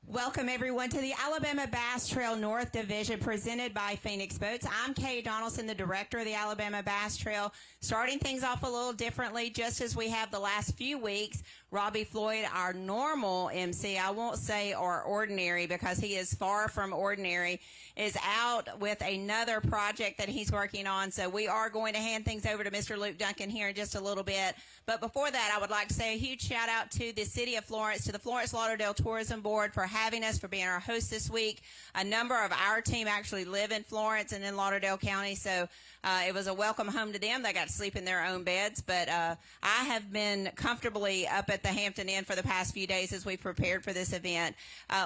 Welcome, everyone, to the Alabama Bass Trail North Division presented by Phoenix Boats. I'm Kay Donaldson, the director of the Alabama Bass Trail. Starting things off a little differently, just as we have the last few weeks, Robbie Floyd, our normal MC, I won't say or ordinary because he is far from ordinary, is out with another project that he's working on. So we are going to hand things over to Mr. Luke Duncan here in just a little bit. But before that, I would like to say a huge shout out to the City of Florence, to the Florence Lauderdale Tourism Board for having us, for being our host this week. A number of our team actually live in Florence and in Lauderdale County, so it was a welcome home to them. They got to sleep in their own beds, but I have been comfortably up at the Hampton Inn for the past few days as we prepared for this event.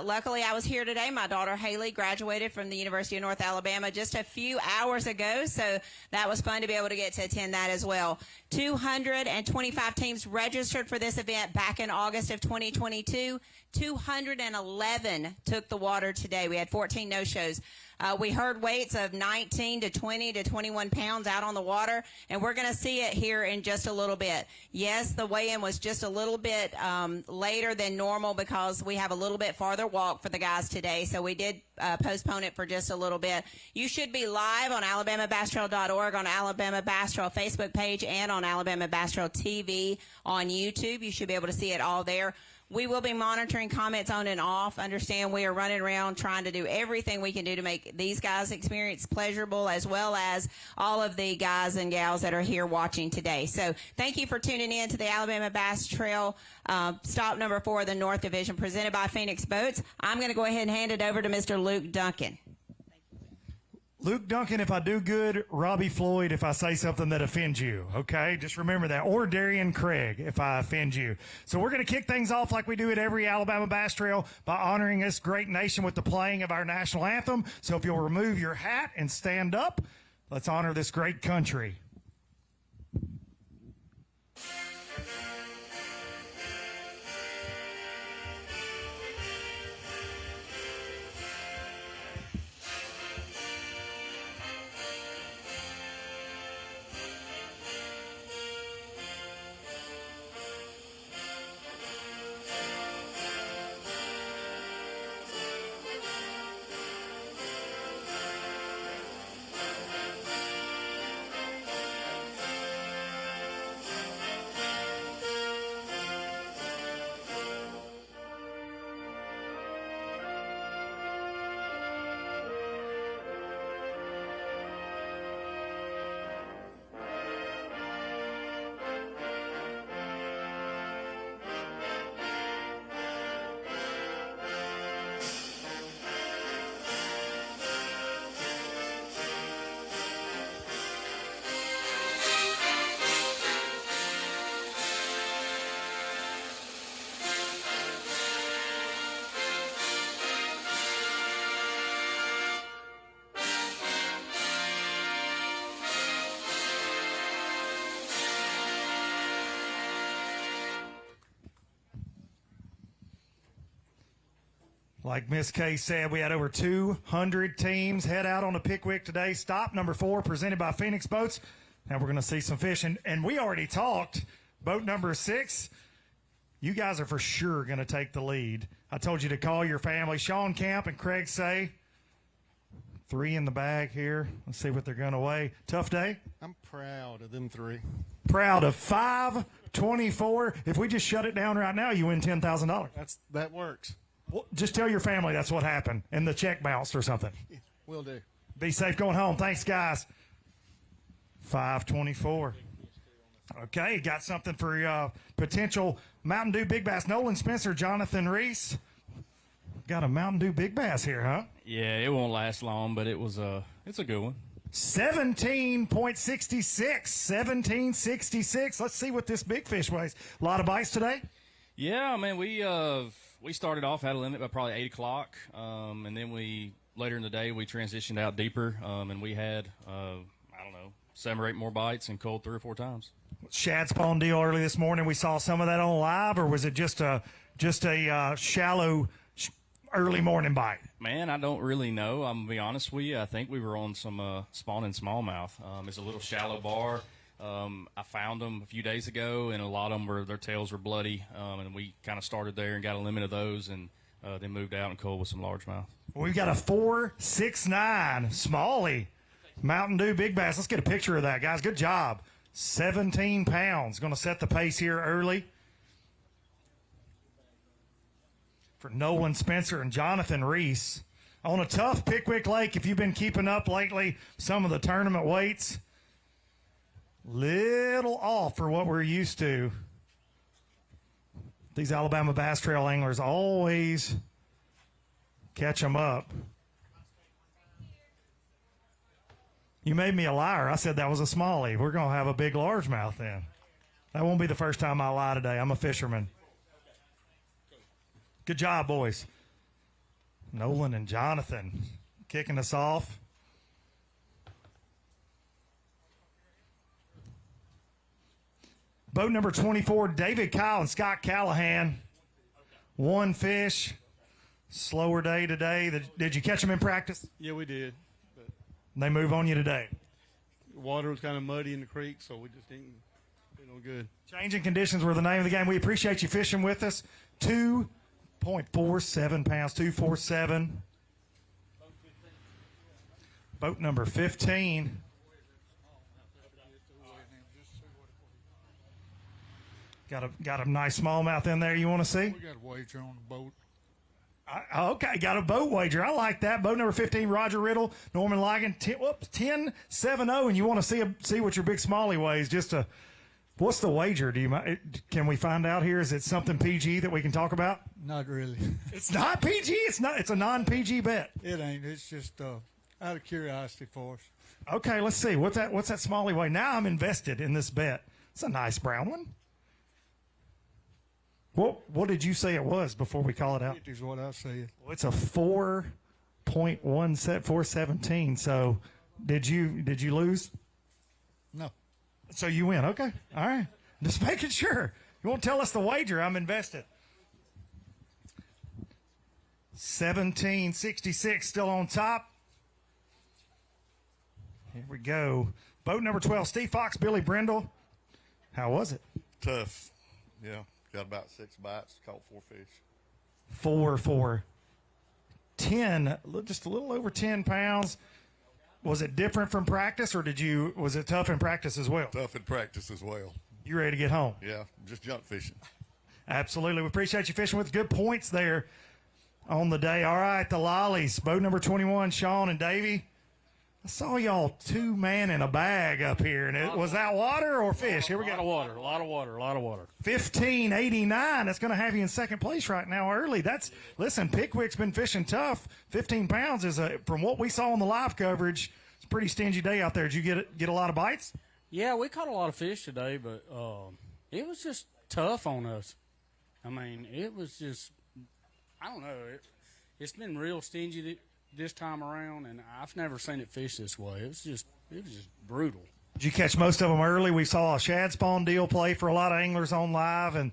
Luckily, I was here today. My daughter Haley graduated from the University of North Alabama just a few hours ago, so that was fun to be able to get to attend that as well. 225 teams registered for this event back in August of 2022. 211 took the water today. We had 14 no-shows. We heard weights of 19 to 20 to 21 pounds out on the water, and we're going to see it here in just a little bit. Yes, the weigh-in was just a little bit later than normal because we have a little bit farther walk for the guys today, so we did postpone it for just a little bit. You should be live on alabamabasstrail.org, on Alabama Bass Trail Facebook page, and on Alabama Bass Trail TV on YouTube. You should be able to see it all there. We will be monitoring comments on and off. Understand we are running around trying to do everything we can do to make these guys' experience pleasurable, as well as all of the guys and gals that are here watching today. So thank you for tuning in to the Alabama Bass Trail stop number 4 of the North Division presented by Phoenix Boats. I'm going to go ahead and hand it over to Mr. Luke Duncan. Luke Duncan, if I do good, Robbie Floyd, if I say something that offends you, okay? Just remember that. Or Darian Craig, if I offend you. So we're going to kick things off like we do at every Alabama Bass Trail by honoring this great nation with the playing of our national anthem. So if you'll remove your hat and stand up, let's honor this great country. Like Miss Kay said, we had over 200 teams head out on the Pickwick today. Stop number 4 presented by Phoenix Boats. Now we're going to see some fish. And we already talked. Boat number 6, you guys are for sure going to take the lead. I told you to call your family. Sean Camp and Craig Say. 3 in the bag here. Let's see what they're going to weigh. Tough day? I'm proud of them 3. Proud of 524. If we just shut it down right now, you win $10,000. That works. Well, just tell your family that's what happened and the check bounced or something. Will do. Be safe going home. Thanks, guys. 524. Okay, got something for potential Mountain Dew Big Bass. Nolan Spencer, Jonathan Reese. Got a Mountain Dew Big Bass here, huh? Yeah, it won't last long, but it's a good one. 17.66. 17.66. Let's see what this big fish weighs. A lot of bites today? Yeah, I mean, we started off at a limit by probably 8 o'clock, and then later in the day we transitioned out deeper, and we had, 7 or 8 more bites and culled 3 or 4 times. Shad spawn deal early this morning. We saw some of that on live, or was it just a shallow early morning bite? Man, I don't really know. I'm going to be honest with you. I think we were on some spawning smallmouth. It's a little shallow bar. I found them a few days ago, and a lot of them their tails were bloody, and we kind of started there and got a limit of those. And then moved out and culled with some largemouth. We've got a 4.69 Smalley Mountain Dew Big Bass. Let's get a picture of that, guys. Good job. 17 pounds. Going to set the pace here early for Nolan Spencer and Jonathan Reese. On a tough Pickwick Lake, if you've been keeping up lately, some of the tournament weights, little off for what we're used to. These Alabama Bass Trail anglers always catch them up. You made me a liar. I said that was a Smalley. We're going to have a big largemouth then. That won't be the first time I lie today. I'm a fisherman. Good job, boys. Nolan and Jonathan kicking us off. Boat number 24, David Kyle and Scott Callahan. One fish. Slower day today. Did you catch them in practice? Yeah, we did. But They move on you today. the water was kind of muddy in the creek, so we just didn't do no good. Changing conditions were the name of the game. We appreciate you fishing with us. 2.47 pounds, 247. Boat number 15. Got a nice smallmouth in there you want to see? We got a wager on the boat. Okay, got a boat wager. I like that. Boat number 15, Roger Riddle, Norman Ligon, 10-7-0, and you want to see what your big Smalley weighs. What's the wager? Can we find out here? Is it something PG that we can talk about? Not really. It's not PG. It's a non-PG bet. It ain't. It's just out of curiosity for us. Okay, let's see. What's that Smalley weigh? Now I'm invested in this bet. It's a nice brown one. What did you say it was before we call it out? Is what I said. Well, it's a 4.17. So did you lose? No. So you win. Okay. All right. Just making sure. You won't tell us the wager. I'm invested. 1766 still on top. Here we go. Boat number 12, Steve Fox, Billy Brindle. How was it? Tough. Yeah. Got about 6 bites, caught 4 fish. 4 for 10, just a little over 10 pounds. Was it different from practice, or was it tough in practice as well? Tough in practice as well. You ready to get home? Yeah, just junk fishing. Absolutely. We appreciate you fishing with good points there on the day. All right, the Lollies, boat number 21, Sean and Davey. I saw y'all 2-man in a bag up here, and was that water or fish? Here we go. A lot of water. 1589. That's going to have you in second place right now early. Listen, Pickwick's been fishing tough. 15 pounds is from what we saw on the live coverage, it's a pretty stingy day out there. Did you get a lot of bites? Yeah, we caught a lot of fish today, but it was just tough on us. I mean, it was just, I don't know. It's been real stingy this time around, and I've never seen it fish this way. It was just brutal. Did you catch most of them early? We saw a shad spawn deal play for a lot of anglers on live and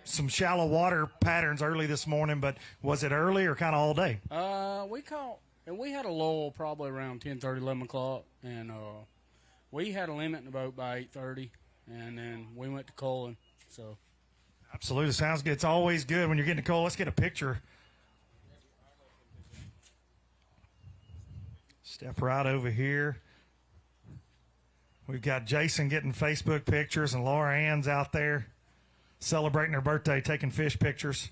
some shallow water patterns early this morning, but was it early or kind of all day? We had a lull probably around 10:30, 11 o'clock, and we had a limit in the boat by 8:30, and then we went to culling. So, absolutely. Sounds good. It's always good when you're getting to cull. Let's get a picture. Step right over here. We've got Jason getting Facebook pictures and Laura Ann's out there celebrating her birthday, taking fish pictures.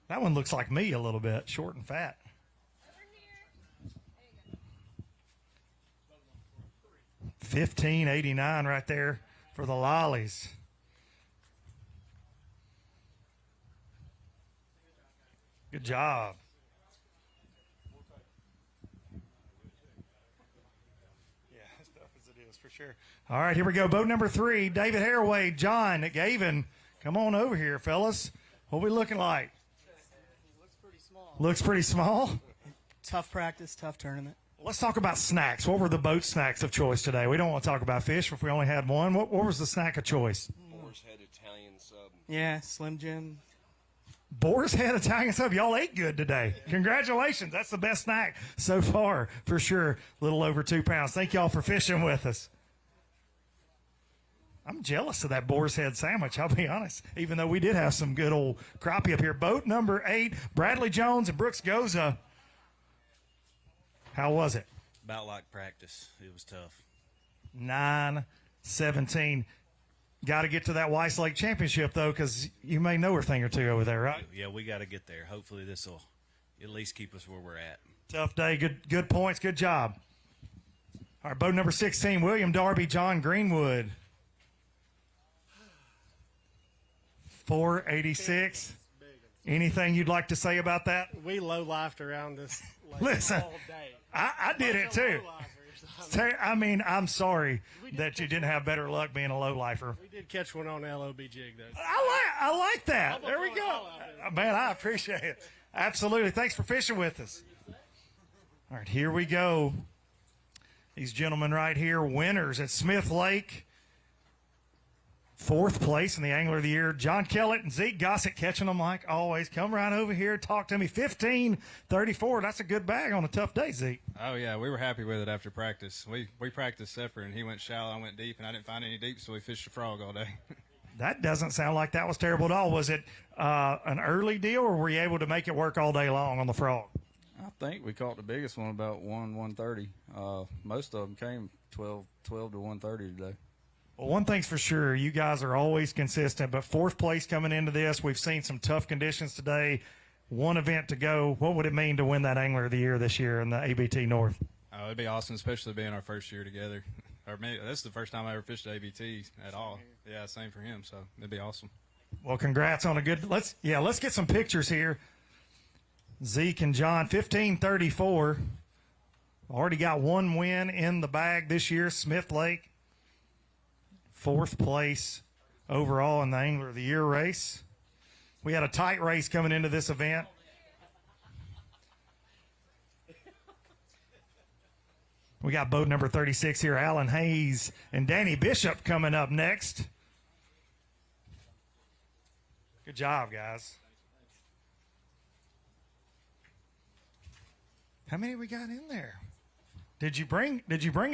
That one looks like me a little bit, short and fat. $15.89 right there for the Lollies. Good job. Sure. All right, here we go. Boat number 3, David Haraway, John Gavin. Come on over here, fellas. What we looking like? Looks pretty small. Looks pretty small? Tough practice, tough tournament. Let's talk about snacks. What were the boat snacks of choice today? We don't want to talk about fish if we only had one. What was the snack of choice? Boar's Head Italian sub. Yeah, Slim Jim. Boar's Head Italian sub. Y'all ate good today. Congratulations. That's the best snack so far, for sure. A little over 2 pounds. Thank y'all for fishing with us. I'm jealous of that boar's head sandwich, I'll be honest, even though we did have some good old crappie up here. Boat number 8, Bradley Jones and Brooks Goza. How was it? About like practice. It was tough. 9-17. Got to get to that Weiss Lake Championship, though, because you may know a thing or two over there, right? Yeah, we got to get there. Hopefully this will at least keep us where we're at. Tough day. Good points. Good job. All right, boat number 16, William Darby, John Greenwood. 486. Anything you'd like to say about that? We low-lifed around this lake Listen, all day. I did it too. I mean, I'm sorry that you didn't have better luck being a low lifer. We did catch one on the LOB jig, though. I like that. There we go. Man, I appreciate it. Absolutely. Thanks for fishing with us. All right, here we go. These gentlemen right here, winners at Smith Lake. 4th place in the Angler of the Year. John Kellett and Zeke Gossett catching them like always. Come right over here, talk to me. 15-34. That's a good bag on a tough day, Zeke. Oh, yeah, we were happy with it after practice. We practiced separate, and he went shallow, I went deep, and I didn't find any deep, so we fished a frog all day. That doesn't sound like that was terrible at all. Was it an early deal, or were you able to make it work all day long on the frog? I think we caught the biggest one about 1:30. Most of them came 12 to 1:30 today. Well, one thing's for sure, you guys are always consistent, but 4th place coming into this. We've seen some tough conditions today. One event to go. What would it mean to win that Angler of the Year this year in the ABT North? Oh, it'd be awesome, especially being our first year together. Or maybe this is the first time I ever fished ABT at all. Yeah, same for him, so it'd be awesome. Well, congrats on a good – let's get some pictures here. Zeke and John, 15-34. Already got one win in the bag this year, Smith Lake. 4th place overall in the Angler of the Year race. We had a tight race coming into this event. We got boat number 36 here, Alan Hayes and Danny Bishop coming up next. Good job, guys. How many we got in there? Did you bring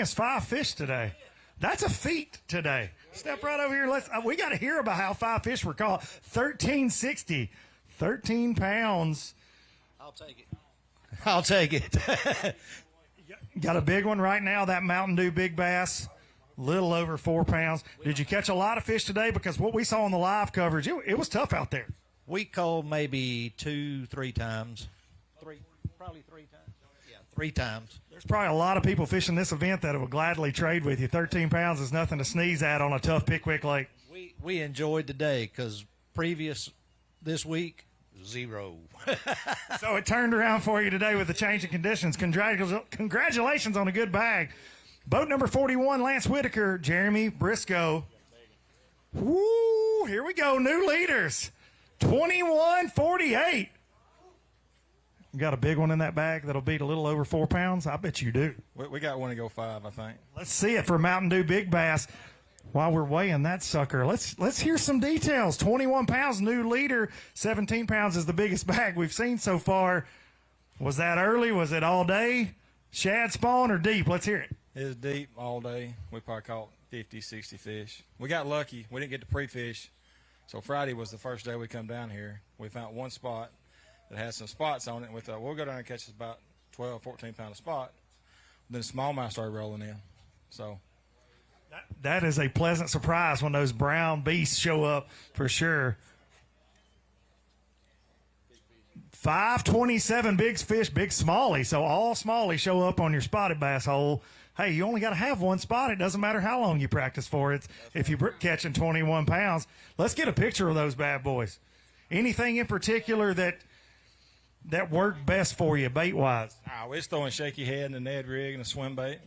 us 5 fish today? That's a feat today. Step right over here. We got to hear about how 5 fish were caught. 1360, 13 pounds. I'll take it. I'll take it. Got a big one right now, that Mountain Dew Big Bass, little over 4 pounds. Did you catch a lot of fish today? Because what we saw on the live coverage, it was tough out there. We called maybe 2-3 times. Probably 3 times. Yeah, 3 times. There's probably a lot of people fishing this event that would gladly trade with you. 13 pounds is nothing to sneeze at on a tough Pickwick Lake. We enjoyed the day because this week, 0. So it turned around for you today with the change in conditions. Congratulations on a good bag. Boat number 41, Lance Whitaker, Jeremy Briscoe. Woo, here we go, new leaders. 21-48. You got a big one in that bag that'll beat a little over 4 pounds? I bet you do. We got one to go 5, I think. Let's see it for Mountain Dew Big Bass. While we're weighing that sucker, let's hear some details. 21 pounds, new leader. 17 pounds is the biggest bag we've seen so far. Was that early? Was it all day? Shad spawn or deep? Let's hear it. It was deep all day. We probably caught 50, 60 fish. We got lucky. We didn't get to pre-fish. So Friday was the first day we come down here. We found one spot that had some spots on it. And we thought, we'll go down and catch about 12, 14 pound a spot. Then smallmouth started rolling in. So that is a pleasant surprise when those brown beasts show up for sure. 527 big fish, big smallie. So all smallie show up on your spotted bass hole. Hey, you only got to have one spot. It doesn't matter how long you practice for it if you're catching 21 pounds. Let's get a picture of those bad boys. Anything in particular that worked best for you bait-wise? We're just throwing shaky head and a Ned rig and a swim bait.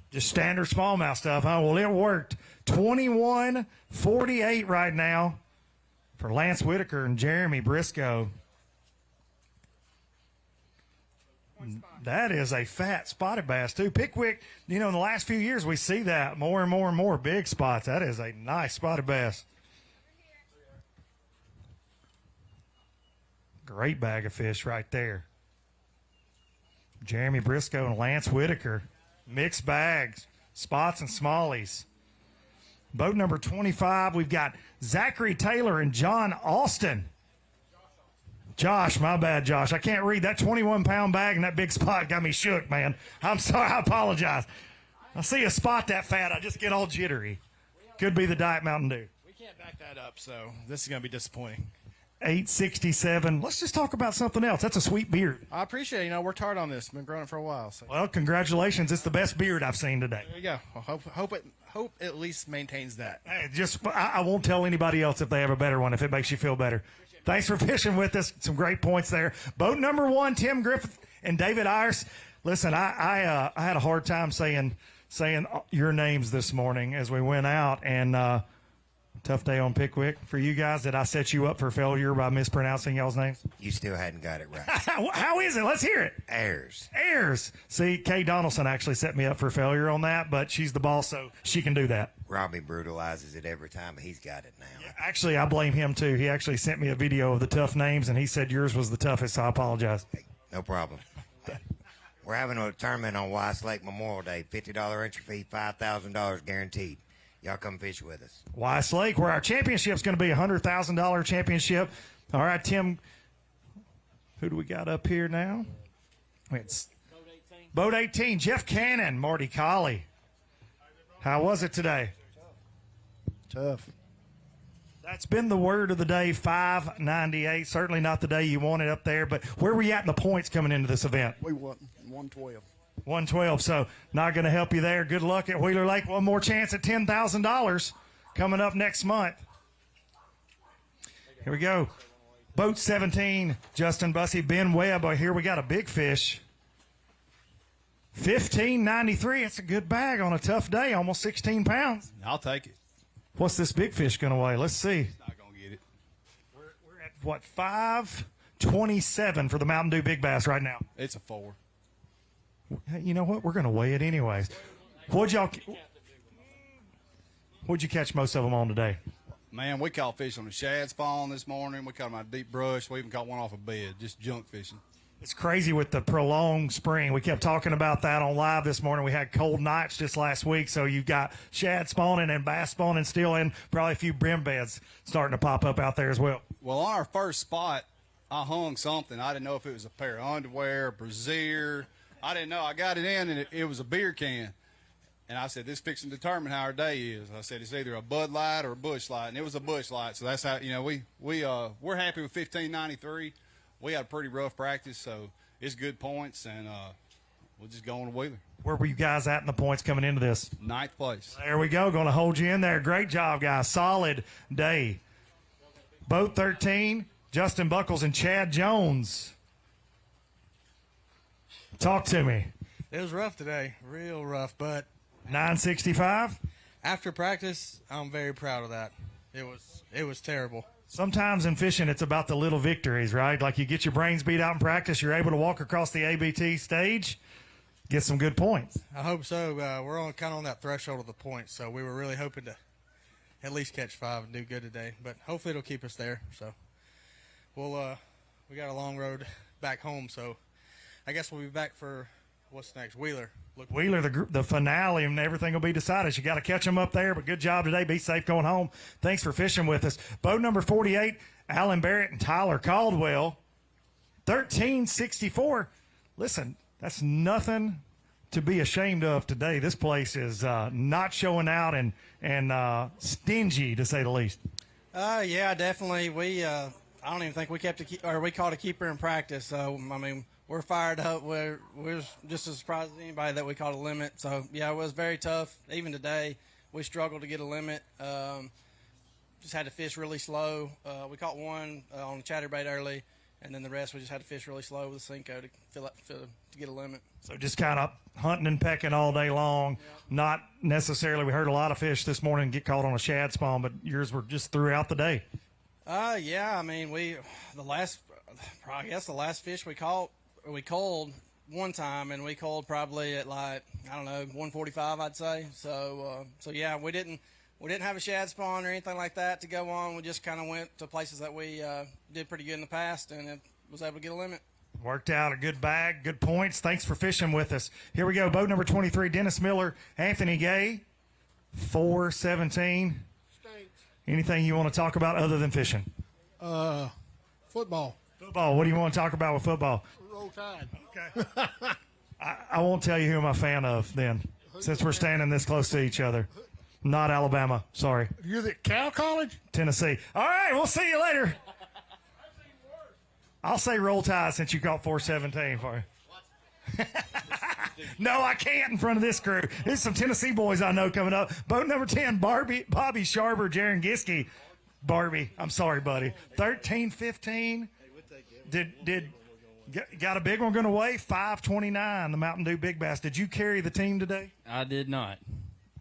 Just standard smallmouth stuff, huh? Well, it worked. 21-48 right now for Lance Whitaker and Jeremy Briscoe. That is a fat spotted bass, too. Pickwick, in the last few years, we see that more and more and more big spots. That is a nice spotted bass. Great bag of fish right there. Jeremy Briscoe and Lance Whitaker. Mixed bags, spots and smallies. Boat number 25, we've got Zachary Taylor and John Austin. Josh, my bad, Josh. I can't read. That 21-pound bag and that big spot got me shook, man. I'm sorry. I apologize. I see a spot that fat, I just get all jittery. Could be the Diet Mountain Dew. We can't back that up, so this is going to be disappointing. 867. Let's just talk about something else. That's a sweet beard. I appreciate it. You know, worked hard on this. Been growing it for a while. So. Well, congratulations. It's the best beard I've seen today. There you go. Well, hope it at least maintains that. Hey, I won't tell anybody else if they have a better one, if it makes you feel better. Thanks for fishing with us. Some great points there. Boat number 1, Tim Griffith and David Ayers. Listen, I had a hard time saying your names this morning as we went out, and tough day on Pickwick for you guys. Did I set you up for failure by mispronouncing y'all's names? You still hadn't got it right. How is it? Let's hear it. Ayers. See, Kay Donaldson actually set me up for failure on that, but she's the boss, so she can do that. Robbie brutalizes it every time. He's got it now. Yeah, actually, I blame him, too. He actually sent me a video of the tough names, and he said yours was the toughest, so I apologize. Hey, no problem. We're having a tournament on Weiss Lake Memorial Day. $50 entry fee, $5,000 guaranteed. Y'all come fish with us. Weiss Lake, where our championship's going to be a $100,000 championship. All right, Tim, who do we got up here now? It's Boat 18, Jeff Cannon, Marty Colley. How was it today? Tough. That's been the word of the day, 598. Certainly not the day you wanted up there, but where were you at in the points coming into this event? We won 112. 112, so not going to help you there. Good luck at Wheeler Lake. One more chance at $10,000 coming up next month. Here we go. Boat 17, Justin Bussey, Ben Webb. Oh, here we got a big fish. $15.93. It's a good bag on a tough day, almost 16 pounds. I'll take it. What's this big fish going to weigh? Let's see. Not going to get it. We're at, what, 527 for the Mountain Dew Big Bass right now. It's a 4. You know what? We're going to weigh it anyways. What'd you catch most of them on today? Man, we caught fish on the shad spawn this morning. We caught them out of deep brush. We even caught one off a bed, just junk fishing. It's crazy with the prolonged spring. We kept talking about that on live this morning. We had cold nights just last week, so you've got shad spawning and bass spawning still, and probably a few brim beds starting to pop up out there as well. Well, on our first spot, I hung something. I didn't know if it was a pair of underwear, a brassiere. I didn't know. I got it in, and it was a beer can. And I said, this fixing to determine how our day is. I said, it's either a Bud Light or a Busch Light, and it was a Busch Light. So that's how, you know, we're happy with 1593. We had a pretty rough practice, so it's good points, and we'll just go on to Wheeler. Where were you guys at in the points coming into this? 9th place. There we go. Going to hold you in there. Great job, guys. Solid day. Boat 13, Justin Buckles and Chad Jones. Talk to me. It was rough today, real rough, but 965. After practice, I'm very proud of that. It was terrible. Sometimes in fishing, it's about the little victories, right? Like you get your brains beat out in practice, you're able to walk across the ABT stage, get some good points. I hope so. We're kind of on that threshold of the points, so we were really hoping to at least catch 5 and do good today. But hopefully it'll keep us there. So we got a long road back home, so I guess we'll be back for what's next? Wheeler. Wheeler, the finale, and everything will be decided. You got to catch them up there, but good job today. Be safe going home. Thanks for fishing with us. Boat number 48, Alan Barrett and Tyler Caldwell, 1364. Listen, that's nothing to be ashamed of today. This place is not showing out and stingy, to say the least. Yeah, definitely. I don't even think we we caught a keeper in practice. So I mean, we're fired up. We're just as surprised as anybody that we caught a limit. So yeah, it was very tough. Even today, we struggled to get a limit. Just had to fish really slow. We caught one on the chatterbait early, and then the rest we just had to fish really slow with the Cinco to get a limit. So just kind of hunting and pecking all day long. Yep. Not necessarily. We heard a lot of fish this morning get caught on a shad spawn, but yours were just throughout the day. Yeah. I mean, the last fish we caught, we culled one time, and we culled probably at like, I don't know, 145, I'd say. So yeah, we didn't have a shad spawn or anything like that to go on. We just kind of went to places that we did pretty good in the past, and it was able to get a limit. Worked out a good bag, good points. Thanks for fishing with us. Here we go. Boat number 23, Dennis Miller, Anthony Gay. 417. Anything you want to talk about other than fishing? Football. Football. What do you want to talk about with football? Roll Tide. Okay. I won't tell you who I'm a fan of then, since we're standing this close to each other. Not Alabama. Sorry. You're the Cal College? Tennessee. All right, we'll see you later. I'll say Roll Tide since you caught 417 for you. No, I can't in front of this crew. There's some Tennessee boys I know coming up. Boat number 10, Bobby Sharber, Jaron Giskey. Barbie, I'm sorry, buddy. 13-15. Got a big one going away? 529, the Mountain Dew Big Bass. Did you carry the team today? I did not.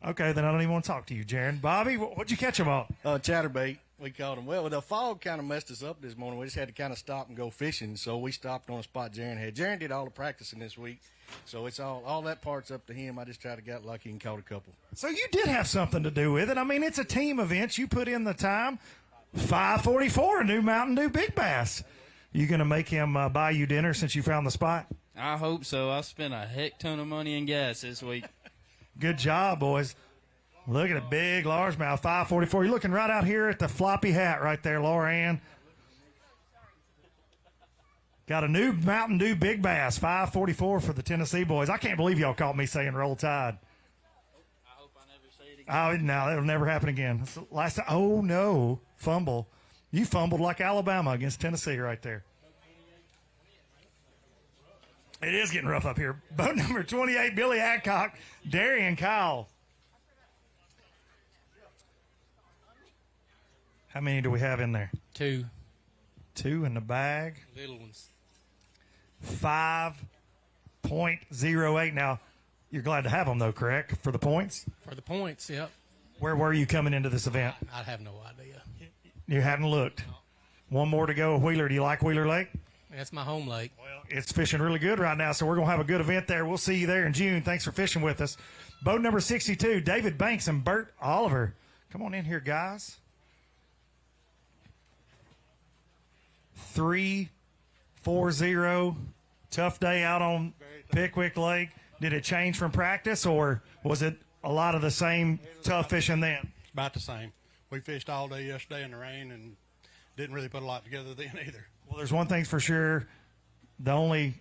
Okay, then I don't even want to talk to you, Jaron. Bobby, what'd you catch them on? Chatterbait. We caught them. Well, the fog kind of messed us up this morning. We just had to kind of stop and go fishing, so we stopped on a spot Jaron had. Jaron did all the practicing this week, so it's all that part's up to him. I just tried to get lucky and caught a couple. So you did have something to do with it. I mean, it's a team event. You put in the time. 544, a new Mountain Dew Big Bass. You going to make him buy you dinner since you found the spot? I hope so. I spent a heck ton of money in gas this week. Good job, boys. Look at a big largemouth, 544. You're looking right out here at the floppy hat right there, Laura Ann. Got a new Mountain Dew Big Bass, 544 for the Tennessee boys. I can't believe y'all caught me saying Roll Tide. I hope I never say it again. Oh, no, it'll never happen again. That's the last time. Oh, no, fumble. You fumbled like Alabama against Tennessee right there. It is getting rough up here. Boat number 28, Billy Adcock, Darian Kyle. How many do we have in there? 2. 2 in the bag. Little ones. 5.08. Now, you're glad to have them, though, correct, for the points? For the points, yep. Where were you coming into this event? I have no idea. You hadn't looked. One more to go. Wheeler, do you like Wheeler Lake? That's my home lake. Well, it's fishing really good right now, so we're going to have a good event there. We'll see you there in June. Thanks for fishing with us. Boat number 62, David Banks and Bert Oliver. Come on in here, guys. 3-4-0. Tough day out on Pickwick Lake. Did it change from practice, or was it a lot of the same tough fishing then? About the same. We fished all day yesterday in the rain and didn't really put a lot together then either. Well, there's one thing for sure. The only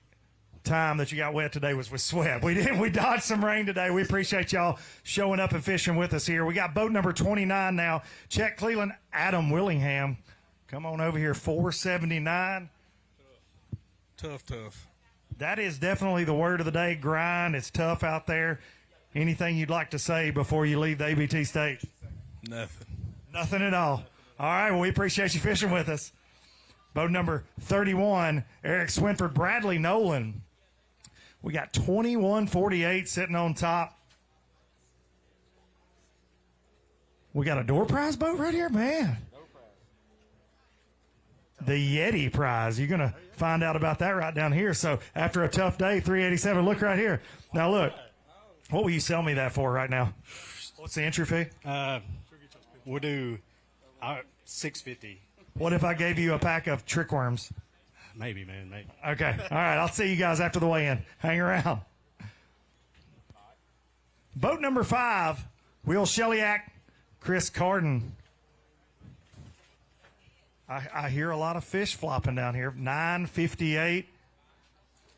time that you got wet today was with sweat. We dodged some rain today. We appreciate y'all showing up and fishing with us here. We got boat number 29 now. Chet Cleveland, Adam Willingham. Come on over here, 479. Tough. That is definitely the word of the day, grind. It's tough out there. Anything you'd like to say before you leave the ABT stage? Nothing. Nothing at all. All right, well, we appreciate you fishing with us. Boat number 31, Eric Swinford, Bradley Nolan. We got 2148 sitting on top. We got a door prize boat right here, man. The Yeti prize. You're going to find out about that right down here. So after a tough day, 387. Look right here. Now, look. What will you sell me that for right now? What's the entry fee? We'll do $650. What if I gave you a pack of trick worms? Maybe, man, maybe. Okay. All right. I'll see you guys after the weigh-in. Hang around. Boat number 5, Will Shellyak, Chris Carden. I hear a lot of fish flopping down here. 958.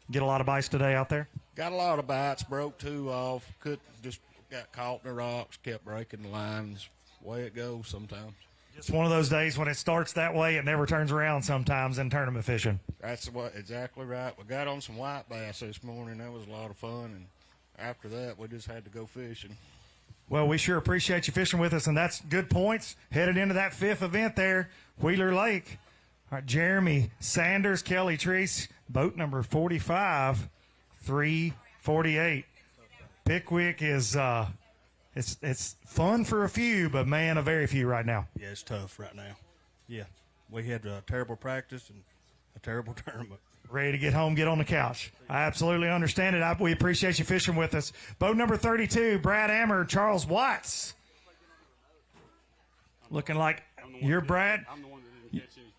Get a lot of bites today out there? Got a lot of bites. Broke 2 off. Just got caught in the rocks. Kept breaking the lines. Way it goes sometimes. Just one of those days when it starts that way, it never turns around sometimes in tournament fishing. That's exactly right. We got on some white bass this morning. That was a lot of fun. And after that, we just had to go fishing. Well, we sure appreciate you fishing with us, and that's good points. Headed into that 5th event there, Wheeler Lake. All right, Jeremy Sanders, Kelly Treese, boat number 45, 348. Pickwick is it's fun for a few, but man, a very few right now. Yeah, it's tough right now. Yeah, we had a terrible practice and a terrible tournament. Ready to get home, get on the couch. I absolutely understand it. We appreciate you fishing with us. Boat number 32, Brad Ammer, Charles Watts. Looking like you're Brad. I'm the one that didn't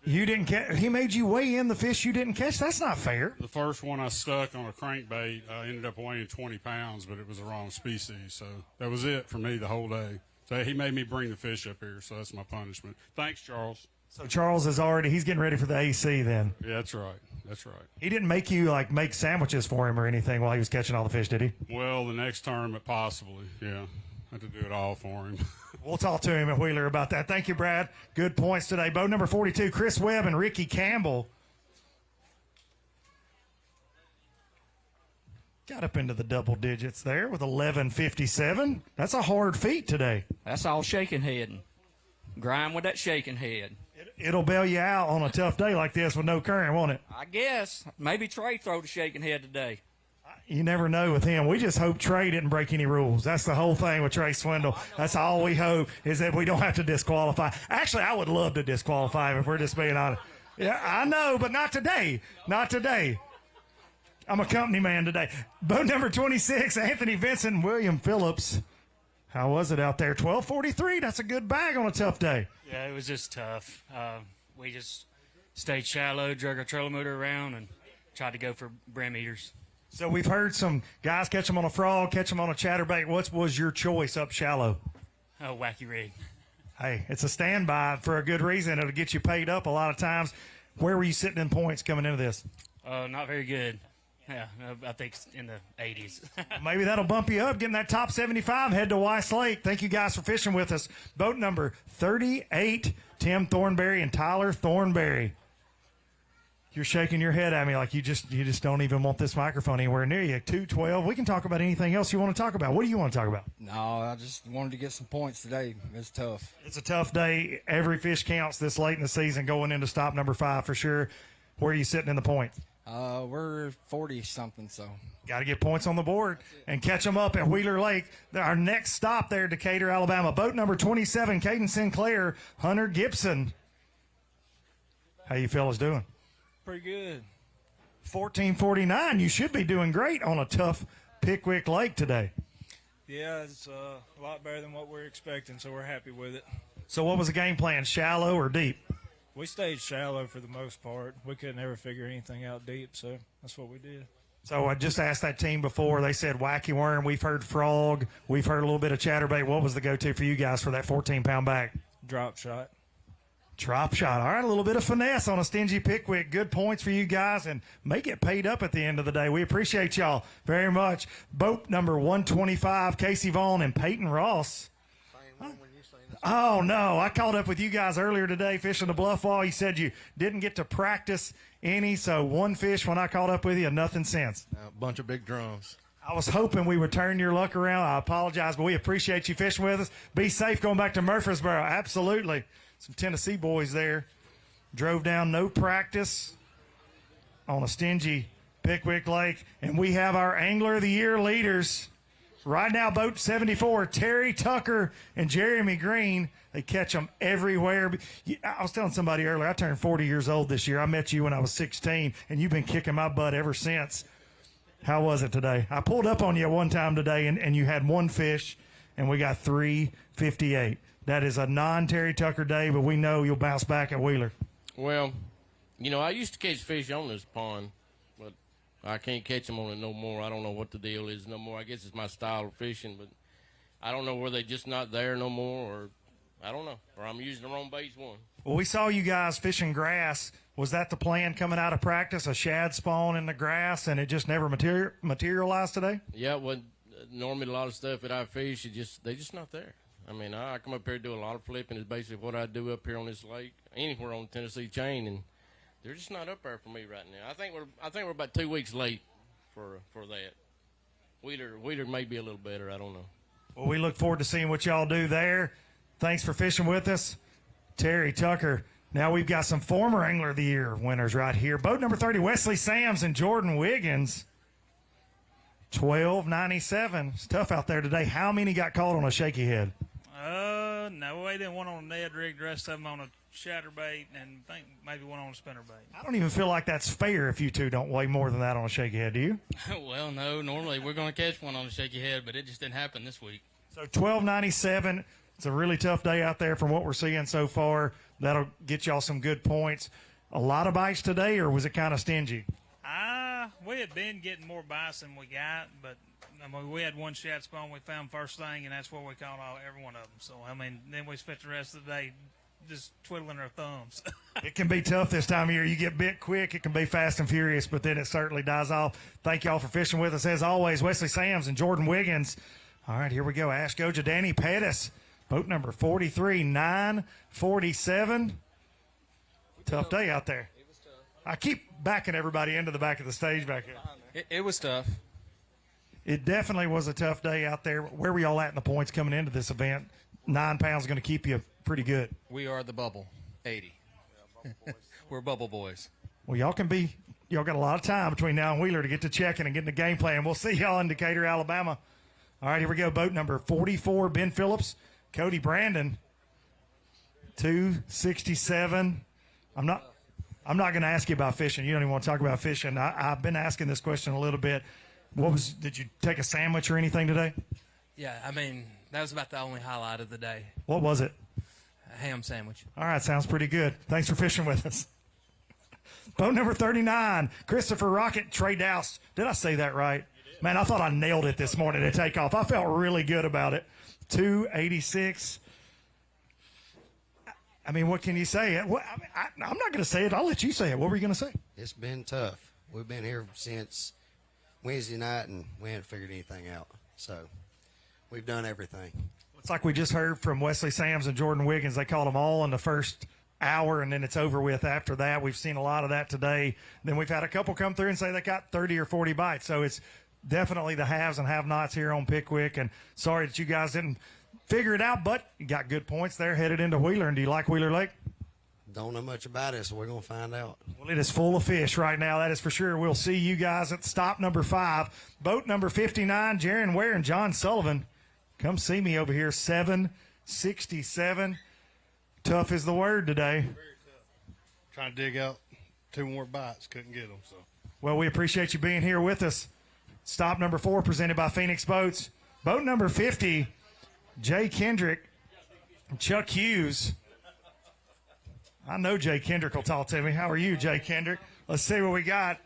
You didn't catch. He made you weigh in the fish you didn't catch. That's not fair. The first one I stuck on a crankbait ended up weighing 20 pounds, but it was the wrong species. So that was it for me the whole day. So he made me bring the fish up here, so that's my punishment. Thanks, Charles. So Charles he's getting ready for the AC then. Yeah, that's right. That's right. He didn't make you make sandwiches for him or anything while he was catching all the fish, did he? Well, the next tournament possibly, yeah. I had to do it all for him. We'll talk to him at Wheeler about that. Thank you, Brad. Good points today. Boat number 42, Chris Webb and Ricky Campbell. Got up into the double digits there with 11:57. That's a hard feat today. That's all shaking head. Grind with that shaking head. It'll bail you out on a tough day like this with no current, won't it? I guess. Maybe Trey throw the shaking head today. You never know with him. We just hope Trey didn't break any rules. That's the whole thing with Trey Swindle. That's all we hope is that we don't have to disqualify. Actually, I would love to disqualify him if we're just being honest. Yeah, I know, but not today. Not today. I'm a company man today. Boat number 26, Anthony Vincent and William Phillips. How was it out there? 12:43. That's a good bag on a tough day. Yeah, it was just tough. We just stayed shallow, drug our trolling motor around, and tried to go for brim eaters. So we've heard some guys catch them on a frog, catch them on a chatterbait. What was your choice up shallow? Oh, wacky rig. Hey, it's a standby for a good reason. It'll get you paid up a lot of times. Where were you sitting in points coming into this? Not very good. Yeah, I think in the 80s. Maybe that'll bump you up, getting that top 75, head to Weiss Lake. Thank you guys for fishing with us. Boat number 38, Tim Thornberry and Tyler Thornberry. You're shaking your head at me like you just don't even want this microphone anywhere near you. 212. We can talk about anything else you want to talk about. What do you want to talk about? No, I just wanted to get some points today. It's tough. It's a tough day. Every fish counts this late in the season going into stop number 5 for sure. Where are you sitting in the points? We're 40-something, so. Got to get points on the board and catch them up at Wheeler Lake. Our next stop there, Decatur, Alabama. Boat number 27, Caden Sinclair, Hunter Gibson. How you fellas doing? Pretty good. 14:49. You should be doing great on a tough Pickwick Lake today. Yeah, it's a lot better than what we're expecting, so we're happy with it. So what was the game plan, shallow or deep? We stayed shallow for the most part. We couldn't ever figure anything out deep, so that's what we did. So I just asked that team before. They said wacky worm. We've heard frog. We've heard a little bit of chatterbait. What was the go-to for you guys for that 14-pound bag? Drop shot. Drop shot. All right, a little bit of finesse on a stingy Pickwick. Good points for you guys, and may get paid up at the end of the day. We appreciate y'all very much. Boat number 125, Casey Vaughn and Peyton Ross. Oh, no. I caught up with you guys earlier today fishing the bluff wall. You said you didn't get to practice any, so one fish when I caught up with you, nothing since. A bunch of big drums. I was hoping we would turn your luck around. I apologize, but we appreciate you fishing with us. Be safe going back to Murfreesboro. Absolutely. Some Tennessee boys there. Drove down, no practice on a stingy Pickwick Lake. And we have our Angler of the Year leaders. Right now, boat 74, Terry Tucker and Jeremy Green. They catch them everywhere. I was telling somebody earlier, I turned 40 years old this year. I met you when I was 16, and you've been kicking my butt ever since. How was it today? I pulled up on you one time today, and you had one fish, and we got 358. That is a non-Terry Tucker day, but we know you'll bounce back at Wheeler. Well, I used to catch fish on this pond, but I can't catch them on it no more. I don't know what the deal is no more. I guess it's my style of fishing, but I don't know where they're just not there no more, or I don't know, or I'm using the wrong baits one. Well, we saw you guys fishing grass. Was that the plan coming out of practice, a shad spawn in the grass, and it just never materialized today? Yeah, well, normally a lot of stuff that I fish, they're just not there. I mean, I come up here and do a lot of flipping. It's basically what I do up here on this lake, anywhere on the Tennessee chain, and they're just not up there for me right now. I think we're about 2 weeks late for that. Wheeler may be a little better. I don't know. Well, we look forward to seeing what y'all do there. Thanks for fishing with us, Terry Tucker. Now we've got some former Angler of the Year winners right here. Boat number 30, Wesley Sams and Jordan Wiggins. 12.97. It's tough out there today. How many got caught on a shaky head? No, we didn't one on a Ned rig, the rest of them on a chatterbait, and I think maybe one on a spinnerbait. I don't even feel like that's fair if you two don't weigh more than that on a shaky head, do you? Well, no. Normally we're going to catch one on a shaky head, but it just didn't happen this week. So 12.97. It's a really tough day out there from what we're seeing so far. That'll get y'all some good points. A lot of bites today, or was it kind of stingy? We had been getting more bites than we got, but I mean, we had one shad spawn we found first thing, and that's where we caught every one of them. So, I mean, then we spent the rest of the day just twiddling our thumbs. It can be tough this time of year. You get bit quick, it can be fast and furious, but then it certainly dies off. Thank y'all for fishing with us. As always, Wesley Sams and Jordan Wiggins. All right, here we go. Ash Goja, Danny Pettis, boat number 43, 947. Tough day out there. I keep backing everybody into the back of the stage back here. It was tough. It definitely was a tough day out there. Where were y'all at in the points coming into this event? 9 pounds going to keep you pretty good. We are the bubble, 80. We're bubble boys. Well, y'all got a lot of time between now and Wheeler to get to checking and getting the game plan. We'll see y'all in Decatur, Alabama. All right, here we go. Boat number 44, Ben Phillips, Cody Brandon, 267. I'm not going to ask you about fishing. You don't even want to talk about fishing. I've been asking this question a little bit. Did you take a sandwich or anything today? Yeah, I mean, that was about the only highlight of the day. What was it? A ham sandwich. All right, sounds pretty good. Thanks for fishing with us. Boat number 39, Christopher Rocket, Trey Douse. Did I say that right? Man, I thought I nailed it this morning to take off. I felt really good about it. 286. I mean, what can you say? I'm not going to say it. I'll let you say it. What were you going to say? It's been tough. We've been here since Wednesday night, and we haven't figured anything out. So we've done everything. It's like we just heard from Wesley Sams and Jordan Wiggins. They caught them all in the first hour, and then it's over with after that. We've seen a lot of that today. Then we've had a couple come through and say they got 30 or 40 bites. So it's definitely the haves and have-nots here on Pickwick. And sorry that you guys didn't figure it out, but you got good points there headed into Wheeler. And do you like Wheeler Lake? Don't know much about it, so we're going to find out. Well, it is full of fish right now, that is for sure. We'll see you guys at stop number 5. Boat number 59, Jaron Ware and John Sullivan. Come see me over here, 767. Tough is the word today. Very tough. Trying to dig out 2 more bites, couldn't get them. So. Well, we appreciate you being here with us. Stop number 4 presented by Phoenix Boats. Boat number 50, Jay Kendrick and Chuck Hughes. I know Jay Kendrick will talk to me. How are you, Jay Kendrick? Let's see what we got.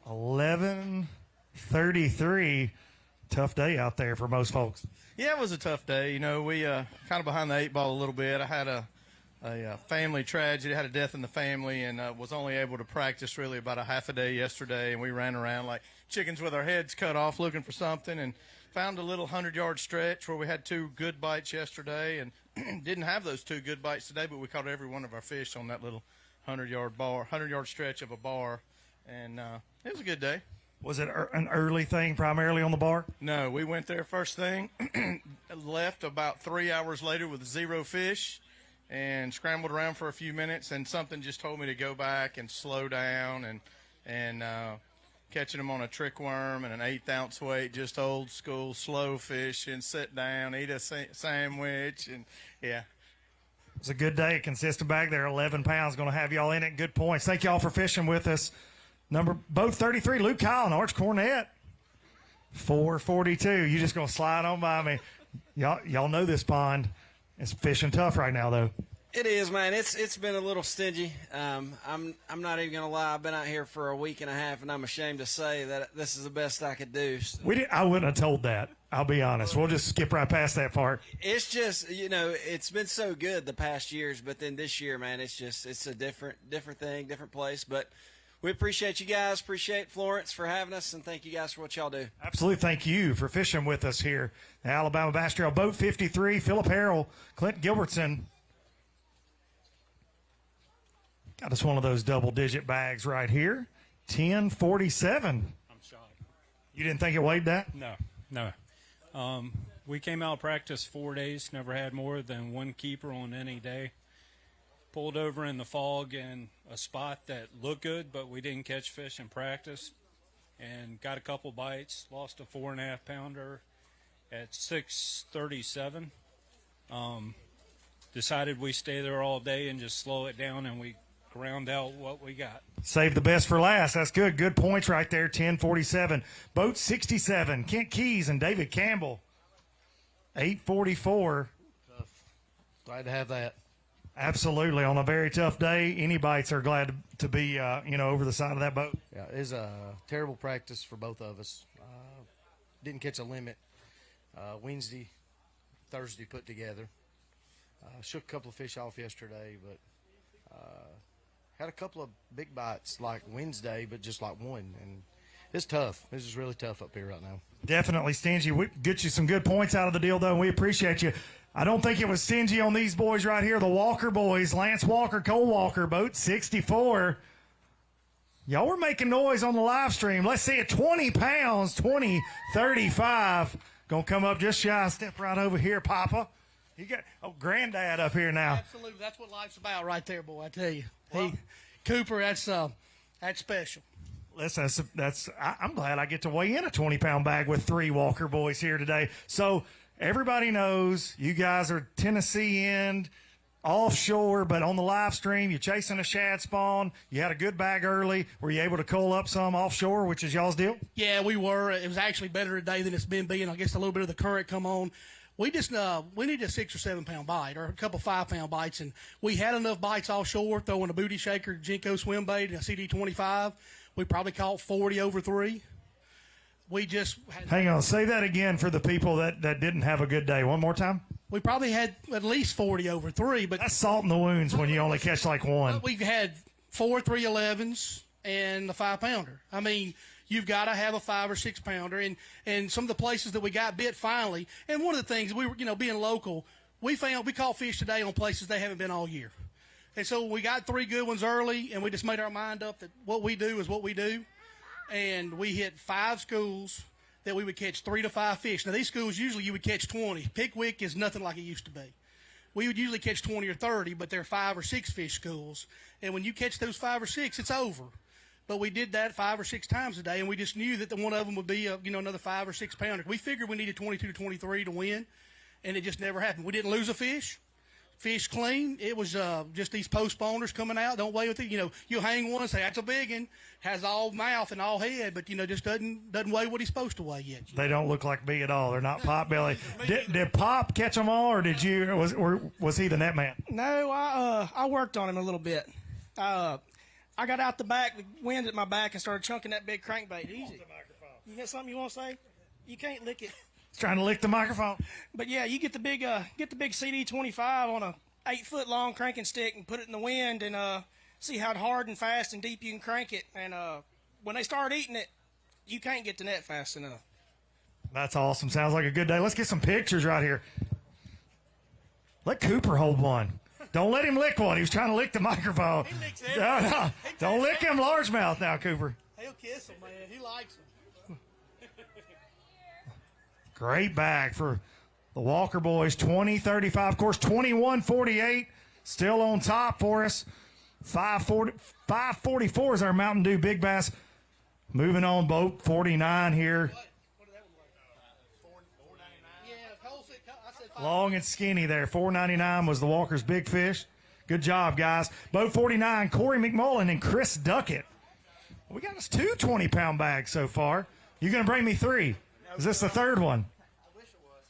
11:33. Tough day out there for most folks. Yeah, it was a tough day. You know, we kind of behind the 8 ball a little bit. I had a family tragedy. I had a death in the family, and was only able to practice really about a half a day yesterday. And we ran around like chickens with our heads cut off looking for something, and found a little 100-yard stretch where we had 2 good bites yesterday, and didn't have those 2 good bites today, but we caught every one of our fish on that little 100-yard stretch of a bar, and it was a good day. Was it an early thing primarily on the bar? No, we went there first thing, left about 3 hours later with 0 fish, and scrambled around for a few minutes, and something just told me to go back and slow down, and catching them on a trick worm and an 1/8 ounce weight, just old school, slow fishing, sit down, eat a sandwich, and yeah. It was a good day. Consistent back there, 11 pounds, going to have y'all in it. Good points. Thank y'all for fishing with us. Boat 33, Luke Kyle and Arch Cornett, 442. You just going to slide on by me. Y'all know this pond. It's fishing tough right now, though. It is, man. It's been a little stingy. I'm not even gonna lie. I've been out here for a week and a half, and I'm ashamed to say that this is the best I could do. I wouldn't have told that. I'll be honest. We'll just skip right past that part. It's just, you know, it's been so good the past years, but then this year, man, it's a different thing, different place. But we appreciate you guys. Appreciate Florence for having us, and thank you guys for what y'all do. Absolutely. Thank you for fishing with us here. The Alabama Bass Trail. Boat 53, Phillip Harrell, Clint Gilbertson. Got us one of those double-digit bags right here. 1047. I'm shocked. You didn't think it weighed that? No. We came out of practice 4 days, never had more than 1 keeper on any day. Pulled over in the fog in a spot that looked good, but we didn't catch fish in practice. And got a couple bites, lost a 4.5 pounder at 6:37. Decided we stay there all day and just slow it down, and we ground out what we got. Save the best for last. That's good. Good points right there, 1047. Boat 67, Kent Keys and David Campbell. 844. Glad to have that. Absolutely. On a very tough day, any bites are glad to be, over the side of that boat. Yeah, it was a terrible practice for both of us. Didn't catch a limit. Wednesday, Thursday put together. Shook a couple of fish off yesterday, but had a couple of big bites like Wednesday, but just like one. And it's tough. This is really tough up here right now. Definitely stingy. We get you some good points out of the deal, though, and we appreciate you. I don't think it was stingy on these boys right here, the Walker boys, Lance Walker, Cole Walker, boat 64. Y'all were making noise on the live stream. Let's see it, 20 pounds, 20-35. Gonna come up just shy. Step right over here, Papa. You got granddad up here now. Absolutely, that's what life's about right there, boy. I tell you, Cooper, that's special. Listen, I'm glad I get to weigh in a 20-pound bag with 3 Walker boys here today. So everybody knows you guys are Tennessee end, offshore, but on the live stream, you're chasing a shad spawn. You had a good bag early. Were you able to cull up some offshore, which is y'all's deal? Yeah, we were. It was actually better today than it's been being. I guess a little bit of the current come on. We just we needed a 6 or 7 pound bite or a couple 5 pound bites, and we had enough bites offshore. Throwing a booty shaker, Jinko swim bait, and a CD25. We probably caught 40 over 3. We just hang on. Say that again for the people that didn't have a good day. One more time. We probably had at least 40 over 3, but that's salt in the wounds when you only catch like one. We've had 4 311s and a 5 pounder. I mean, you've got to have a 5 or 6 pounder, and some of the places that we got bit finally. And one of the things we were, being local, we caught fish today on places they haven't been all year. And so we got 3 good ones early, and we just made our mind up that what we do is what we do. And we hit 5 schools that we would catch 3 to 5 fish. Now, these schools, usually you would catch 20. Pickwick is nothing like it used to be. We would usually catch 20 or 30, but they're 5 or 6 fish schools. And when you catch those 5 or 6, it's over. But we did that 5 or 6 times a day, and we just knew that one of them would be, another 5 or 6 pounder. We figured we needed 22 to 23 to win, and it just never happened. We didn't lose a fish. Fish clean. It was just these postponers coming out. Don't weigh with it. You'll hang one and say, that's a big one. Has all mouth and all head, but, just doesn't weigh what he's supposed to weigh yet. They don't look like me at all. They're not Pop Belly. Did Pop catch them all, or did you? Was he the net man? No, I worked on him a little bit. I got out the back, the wind at my back, and started chunking that big crankbait. Easy. You got something you want to say? You can't lick it. He's trying to lick the microphone. But yeah, you get the big CD25 on a 8-foot long cranking stick and put it in the wind and see how hard and fast and deep you can crank it. And when they start eating it, you can't get the net fast enough. That's awesome. Sounds like a good day. Let's get some pictures right here. Let Cooper hold one. Don't let him lick one. He was trying to lick the microphone. He licks everything. No. Don't lick him largemouth now, Cooper. He'll kiss him, man. He likes them. Great bag for the Walker boys. 20-35. Of course, 21-48. Still on top for us. 544 is our Mountain Dew Big Bass. Moving on, boat 49 here. Long and skinny there. $4.99 was the Walker's big fish. Good job, guys. Boat 49, Corey McMullen and Chris Duckett. We got us 2 20-pound bags so far. You going to bring me 3? Is this the third one? I wish it was.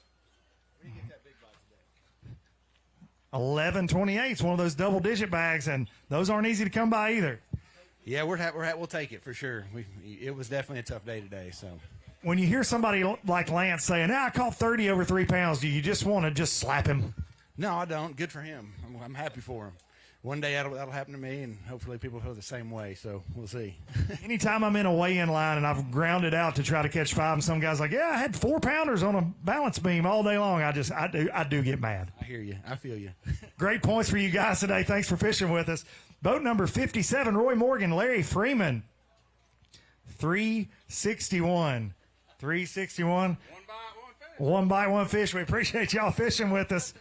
Where do you get that big bite today? 11.28. It's one of those double-digit bags, and those aren't easy to come by either. Yeah, we'll take it for sure. It was definitely a tough day today. So when you hear somebody like Lance saying, I caught 30 over 3 pounds, do you just want to just slap him? No, I don't. Good for him. I'm happy for him. One day that'll happen to me, and hopefully people feel the same way. So we'll see. Anytime I'm in a weigh-in line and I've grounded out to try to catch 5, and some guy's like, "Yeah, I had 4 pounders on a balance beam all day long," I do get mad. I hear you. I feel you. Great points for you guys today. Thanks for fishing with us. Boat number 57, Roy Morgan, Larry Freeman, 361. 361. One bite, one fish. We appreciate y'all fishing with us.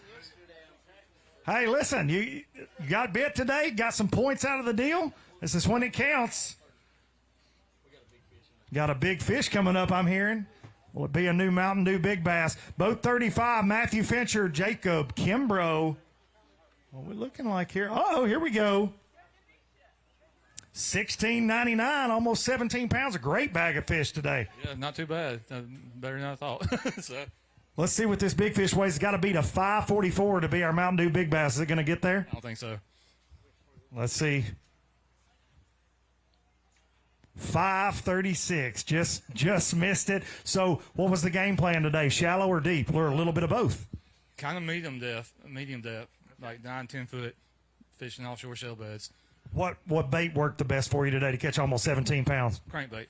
Hey, listen, you got bit today, got some points out of the deal. This is when it counts. Got a big fish coming up, I'm hearing. Will it be a new Mountain Dew Big Bass? Boat 35, Matthew Fincher, Jacob Kimbrough. What are we looking like here? Oh, here we go. $16.99, almost 17 pounds. A great bag of fish today. Yeah, not too bad. Better than I thought. So. Let's see what this big fish weighs. It's got to beat a 544 to be our Mountain Dew Big Bass. Is it going to get there? I don't think so. Let's see. 536. Just missed it. So what was the game plan today? Shallow or deep? Or a little bit of both? Kind of medium depth, like 9, 10 foot, fishing offshore shell beds. What bait worked the best for you today to catch almost 17 pounds? Crankbait.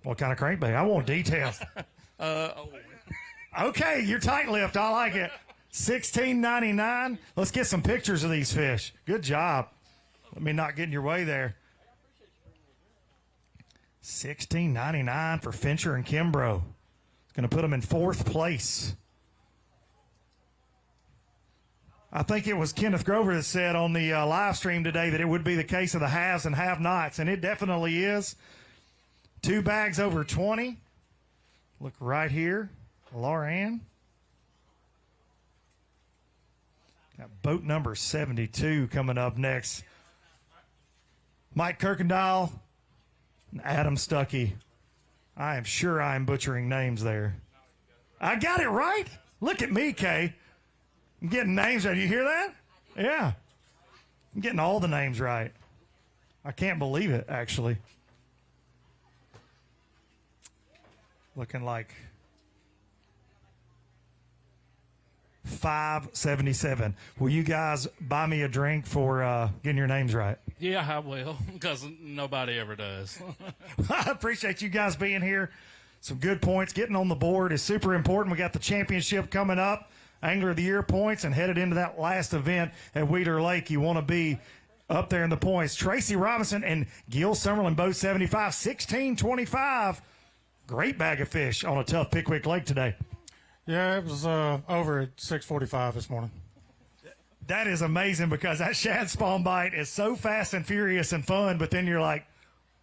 What kind of crankbait? I want details. Okay, you're tight lipped. I like it. $16.99. Let's get some pictures of these fish. Good job. Let me not get in your way there. $16.99 for Fincher and Kimbrough. It's going to put them in 4th place. I think it was Kenneth Grover that said on the live stream today that it would be the case of the haves and have-nots, and it definitely is. 2 bags over 20. Look right here. Laura Ann. Got boat number 72 coming up next. Mike Kirkendall and Adam Stuckey. I am sure I'm butchering names there. I got it right. Look at me, Kay. I'm getting names right. You hear that? Yeah. I'm getting all the names right. I can't believe it, actually. Looking like 577. Will you guys buy me a drink for getting your names right? Yeah, I will, because nobody ever does. I appreciate you guys being here. Some good points. Getting on the board is super important. We got the championship coming up, Angler of the Year points, and headed into that last event at Weeder Lake. You want to be up there in the points. Tracy Robinson and Gil Summerlin, both 75, 16-25. Great bag of fish on a tough Pickwick Lake today. Yeah, it was over at 6:45 this morning. That is amazing because that shad spawn bite is so fast and furious and fun, but then you're like,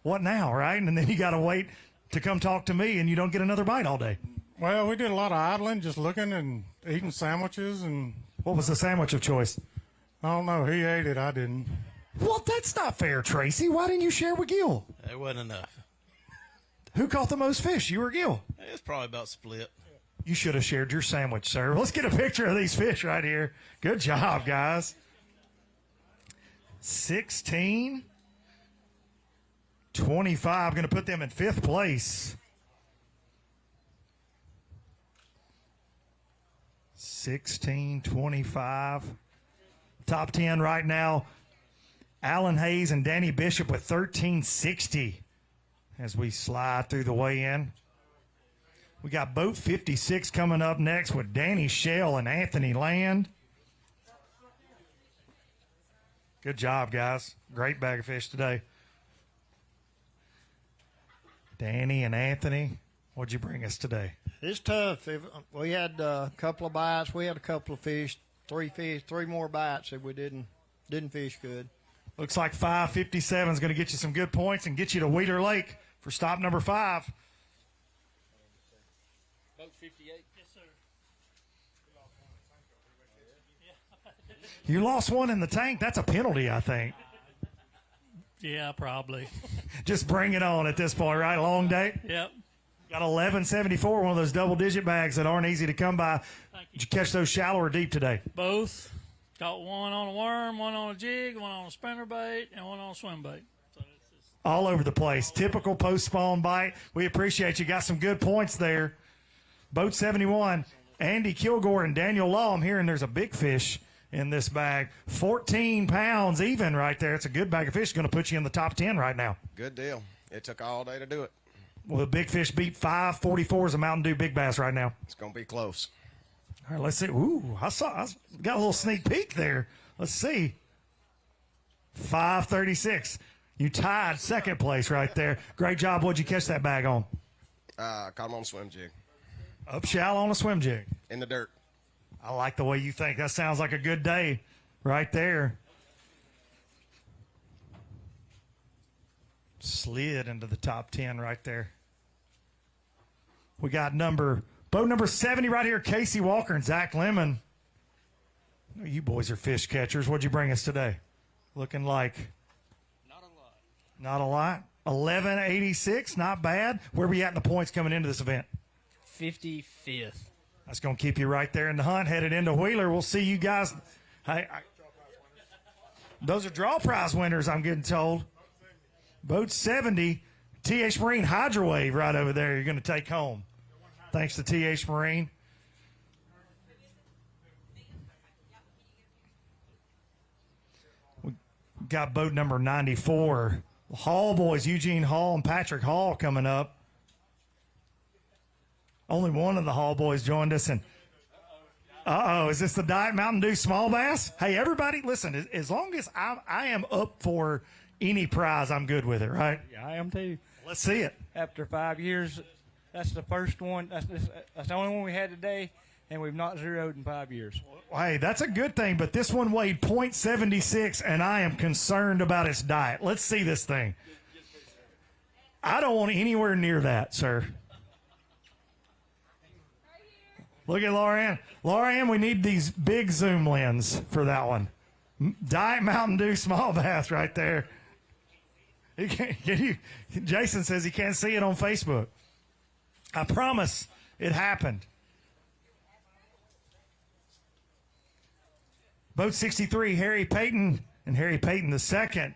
what now, right? And then you got to wait to come talk to me, and you don't get another bite all day. Well, we did a lot of idling, just looking and eating sandwiches. And what was the sandwich of choice? I don't know. He ate it. I didn't. Well, that's not fair, Tracy. Why didn't you share with Gil? It wasn't enough. Who caught the most fish, you or Gil? It's probably about split. You should have shared your sandwich, sir. Let's get a picture of these fish right here. Good job, guys. 16-25. Going to put them in 5th place. 16-25. Top 10 right now. Alan Hayes and Danny Bishop with 1360 as we slide through the weigh-in. We got boat 56 coming up next with Danny Shell and Anthony Land. Good job, guys. Great bag of fish today. Danny and Anthony, what'd you bring us today? It's tough. We had a couple of bites. We had a couple of fish, three more bites that we didn't fish good. Looks like 557 is going to get you some good points and get you to Weeder Lake for stop number 5. Boat 58. Yes, sir. You lost one in the tank. That's a penalty, I think. Yeah, probably. Just bring it on at this point, right? Long day? Yep. Got 1174, one of those double-digit bags that aren't easy to come by. Did you catch those shallow or deep today? Both. Got one on a worm, one on a jig, one on a spinnerbait, and one on a swim bait. All over the place. Typical post-spawn bite. We appreciate you. Got some good points there. Boat 71, Andy Kilgore and Daniel Law. I'm hearing there's a big fish in this bag. 14 pounds even right there. It's a good bag of fish. Going to put you in the top 10 right now. Good deal. It took all day to do it. Well, the big fish beat 544 as a Mountain Dew Big Bass right now. It's going to be close. All right, let's see. Ooh, I got a little sneak peek there. Let's see. 536. You tied second place right there. Great job. What'd you catch that bag on? Caught him on a swim jig. Up shallow on a swim jig. In the dirt. I like the way you think. That sounds like a good day right there. Slid into the top 10 right there. We got boat number 70 right here, Casey Walker and Zach Lemon. You boys are fish catchers. What'd you bring us today? Looking like not a lot. 1186, not bad. Where were you at in the points coming into this event? 55th. That's going to keep you right there in the hunt, headed into Wheeler. We'll see you guys. Hey, those are draw prize winners, I'm getting told. Boat 70, TH Marine Hydrowave right over there you're going to take home. Thanks to TH Marine. We got boat number 94. Hall boys, Eugene Hall and Patrick Hall coming up. Only one of the Hall boys joined us. And is this the Diet Mountain Dew Small Bass? Hey, everybody, listen, as long as I am up for any prize, I'm good with it, right? Yeah, I am too. Let's see it. After 5 years, that's the first one. That's the only one we had today, and we've not zeroed in 5 years. Hey, that's a good thing, but this one weighed .76, and I am concerned about its diet. Let's see this thing. I don't want anywhere near that, sir. Look at Laura Ann, we need these big zoom lens for that one. Diet Mountain Dew Small Bass right there. Jason says he can't see it on Facebook. I promise it happened. Boat 63, Harry Payton and Harry Payton II.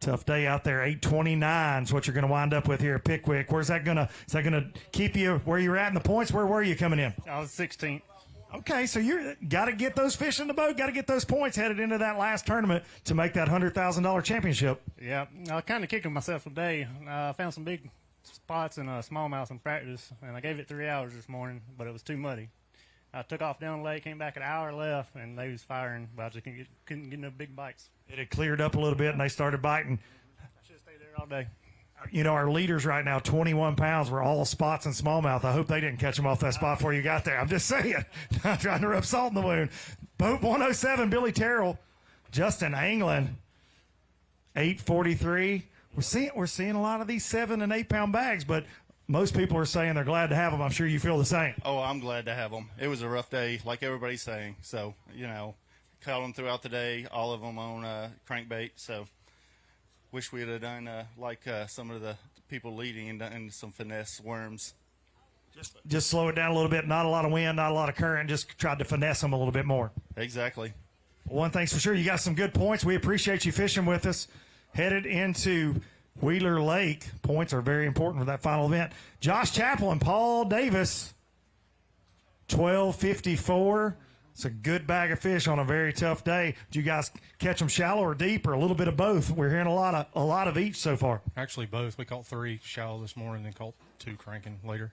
Tough day out there. 829 is what you're going to wind up with here at Pickwick. Is that going to keep you where you're at in the points? Where were you coming in? I was 16th. Okay, so you got to get those fish in the boat, got to get those points headed into that last tournament to make that $100,000 championship. Yeah, I kind of kicking myself today. I found some big spots in smallmouth in practice, and I gave it 3 hours this morning, but it was too muddy. I took off down the lake, came back an hour left, and they was firing, but I just couldn't get no big bites. It had cleared up a little bit, and they started biting. I should have stayed there all day. You know, our leaders right now, 21 pounds, were all spots and smallmouth. I hope they didn't catch them off that spot before you got there. I'm just saying. Not trying to rub salt in the wound. Boat 107, Billy Terrell, Justin Anglin, 843. We're seeing a lot of these 7 and 8 pound bags, but most people are saying they're glad to have them. I'm sure you feel the same. Oh, I'm glad to have them. It was a rough day, like everybody's saying. So, caught them throughout the day, all of them on crankbait. So, wish we had done like some of the people leading and some finesse worms. Just slow it down a little bit. Not a lot of wind, not a lot of current. Just tried to finesse them a little bit more. Exactly. One thing's for sure, you got some good points. We appreciate you fishing with us. Headed into Wheeler Lake. Points are very important for that final event. Josh Chappell and Paul Davis, 1254. It's a good bag of fish on a very tough day. Did you guys catch them shallow or deep or a little bit of both? We're hearing a lot of each so far. Actually, both. We caught 3 shallow this morning and caught 2 cranking later.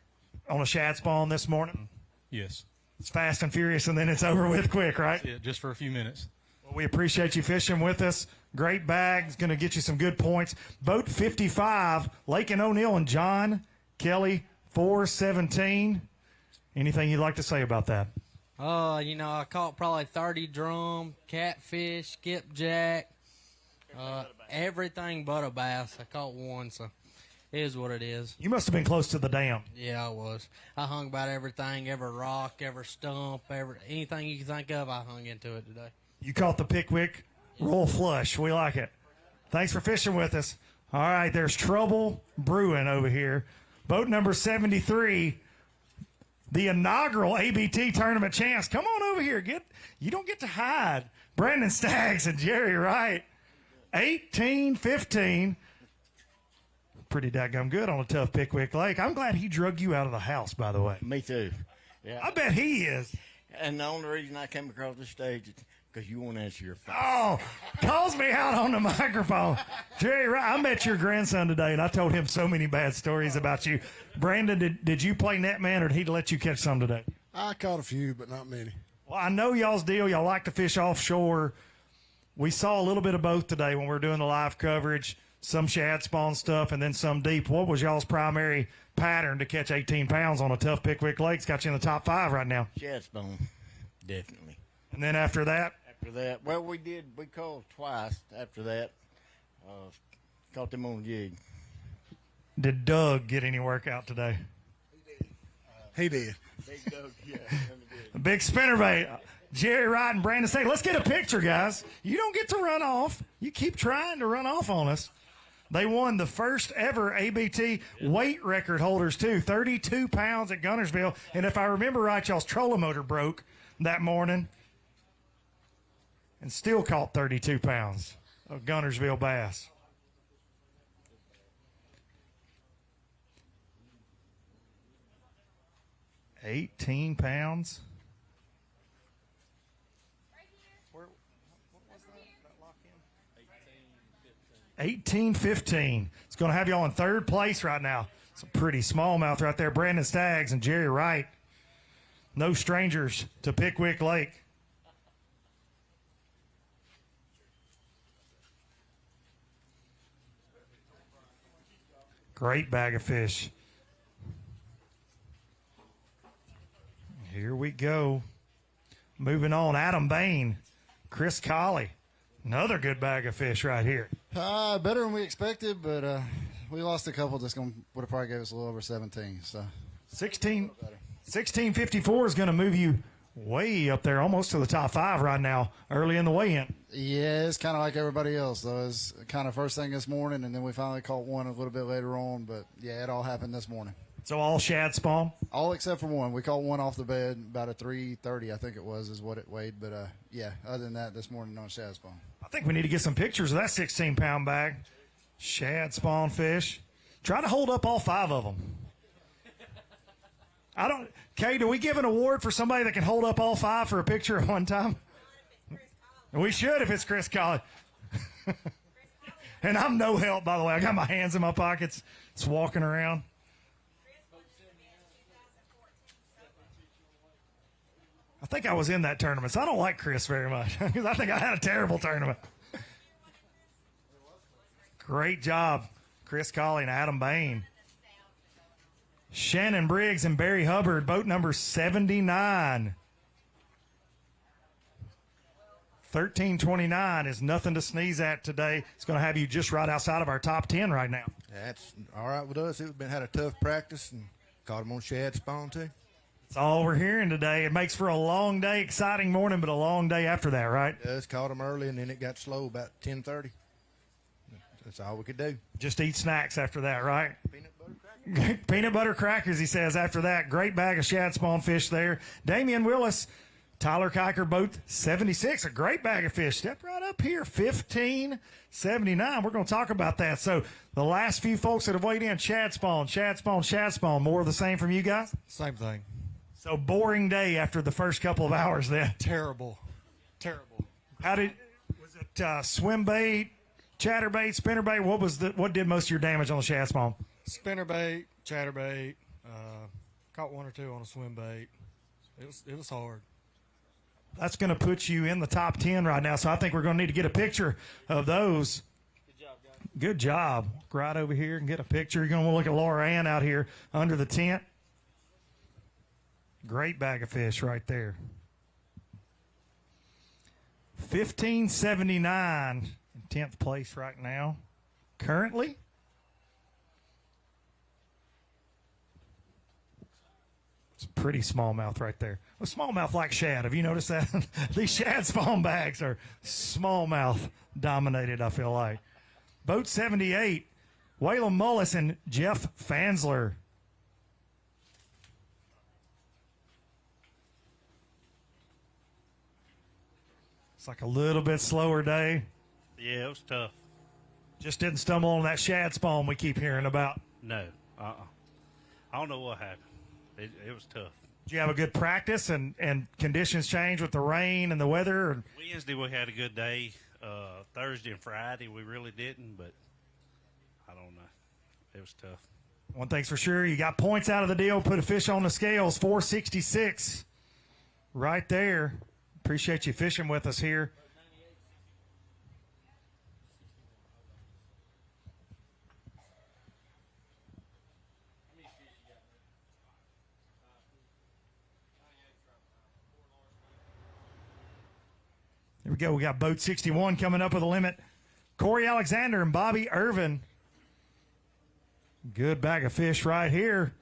On a shad spawn this morning? Yes. It's fast and furious, and then it's over with quick, right? Yeah, just for a few minutes. Well, we appreciate you fishing with us. Great bag. It's going to get you some good points. Boat 55, Lake and O'Neill and John Kelly, 417. Anything you'd like to say about that? I caught probably 30 drum, catfish, skipjack, everything but a bass. I caught 1, so it is what it is. You must have been close to the dam. Yeah, I was. I hung about everything, every rock, every stump, anything you can think of, I hung into it today. You caught the Pickwick Roll Flush. We like it. Thanks for fishing with us. All right, there's trouble brewing over here. Boat number 73, the inaugural ABT tournament champs. Come on over here. You don't get to hide. Brandon Staggs and Jerry Wright, 18-15. Pretty daggum good on a tough Pickwick Lake. I'm glad he drug you out of the house, by the way. Me too. Yeah. I bet he is. And the only reason I came across the stage is because you won't answer your phone. Oh, calls me out on the microphone. Jerry Wright, I met your grandson today, and I told him so many bad stories about you. Brandon, did you play netman, or did he let you catch some today? I caught a few, but not many. Well, I know y'all's deal. Y'all like to fish offshore. We saw a little bit of both today when we were doing the live coverage, some shad spawn stuff and then some deep. What was y'all's primary pattern to catch 18 pounds on a tough Pickwick Lake? It's got you in the top 5 right now. Shad spawn, definitely. And then after that? After that, well, we caught twice after that. Caught them on jig. Did Doug get any work out today? He did. Big Doug, yeah. Big spinnerbait. Jerry Wright and Brandon State. Let's get a picture, guys. You don't get to run off. You keep trying to run off on us. They won the first ever ABT weight record holders, too. 32 pounds at Gunnersville. And if I remember right, y'all's trolling motor broke that morning and still caught 32 pounds of Gunnersville bass. $18 pounds. 18-15. It's going to have y'all in third place right now. It's a pretty smallmouth right there. Brandon Staggs and Jerry Wright. No strangers to Pickwick Lake. Great bag of fish. Here we go. Moving on, Adam Bain, Chris Colley. Another good bag of fish right here. Better than we expected, but we lost a couple that's would have probably gave us a little over 17. So 1654 is going to move you way up there, almost to the top 5 right now, early in the weigh-in. Yeah, it's kind of like everybody else, though. It's kind of first thing this morning, and then we finally caught one a little bit later on. But, yeah, it all happened this morning. So all shad spawn? All except for one. We caught one off the bed, about a 330, I think it was, is what it weighed. But, yeah, other than that, this morning on shad spawn. I think we need to get some pictures of that 16-pound bag. Shad spawn fish. Try to hold up all 5 of them. Kay, do we give an award for somebody that can hold up all 5 for a picture at one time? We should if it's Chris Colley. And I'm no help, by the way. I got my hands in my pockets. Just walking around. I think I was in that tournament, so I don't like Chris very much because I think I had a terrible tournament. Great job, Chris Colley and Adam Bain. Shannon Briggs and Barry Hubbard, boat number 79. 1329 is nothing to sneeze at today. It's going to have you just right outside of our top 10 right now. That's all right with us. We've had a tough practice and caught them on shad spawn, too. That's all we're hearing today. It makes for a long day, exciting morning, but a long day after that, right? It does. Caught them early, and then it got slow about 10:30. That's all we could do. Just eat snacks after that, right? Peanut butter crackers, he says, after that. Great bag of shad spawn fish there. Damian Willis, Tyler Kiker, both 76. A great bag of fish. Step right up here, 15.79. We're going to talk about that. So the last few folks that have weighed in, shad spawn. More of the same from you guys? Same thing. So boring day after the first couple of hours then. Terrible. Was it swim bait, chatterbait, spinnerbait? What did most of your damage on the shad spawn? Spinnerbait, chatterbait, caught 1 or 2 on a swim bait. It was hard. That's going to put you in the top 10 right now, so I think we're going to need to get a picture of those. Good job. Right over here and get a picture. You're going to look at Laura Ann out here under the tent. Great bag of fish right there. 1579 in 10th place right now. Currently. It's a pretty smallmouth right there. A smallmouth like shad. Have you noticed that? These shad spawn bags are smallmouth dominated, I feel like. Boat 78, Waylon Mullis and Jeff Fansler. It's like a little bit slower day. Yeah, it was tough. Just didn't stumble on that shad spawn we keep hearing about. No. I don't know what happened. It was tough. Did you have a good practice and conditions change with the rain and the weather? Or? Wednesday we had a good day. Thursday and Friday we really didn't, but I don't know. It was tough. One thing's for sure, you got points out of the deal, put a fish on the scales, 466 right there. Appreciate you fishing with us here. Here we go. We got boat 61 coming up with a limit. Corey Alexander and Bobby Irvin. Good bag of fish right here.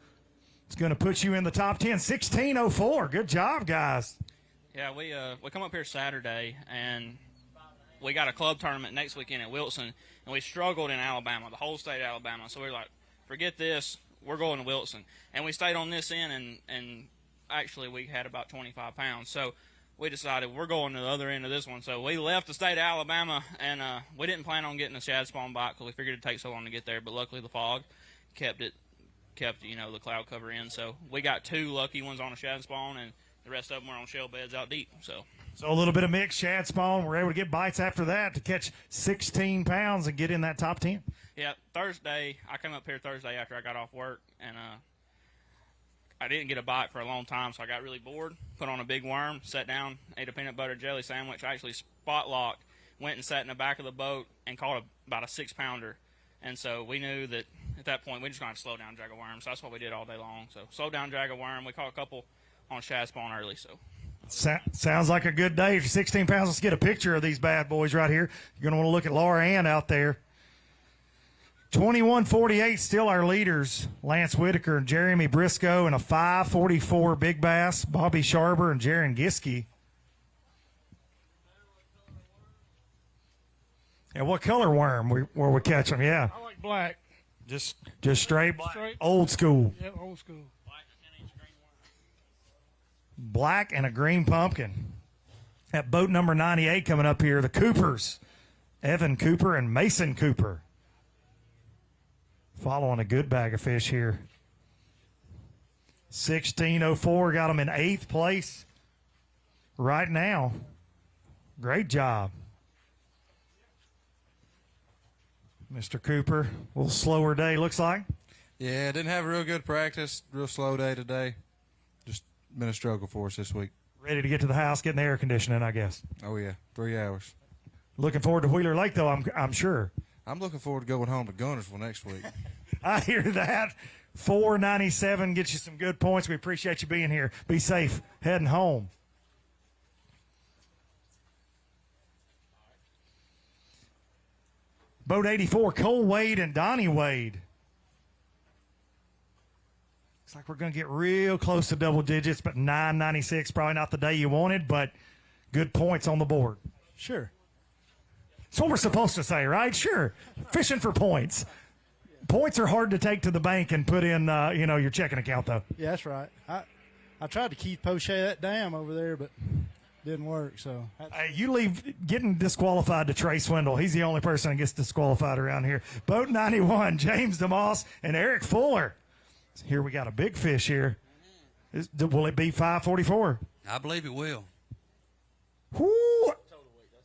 It's going to put you in the top 10. 1604. Good job, guys. Yeah, we come up here Saturday, and we got a club tournament next weekend at Wilson. and we struggled in Alabama, the whole state of Alabama. So we were like, forget this, we're going to Wilson. And we stayed on this end, and actually we had about 25 pounds. So we decided we're going to the other end of this one. So we left the state of Alabama, and we didn't plan on getting a shad spawn bite because we figured it'd take so long to get there. But luckily the fog kept the cloud cover in. So we got 2 lucky ones on a shad spawn, and the rest of them were on shell beds out deep. So a little bit of mixed shad spawn. We're able to get bites after that to catch 16 pounds and get in that top 10. Yeah, Thursday, I came up here Thursday after I got off work, and I didn't get a bite for a long time, so I got really bored, put on a big worm, sat down, ate a peanut butter jelly sandwich. I actually spot locked, went and sat in the back of the boat and caught about a 6-pounder. And so we knew that at that point we just going to slow down, drag a worm. So that's what we did all day long. So slow down, drag a worm. We caught a couple on shad spawn early. So sounds like a good day for 16 pounds. Let's get a picture of these bad boys right here. You're going to want to look at Laura Ann out there. 21-48, still our leaders. Lance Whitaker and Jeremy Briscoe, and a 5-44 big bass. Bobby Sharber and Jaron Giske. And what color worm where we catch them? Yeah, I like black. Just straight black. Old school. Yeah, old school. Black and a green pumpkin. At boat number 98 coming up here, the Coopers. Evan Cooper and Mason Cooper. Following a good bag of fish here. 16:04, got them in 8th place right now. Great job. Mr. Cooper, a little slower day, looks like. Yeah, didn't have a real good practice. Real slow day today. Just been a struggle for us this week. Ready to get to the house, getting the air conditioning, I guess. Oh, yeah, 3 hours. Looking forward to Wheeler Lake, though, I'm sure. I'm looking forward to going home to Gunnersville next week. I hear that. 497 gets you some good points. We appreciate you being here. Be safe heading home. Boat 84, Cole Wade and Donnie Wade. Looks like we're going to get real close to double digits, but 996, probably not the day you wanted, but good points on the board. Sure. That's what we're supposed to say, right? Sure. Fishing for points. Points are hard to take to the bank and put in, your checking account, though. Yeah, that's right. I tried to keep Poche that dam over there, but didn't work. So you leave getting disqualified to Trey Swindle. He's the only person that gets disqualified around here. Boat 91, James DeMoss and Eric Fuller. Here we got a big fish here. Will it be 544? I believe it will. Whoo!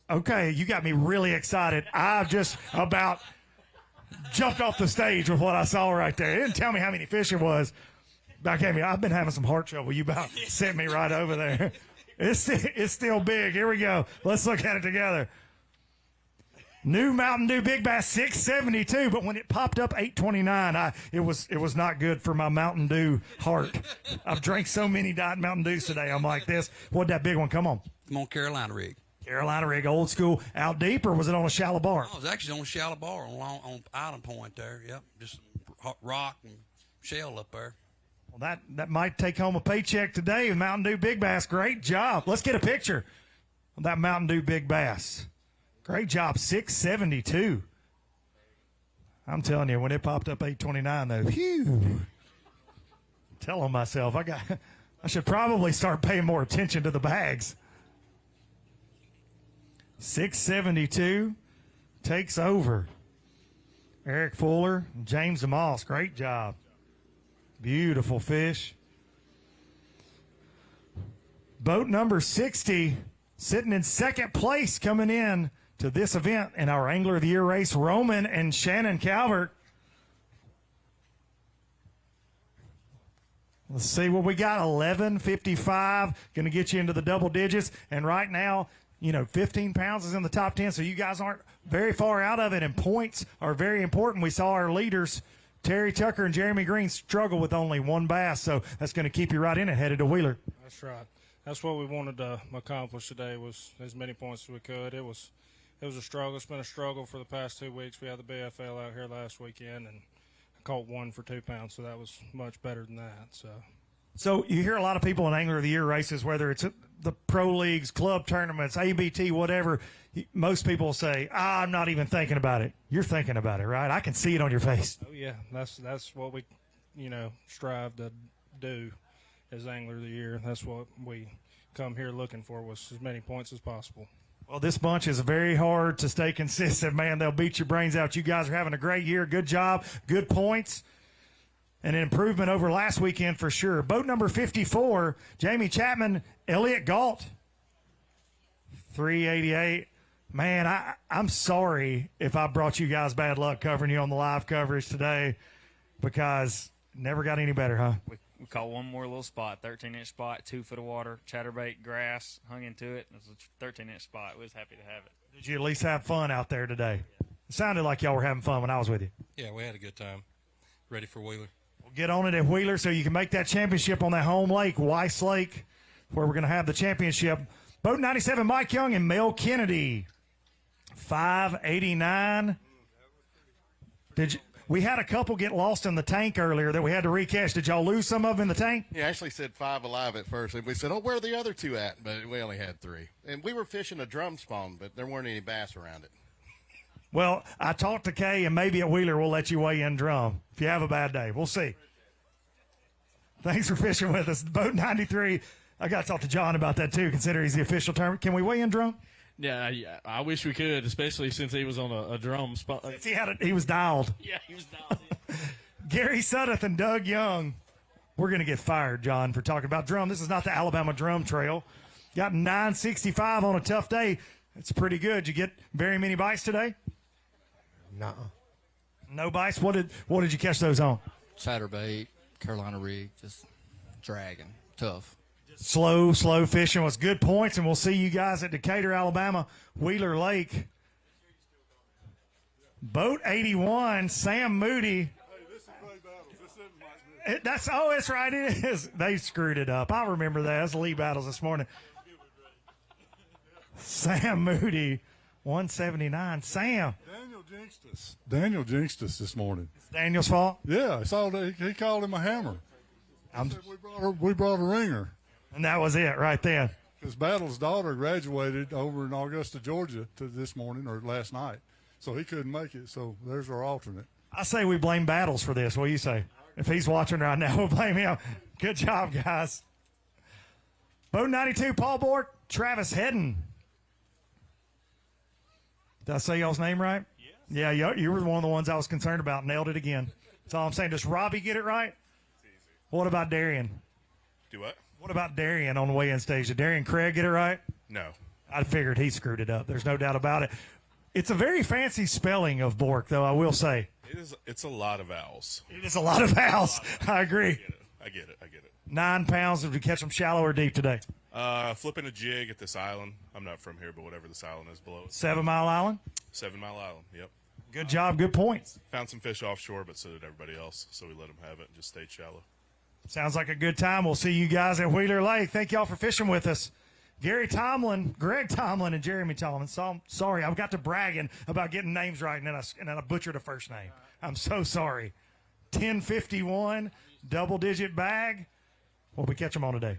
Okay, you got me really excited. I've just about jumped off the stage with what I saw right there. It didn't tell me how many fish it was. I've been having some heart trouble. You about sent me right over there. It's still big. Here we go. Let's look at it together. New Mountain Dew Big Bass 672, but when it popped up 829, it was not good for my Mountain Dew heart. I've drank so many Diet Mountain Dews today. I'm like this. What'd that big one come on? Come on, Carolina rig. Carolina rig, old school, out deep, or was it on a shallow bar? I was actually on a shallow bar on Island Point there. Yep, just rock and shell up there. Well, that might take home a paycheck today with Mountain Dew Big Bass. Great job. Let's get a picture of that Mountain Dew Big Bass. Great job, 672. I'm telling you, when it popped up 829, though, phew. Telling myself I should probably start paying more attention to the bags. 672 takes over. Eric Fuller, James DeMoss, great job. Beautiful fish. Boat number 60 sitting in second place coming in to this event in our Angler of the Year race, Roman and Shannon Calvert. Let's see what we got. 11:55, going to get you into the double digits. And right now, 15 pounds is in the top 10, so you guys aren't very far out of it, and points are very important. We saw our leaders, Terry Tucker and Jeremy Green, struggle with only one bass, so that's going to keep you right in it, headed to Wheeler. That's right. That's what we wanted to accomplish today, was as many points as we could. It was a struggle. It's been a struggle for the past 2 weeks. We had the BFL out here last weekend, and I caught one for 2 pounds, so that was much better than that. So So you hear a lot of people in Angler of the Year races, whether it's the pro leagues, club tournaments, ABT, whatever. Most people say, I'm not even thinking about it. You're thinking about it, right? I can see it on your face. Oh yeah, that's what we, strive to do as Angler of the Year. That's what we come here looking for, was as many points as possible. Well, this bunch is very hard to stay consistent, man. They'll beat your brains out. You guys are having a great year. Good job. Good points. And an improvement over last weekend for sure. Boat number 54, Jamie Chapman, Elliott Galt, 388. Man, I'm sorry if I brought you guys bad luck covering you on the live coverage today, because it never got any better, huh? We caught one more little spot, 13-inch spot, 2 foot of water, chatterbait, grass, hung into it. It was a 13-inch spot. We was happy to have it. Did you at least have fun out there today? It sounded like y'all were having fun when I was with you. Yeah, we had a good time. Ready for Wheeler. We'll get on it at Wheeler so you can make that championship on that home lake, Weiss Lake, where we're going to have the championship. Boat 97, Mike Young and Mel Kennedy, 589. We had a couple get lost in the tank earlier that we had to recache. Did y'all lose some of them in the tank? He actually said 5 alive at first. And we said, where are the other 2 at? But we only had 3. And we were fishing a drum spawn, but there weren't any bass around it. Well, I talked to Kay, and maybe at Wheeler we'll let you weigh in drum if you have a bad day. We'll see. Thanks for fishing with us. Boat 93. I got to talk to John about that, too, considering he's the official term. Can we weigh in drum? Yeah, I wish we could, especially since he was on a drum spot. He was dialed. Yeah, he was dialed in. Gary Sudduth and Doug Young. We're going to get fired, John, for talking about drum. This is not the Alabama Drum Trail. Got 965 on a tough day. That's pretty good. You get very many bites today? No. No bites? What did you catch those on? Chatterbait, Carolina rig, just dragging. Tough. Slow fishing was good points, and we'll see you guys at Decatur, Alabama, Wheeler Lake. Boat 81, Sam Moody. That's right, it is. They screwed it up. I remember that. That's Lee Battles this morning. Sam Moody, 179. Sam. Daniel jinxed us this morning. It's Daniel's fault? Yeah, he called him a hammer. We brought a ringer. And that was it right then. Because Battle's daughter graduated over in Augusta, Georgia this morning or last night. So he couldn't make it. So there's our alternate. I say we blame Battles for this. What do you say? If he's watching right now, we'll blame him. Good job, guys. Boat 92, Paul Bork, Travis Hedden. Did I say y'all's name right? Yeah, you were one of the ones I was concerned about. Nailed it again. That's all I'm saying. Does Robbie get it right? What about Darian? Do what? What about Darian on the weigh-in stage? Did Darian Craig get it right? No. I figured he screwed it up. There's no doubt about it. It's a very fancy spelling of Bork, though, I will say. It's a lot of vowels. It is a lot of vowels. I agree. I get it. 9 pounds. Did you catch them shallow or deep today? Flipping a jig at this island. I'm not from here, but whatever this island is below. 7 Mile Island? 7 Mile Island, yep. Good job, good points. Found some fish offshore, but so did everybody else, so we let them have it and just stayed shallow. Sounds like a good time. We'll see you guys at Wheeler Lake. Thank y'all for fishing with us. Greg Tomlin, and Jeremy Tomlin. So, sorry, I got to bragging about getting names right, and then I butchered a first name. I'm so sorry. 1051, double-digit bag. What did we catch them on today?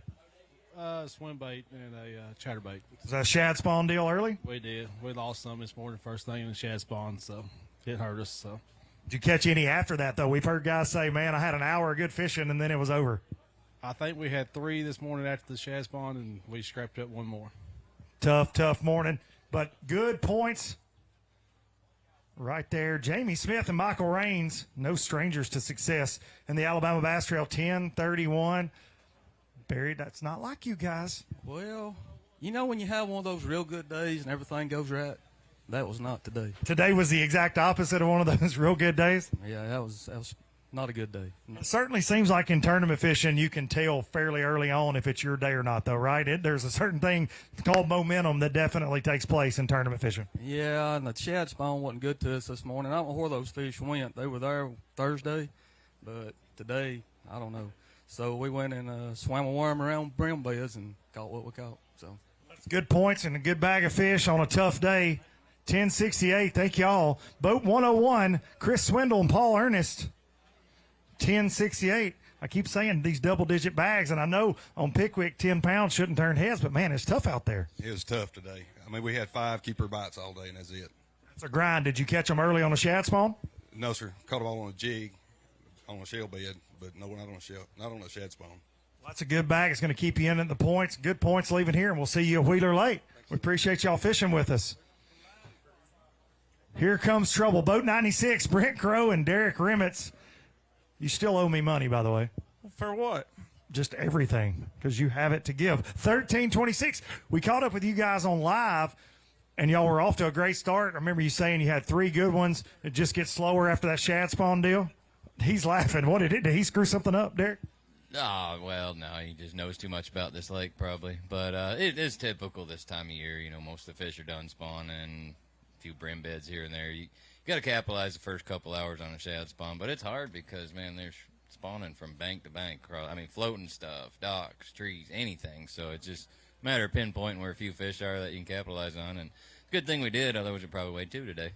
Swim bait and a chatterbait. Is that a shad spawn deal early? We did. We lost some this morning first thing in the shad spawn, so it hurt us. So. Did you catch any after that, though? We've heard guys say, man, I had an hour of good fishing, and then it was over. I think we had 3 this morning after the shad spawn, and we scrapped up 1 more. Tough morning, but good points right there. Jamie Smith and Michael Raines, no strangers to success in the Alabama Bass Trail, 10-31. Barry, that's not like you guys. Well, when you have one of those real good days and everything goes right, that was not today. Today was the exact opposite of one of those real good days? Yeah, that was not a good day. It certainly seems like in tournament fishing you can tell fairly early on if it's your day or not, though, right? There's a certain thing called momentum that definitely takes place in tournament fishing. Yeah, and the shad spawn wasn't good to us this morning. I don't know where those fish went. They were there Thursday, but today, I don't know. So we went and swam a worm around brim beds and caught what we caught. So good points and a good bag of fish on a tough day. 1068, thank y'all. Boat 101, Chris Swindle and Paul Ernest. 1068. I keep saying these double-digit bags, and I know on Pickwick 10 pounds shouldn't turn heads, but, man, it's tough out there. It was tough today. I mean, we had 5 keeper bites all day, and that's it. It's a grind. Did you catch them early on a shad spawn? No, sir. Caught them all on a jig, on a shell bed, but no, not on a shad spawn. Well, that's a good bag. It's going to keep you in at the points. Good points leaving here, and we'll see you at Wheeler Lake. We appreciate y'all fishing with us. Here comes trouble. Boat 96, Brent Crow and Derek Rimmets. You still owe me money, by the way. For what? Just everything, because you have it to give. 13-26. We caught up with you guys on live, and y'all were off to a great start. I remember you saying you had 3 good ones. It just gets slower after that shad spawn deal. He's laughing. What did he screw something up, Derek? Oh, well, no, he just knows too much about this lake probably. But it is typical this time of year. You know, most of the fish are done spawning, a few brim beds here and there. You got to capitalize the first couple hours on a shad spawn. But it's hard because, man, there's spawning from bank to bank. I mean, floating stuff, docks, trees, anything. So it's just a matter of pinpointing where a few fish are that you can capitalize on. And good thing we did, otherwise we'd probably wait 2 today.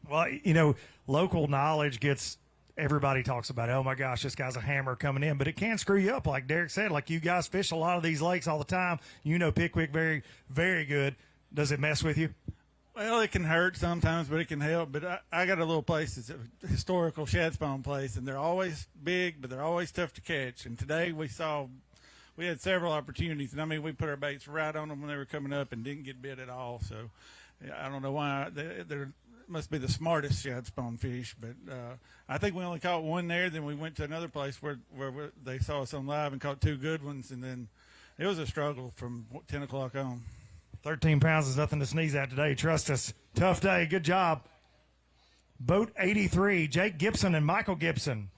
Well, you know, local knowledge gets – everybody talks about, oh, my gosh, this guy's a hammer coming in. But it can screw you up, like Derek said. Like, you guys fish a lot of these lakes all the time. You know Pickwick very, very good. Does it mess with you? Well, it can hurt sometimes, but it can help. But I got a little place. It's a historical shad spawn place, and they're always big, but they're always tough to catch. And today we had several opportunities. And, I mean, we put our baits right on them when they were coming up and didn't get bit at all. So I don't know why. They're must be the smartest shad spawn fish, but I think we only caught 1 there. Then we went to another place where they saw us on live and caught 2 good ones, and then it was a struggle from 10 o'clock on. 13 pounds is nothing to sneeze at today. Trust us. Tough day. Good job. Boat 83, Jake Gibson and Michael Gibson.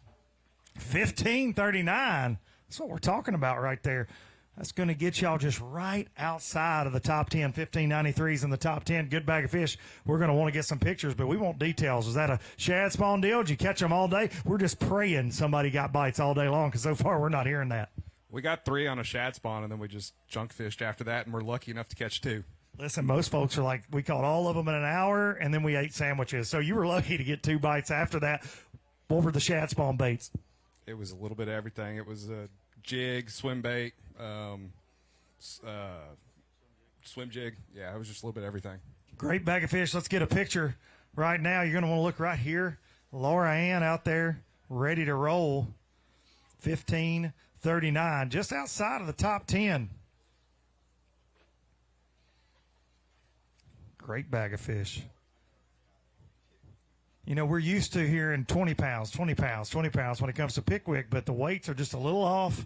15:39. That's what we're talking about right there. That's going to get y'all just right outside of the top 10. 1593s in the top 10. Good bag of fish. We're going to want to get some pictures, but we want details. Was that a shad spawn deal? Did you catch them all day? We're just praying somebody got bites all day long, because so far we're not hearing that. We got 3 on a shad spawn, and then we just junk fished after that, and we're lucky enough to catch 2. Listen, most folks are like, we caught all of them in an hour, and then we ate sandwiches. So you were lucky to get 2 bites after that. What were the shad spawn baits? It was a little bit of everything. It was a jig, swim bait, swim jig. Yeah, it was just a little bit of everything. Great bag of fish. Let's get a picture right now. You're going to want to look right here. Laura Ann out there ready to roll. 15:39, just outside of the top 10. Great bag of fish. You know, we're used to hearing 20 pounds, 20 pounds, 20 pounds when it comes to Pickwick, but the weights are just a little off.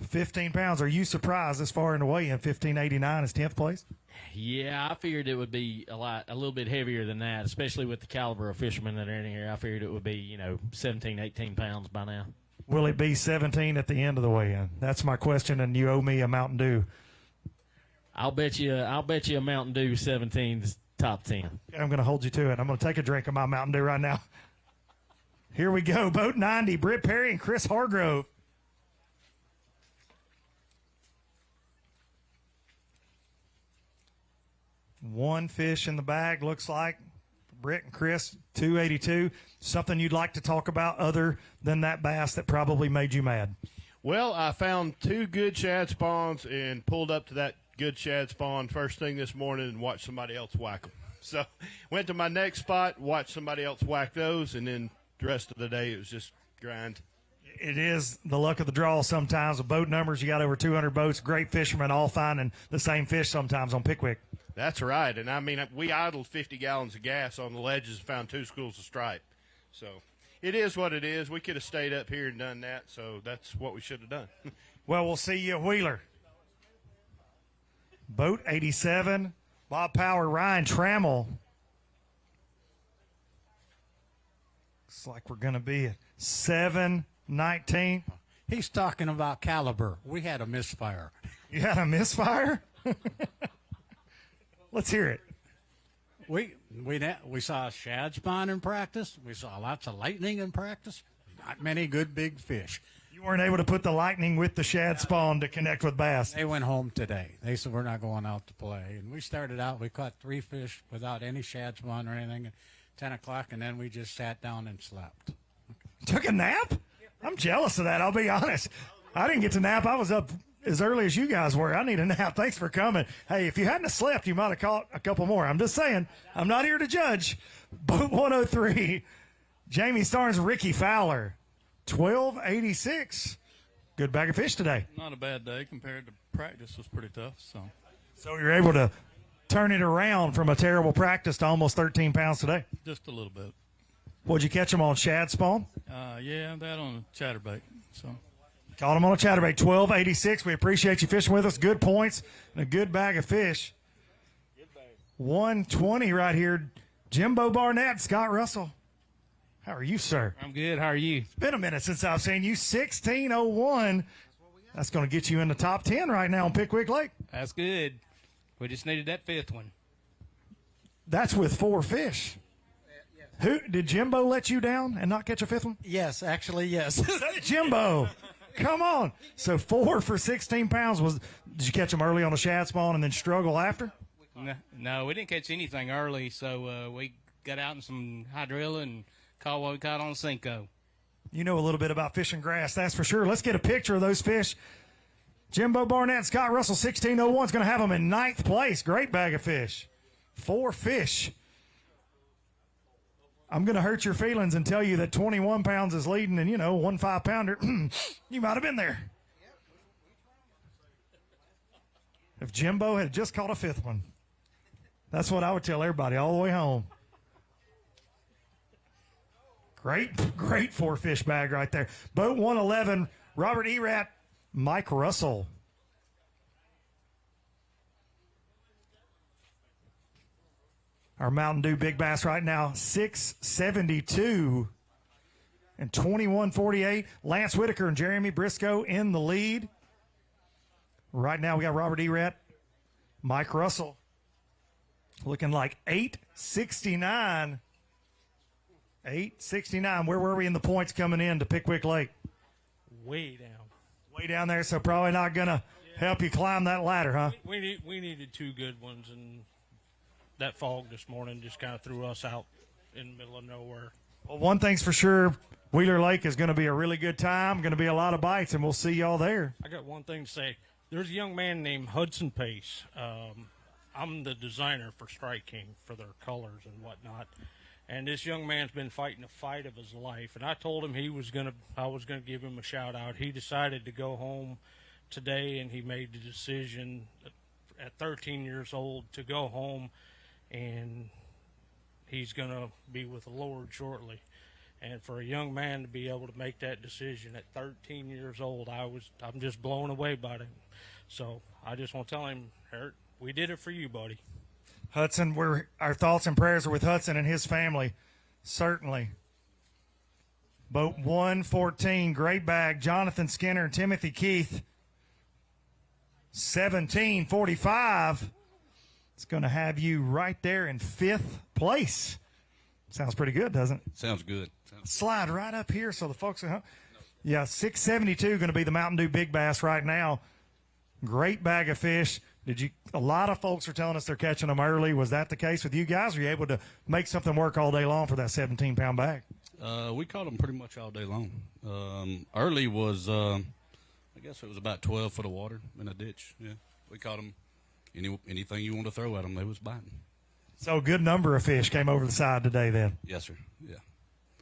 15 pounds. Are you surprised this far in the weigh-in? 1589 is 10th place? Yeah, I figured it would be a little bit heavier than that, especially with the caliber of fishermen that are in here. I figured it would be, 17, 18 pounds by now. Will it be 17 at the end of the weigh-in? That's my question, and you owe me a Mountain Dew. I'll bet you a Mountain Dew 17's top 10. I'm going to hold you to it. I'm going to take a drink of my Mountain Dew right now. Here we go. Boat 90, Britt Perry and Chris Hargrove. One fish in the bag, looks like. Britt and Chris, 282. Something you'd like to talk about other than that bass that probably made you mad? Well, I found 2 good shad spawns and pulled up to that good shad spawn first thing this morning and watched somebody else whack them. So went to my next spot, watched somebody else whack those, and then the rest of the day it was just grind. It is the luck of the draw sometimes. With boat numbers, you got over 200 boats, great fishermen all finding the same fish sometimes on Pickwick. That's right. And, I mean, we idled 50 gallons of gas on the ledges and found 2 schools of stripe. So it is what it is. We could have stayed up here and done that, so that's what we should have done. Well, we'll see you at Wheeler. Boat 87, Bob Power, Ryan Trammell. Looks like we're going to be at 7:19. He's talking about caliber. We had a misfire. You had a misfire? Let's hear it. We saw shad spawn in practice. We saw lots of lightning in practice. Not many good big fish. You weren't able to put the lightning with the shad spawn to connect with bass. They went home today. They said, we're not going out to play. And we started out, we caught 3 fish without any shad spawn or anything at 10 o'clock, and then we just sat down and slept. Took a nap? I'm jealous of that. I'll be honest. I didn't get to nap. I was up as early as you guys were. I need a nap. Thanks for coming. Hey, if you hadn't have slept, you might have caught a couple more. I'm just saying. I'm not here to judge. Boat 103, Jamie Starnes, Ricky Fowler, 1286. Good bag of fish today. Not a bad day compared to practice. Was pretty tough. So you're able to turn it around from a terrible practice to almost 13 pounds today. Just a little bit. What'd you catch them on, shad spawn? Yeah, that on a chatterbait. So caught them on a chatterbait, 1286. We appreciate you fishing with us. Good points and a good bag of fish. 120 right here. Jimbo Barnett, Scott Russell. How are you, sir? I'm good. How are you? It's been a minute since I've seen you. 1601. That's going to get you in the top 10 right now on Pickwick Lake. That's good. We just needed that fifth one. That's with 4 fish. Who did Jimbo let you down and not catch a fifth one? Yes, actually, yes. Jimbo, come on. So 4 for 16 pounds. Did you catch them early on a shad spawn and then struggle after? No, we didn't catch anything early, so we got out in some hydrilla and caught what we caught on Cinco. You know a little bit about fishing grass, that's for sure. Let's get a picture of those fish. Jimbo Barnett, Scott Russell, 1601 is going to have them in 9th place. Great bag of fish. 4 fish. I'm going to hurt your feelings and tell you that 21 pounds is leading and, 1 5-pounder. You might have been there. If Jimbo had just caught a 5th one. That's what I would tell everybody all the way home. Great 4-fish bag right there. Boat 111, Robert Erat, Mike Russell. Our Mountain Dew Big Bass right now, 672 and 2148. Lance Whitaker and Jeremy Briscoe in the lead. Right now we got Robert Erat, Mike Russell. Looking like 869. 869. Where were we in the points coming in to Pickwick Lake? Way down. Way down there, so probably not going to help you climb that ladder, huh? We needed 2 good ones, and that fog this morning just kind of threw us out in the middle of nowhere. Well, one thing's for sure, Wheeler Lake is going to be a really good time, going to be a lot of bites, and we'll see y'all there. I got one thing to say. There's a young man named Hudson Pace. I'm the designer for Strike King for their colors and whatnot. And this young man's been fighting a fight of his life. And I told him I was gonna give him a shout out. He decided to go home today, and he made the decision at 13 years old to go home, and he's gonna be with the Lord shortly. And for a young man to be able to make that decision at 13 years old, I'm just blown away by it. So I just want to tell him, Hurt, we did it for you, buddy. Hudson, our thoughts and prayers are with Hudson and his family, certainly. Boat 114, great bag, Jonathan Skinner and Timothy Keith, 1745. It's going to have you right there in 5th place. Sounds pretty good, doesn't it? Sounds good. Slide right up here so the folks yeah, 672 going to be the Mountain Dew Big Bass right now. Great bag of fish. A lot of folks are telling us they're catching them early. Was that the case with you guys? Were you able to make something work all day long for that 17-pound bag? We caught them pretty much all day long. Early was, I guess it was about 12 foot of water in a ditch. Yeah, we caught them. Anything you want to throw at them, they was biting. So a good number of fish came over the side today then? Yes, sir. Yeah.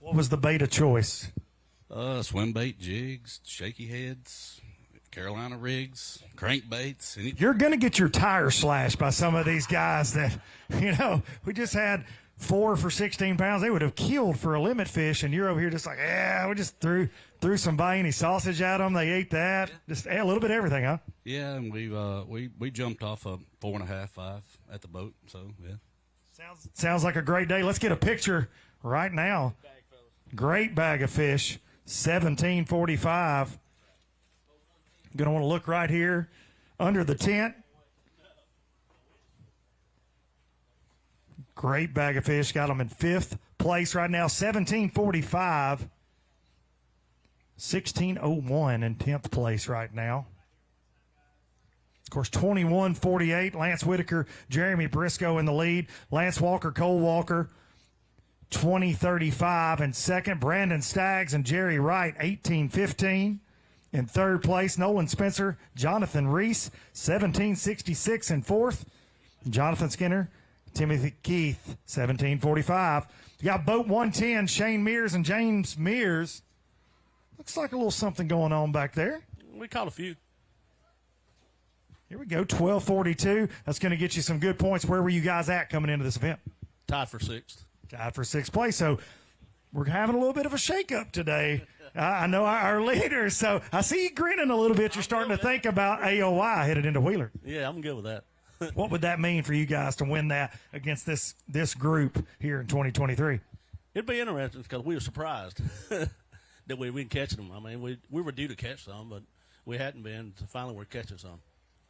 What was the bait of choice? Swim bait, jigs, shaky heads, Carolina rigs, crankbaits. You're going to get your tire slashed by some of these guys that, we just had 4 for 16 pounds. They would have killed for a limit fish, and you're over here just like, we just threw some Baini sausage at them. They ate that. Just a little bit of everything, huh? Yeah, and we jumped off a 4.5, 5 at the boat. So yeah. Sounds like a great day. Let's get a picture right now. Great bag of fish, 1745. Going to want to look right here under the tent. Great bag of fish. Got them in 5th place right now, 1745. 1601 in 10th place right now. Of course, 2148, Lance Whitaker, Jeremy Briscoe in the lead. Lance Walker, Cole Walker, 20-35. In second, Brandon Staggs and Jerry Wright, 18-15. In third place, Nolan Spencer, Jonathan Reese, 17-66. In fourth, Jonathan Skinner, Timothy Keith, 17-45. You got boat 110, Shane Mears and James Mears. Looks like a little something going on back there. We caught a few. Here we go, 12:42. That's going to get you some good points. Where were you guys at coming into this event? Tied for sixth. Tied for sixth place. So we're having a little bit of a shakeup today. I know our leaders. So I see you grinning a little bit. You're starting to think about AOY headed into Wheeler. Yeah, I'm good with that. What would that mean for you guys to win that against this group here in 2023? It'd be interesting because we were surprised that we didn't catch them. I mean, we were due to catch some, but we hadn't been. So finally, we're catching some.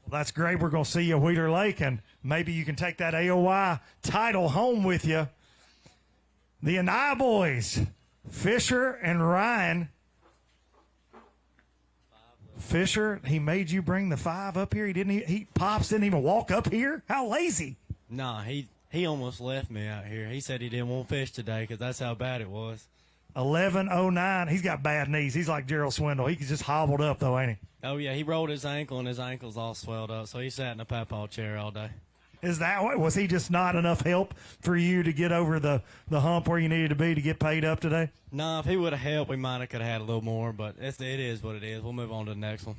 Well, that's great. We're going to see you at Wheeler Lake, and maybe you can take that AOY title home with you. The Anaya boys, Fisher and Ryan. Fisher, he made you bring the 5 up here. Pops didn't even walk up here. How lazy! Nah, he almost left me out here. He said he didn't want fish today because that's how bad it was. 11:09. He's got bad knees. He's like Gerald Swindle. He just hobbled up though, ain't he? Oh yeah, he rolled his ankle and his ankle's all swelled up, so he sat in a papaw chair all day. Is that what? Was he just not enough help for you to get over the hump where you needed to be to get paid up today? Nah, if he would have helped, we might have could have had a little more, but it is what it is. We'll move on to the next one.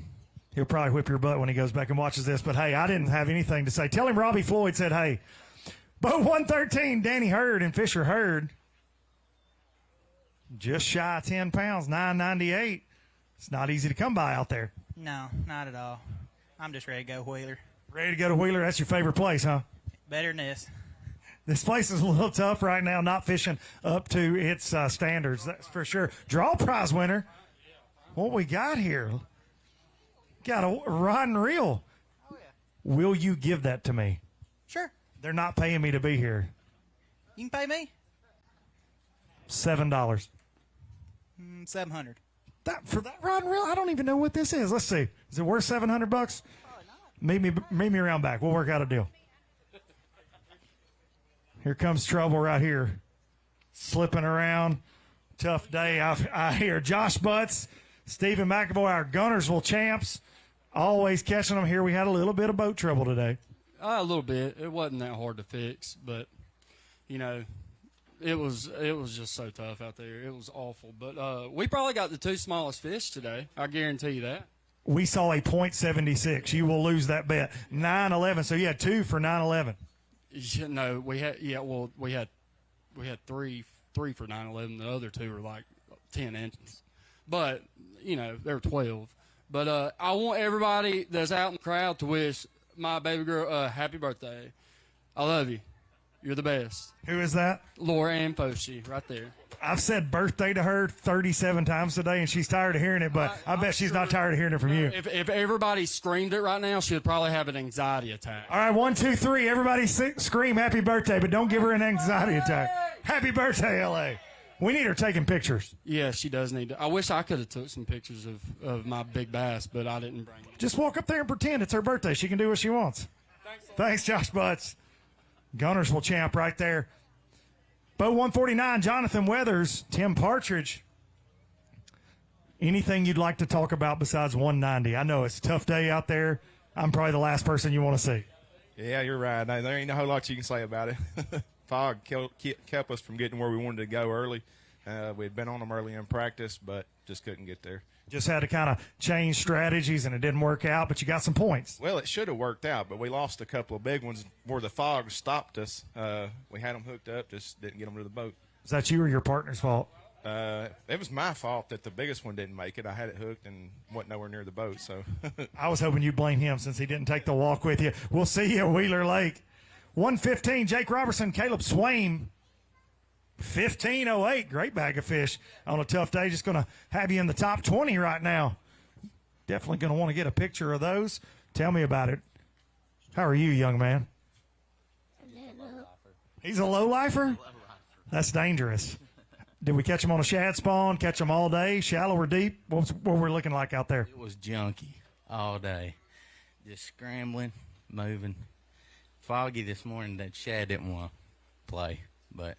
He'll probably whip your butt when he goes back and watches this, but hey, I didn't have anything to say. Tell him Robbie Floyd said, hey. Boat 113, Danny Hurd and Fisher Hurd. Just shy of 10 pounds, 998. It's not easy to come by out there. No, not at all. I'm just ready to go Wheeler. Ready to go to Wheeler? That's your favorite place, huh? Better than this. This place is a little tough right now, not fishing up to its standards, that's for sure. Draw prize winner. What we got here? Got a rod and reel. Oh, yeah. Will you give that to me? Sure. They're not paying me to be here. You can pay me? $7. $700. For that rod and reel, I don't even know what this is. Let's see. Is it worth $700? Meet me around back. We'll work out a deal. Here comes trouble right here. Slipping around. Tough day. I hear Josh Butts, Stephen McAvoy, our Gunnersville champs, always catching them here. We had a little bit of boat trouble today. A little bit. It wasn't that hard to fix, but, you know, it was just so tough out there. It was awful. But we probably got the 2 smallest fish today. I guarantee you that. We saw a .76. You will lose that bet. 9.11. So you had 2 for 9.11. No, we had 3 for 9.11. The other 2 were like 10 inches. But, you know, they were 12. But I want everybody that's out in the crowd to wish my baby girl happy birthday. I love you. You're the best. Who is that? Laura Ann Foshi, right there. I've said birthday to her 37 times today, and she's tired of hearing it, but I bet she's not tired of hearing it from you. If everybody screamed it right now, she would probably have an anxiety attack. All right, 1, 2, 3. Everybody scream happy birthday, but don't give her an anxiety attack. Happy birthday, L.A. We need her taking pictures. Yeah, she does need to. I wish I could have took some pictures of my big bass, but I didn't bring them. Just walk up there and pretend it's her birthday. She can do what she wants. Thanks, Josh Butts. Gunnersville champ right there. Boat 149, Jonathan Weathers, Tim Partridge. Anything you'd like to talk about besides 190? I know it's a tough day out there. I'm probably the last person you want to see. Yeah, you're right. There ain't a whole lot you can say about it. Fog kept us from getting where we wanted to go early. We had been on them early in practice, but just couldn't get there. Just had to kind of change strategies, and it didn't work out, but you got some points. Well, it should have worked out, but we lost a couple of big ones where the fog stopped us. We had them hooked up, just didn't get them to the boat. Is that you or your partner's fault? It was my fault that the biggest one didn't make it. I had it hooked and wasn't nowhere near the boat. So I was hoping you'd blame him since he didn't take the walk with you. We'll see you at Wheeler Lake. 115, Jake Robertson, Caleb Swain. 15:08, great bag of fish on a tough day. Just going to have you in the top 20 right now. Definitely going to want to get a picture of those. Tell me about it. How are you, young man? He's a low-lifer? That's dangerous. Did we catch him on a shad spawn, catch him all day, shallow or deep? What we're looking like out there? It was junky all day. Just scrambling, moving. Foggy this morning, that shad didn't want to play, but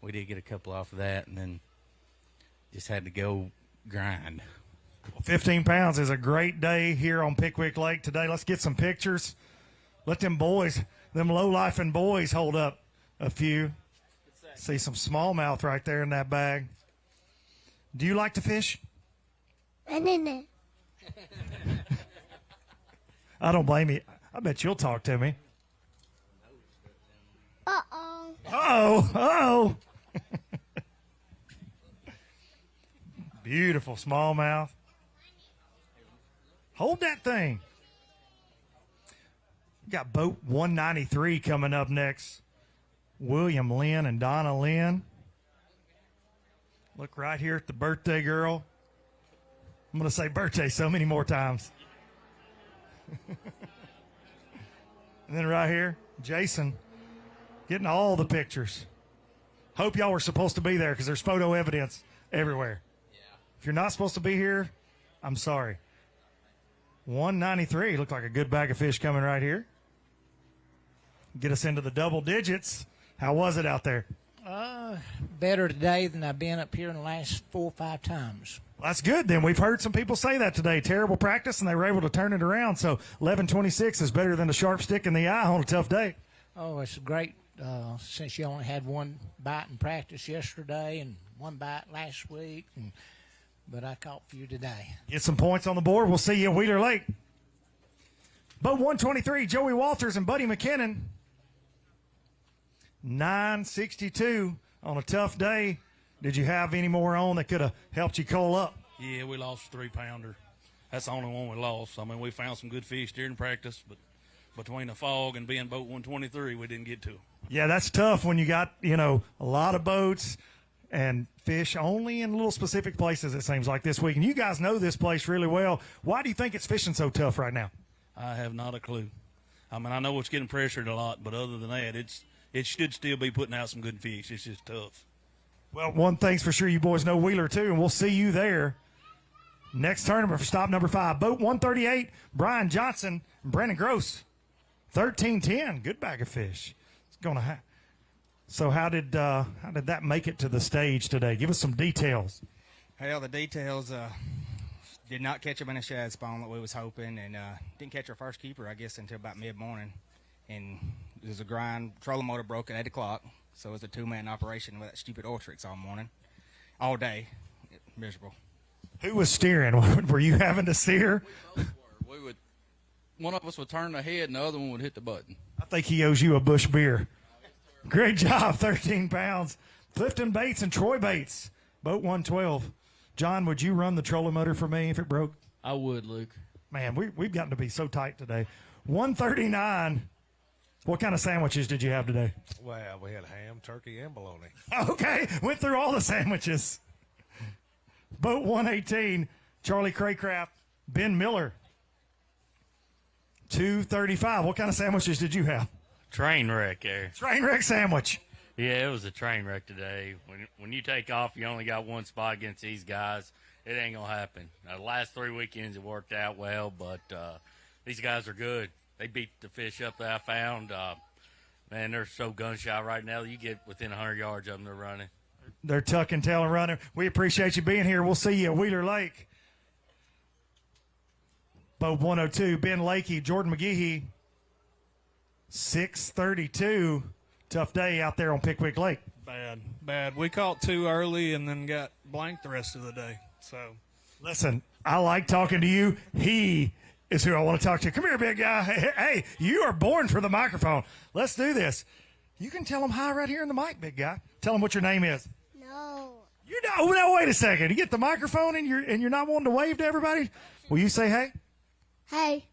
we did get a couple off of that, and then just had to go grind. 15 pounds is a great day here on Pickwick Lake today. Let's get some pictures. Let them boys, them low-lifing boys, hold up a few. See some smallmouth right there in that bag. Do you like to fish? I don't blame you. I bet you'll talk to me. Uh-oh. Uh-oh. Uh-oh. Beautiful smallmouth. Hold that thing. Got boat 193 coming up next. William Lynn and Donna Lynn. Look right here at the birthday girl. I'm going to say birthday so many more times. And then right here, Jason getting all the pictures. Hope y'all were supposed to be there because there's photo evidence everywhere. Yeah. If you're not supposed to be here, I'm sorry. 193, looked like a good bag of fish coming right here. Get us into the double digits. How was it out there? Better today than I've been up here in the last 4 or 5 times. Well, that's good then. We've heard some people say that today. Terrible practice, and they were able to turn it around. So 11:26 is better than a sharp stick in the eye on a tough day. Oh, it's great since you only had one bite in practice yesterday and one bite last week. But I caught a few today. Get some points on the board. We'll see you at Wheeler Lake. Boat 123, Joey Walters and Buddy McKinnon. 962 on a tough day. Did you have any more on that could have helped you coal up? Yeah, we lost a 3-pounder. That's the only one we lost. I mean, we found some good fish during practice, but between the fog and being boat 123, we didn't get to them. Yeah, that's tough when you got, a lot of boats and fish only in little specific places, it seems like this week. And you guys know this place really well. Why do you think it's fishing so tough right now? I have not a clue. I mean, I know it's getting pressured a lot, but other than that, it should still be putting out some good fish. It's just tough. Well, one thing's for sure, you boys know Wheeler too, and we'll see you there. Next tournament for stop number 5, boat 138, Brian Johnson and Brandon Gross. 13-10, good bag of fish. It's going to So how did that make it to the stage today? Give us some details. Hell, the details did not catch them in a shad spawn that we was hoping, and didn't catch our first keeper, I guess, until about mid-morning. And it was a grind. Trolling motor broke at 8 o'clock, so it was a 2-man operation with that stupid oil tricks all morning, all day. Miserable. Who was steering? Were you having to steer? We would. One of us would turn the head, and the other one would hit the button. I think he owes you a bush beer. Great job, 13 pounds. Clifton Bates and Troy Bates, boat 112. John, would you run the trolling motor for me if it broke? I would, Luke. Man, we've gotten to be so tight today. 139. What kind of sandwiches did you have today? Well, we had ham, turkey, and bologna. Okay, went through all the sandwiches. Boat 118, Charlie Craycraft, Ben Miller. 235. What kind of sandwiches did you have? Train wreck there. Train wreck sandwich. Yeah, it was a train wreck today. When you take off, you only got one spot against these guys. It ain't going to happen. The last 3 weekends it worked out well, but these guys are good. They beat the fish up that I found. Man, they're so gun-shy right now. You get within 100 yards of them, they're running. They're tucking, tail, and running. We appreciate you being here. We'll see you at Wheeler Lake. Boat 102, Ben Lakey, Jordan McGehee. 6:32. Tough day out there on Pickwick Lake. Bad. We caught too early and then got blanked the rest of the day. So, listen, I like talking to you. He is who I want to talk to. Come here, big guy. Hey, you are born for the microphone. Let's do this. You can tell him hi right here in the mic, big guy. Tell him what your name is. No. You know. Now wait a second. You get the microphone and you're not wanting to wave to everybody. Will you say hey? Hey.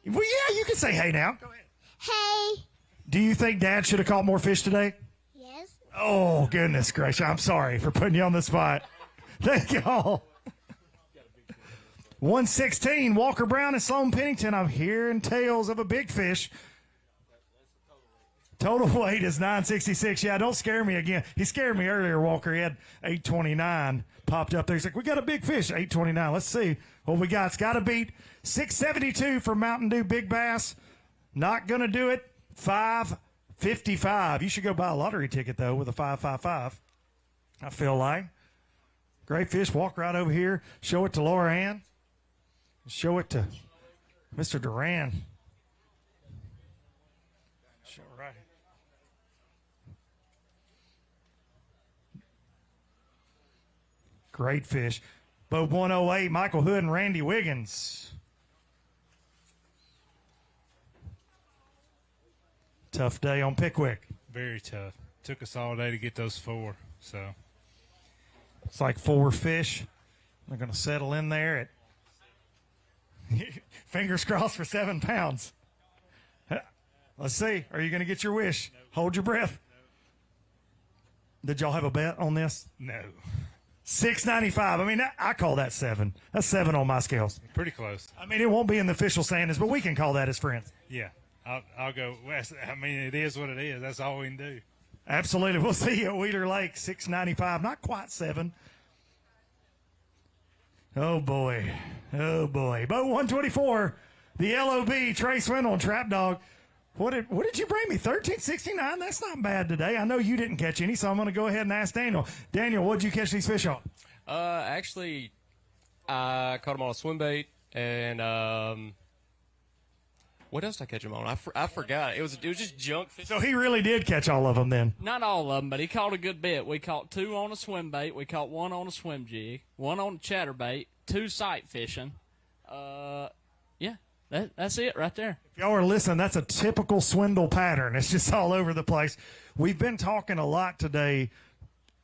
Well, yeah, you can say hey now. Go ahead. Hey. Do you think Dad should have caught more fish today? Yes. Oh, goodness gracious. I'm sorry for putting you on the spot. Thank y'all. 116, Walker Brown and Sloan Pennington. I'm hearing tales of a big fish. Total weight is 966. Yeah, don't scare me again. He scared me earlier, Walker. He had 829 popped up there. He's like, we got a big fish, 829. Let's see what we got. It's got to beat 672 for Mountain Dew Big Bass. Not going to do it. 5 55. You should go buy a lottery ticket, though, with a 555. I feel like. Great fish. Walk right over here. Show it to Laura Ann. Show it to Mr. Duran. Show it right. Great fish. Boat 108, Michael Hood and Randy Wiggins. Tough day on Pickwick. Very tough. Took us all day to get those 4. So it's like 4 fish. They're going to settle in there at fingers crossed for 7 pounds. Let's see. Are you going to get your wish? Hold your breath. Did y'all have a bet on this? no, $6.95. I mean, I call that 7. That's 7 on my scales. pretty close. I mean, it won't be in the official standings, but we can call that as friends. Yeah, I'll go. I mean, it is what it is. That's all we can do. Absolutely. We'll see you at Wheeler Lake, $6.95. Not quite 7. Oh, boy. Oh, boy. Boat 124, the LOB, Trey Swindle and Trap Dog. What did you bring me? 1369? That's not bad today. I know you didn't catch any, so I'm going to go ahead and ask Daniel. Daniel, what did you catch these fish on? Actually, I caught them on a swim bait, and what else did I catch them on? I forgot. It was just junk fish. So he really did catch all of them then. Not all of them, but he caught a good bit. We caught 2 on a swim bait. We caught 1 on a swim jig, 1 on a chatterbait, 2 sight fishing. Yeah, that's it right there. If y'all are listening, that's a typical Swindle pattern. It's just all over the place. We've been talking a lot today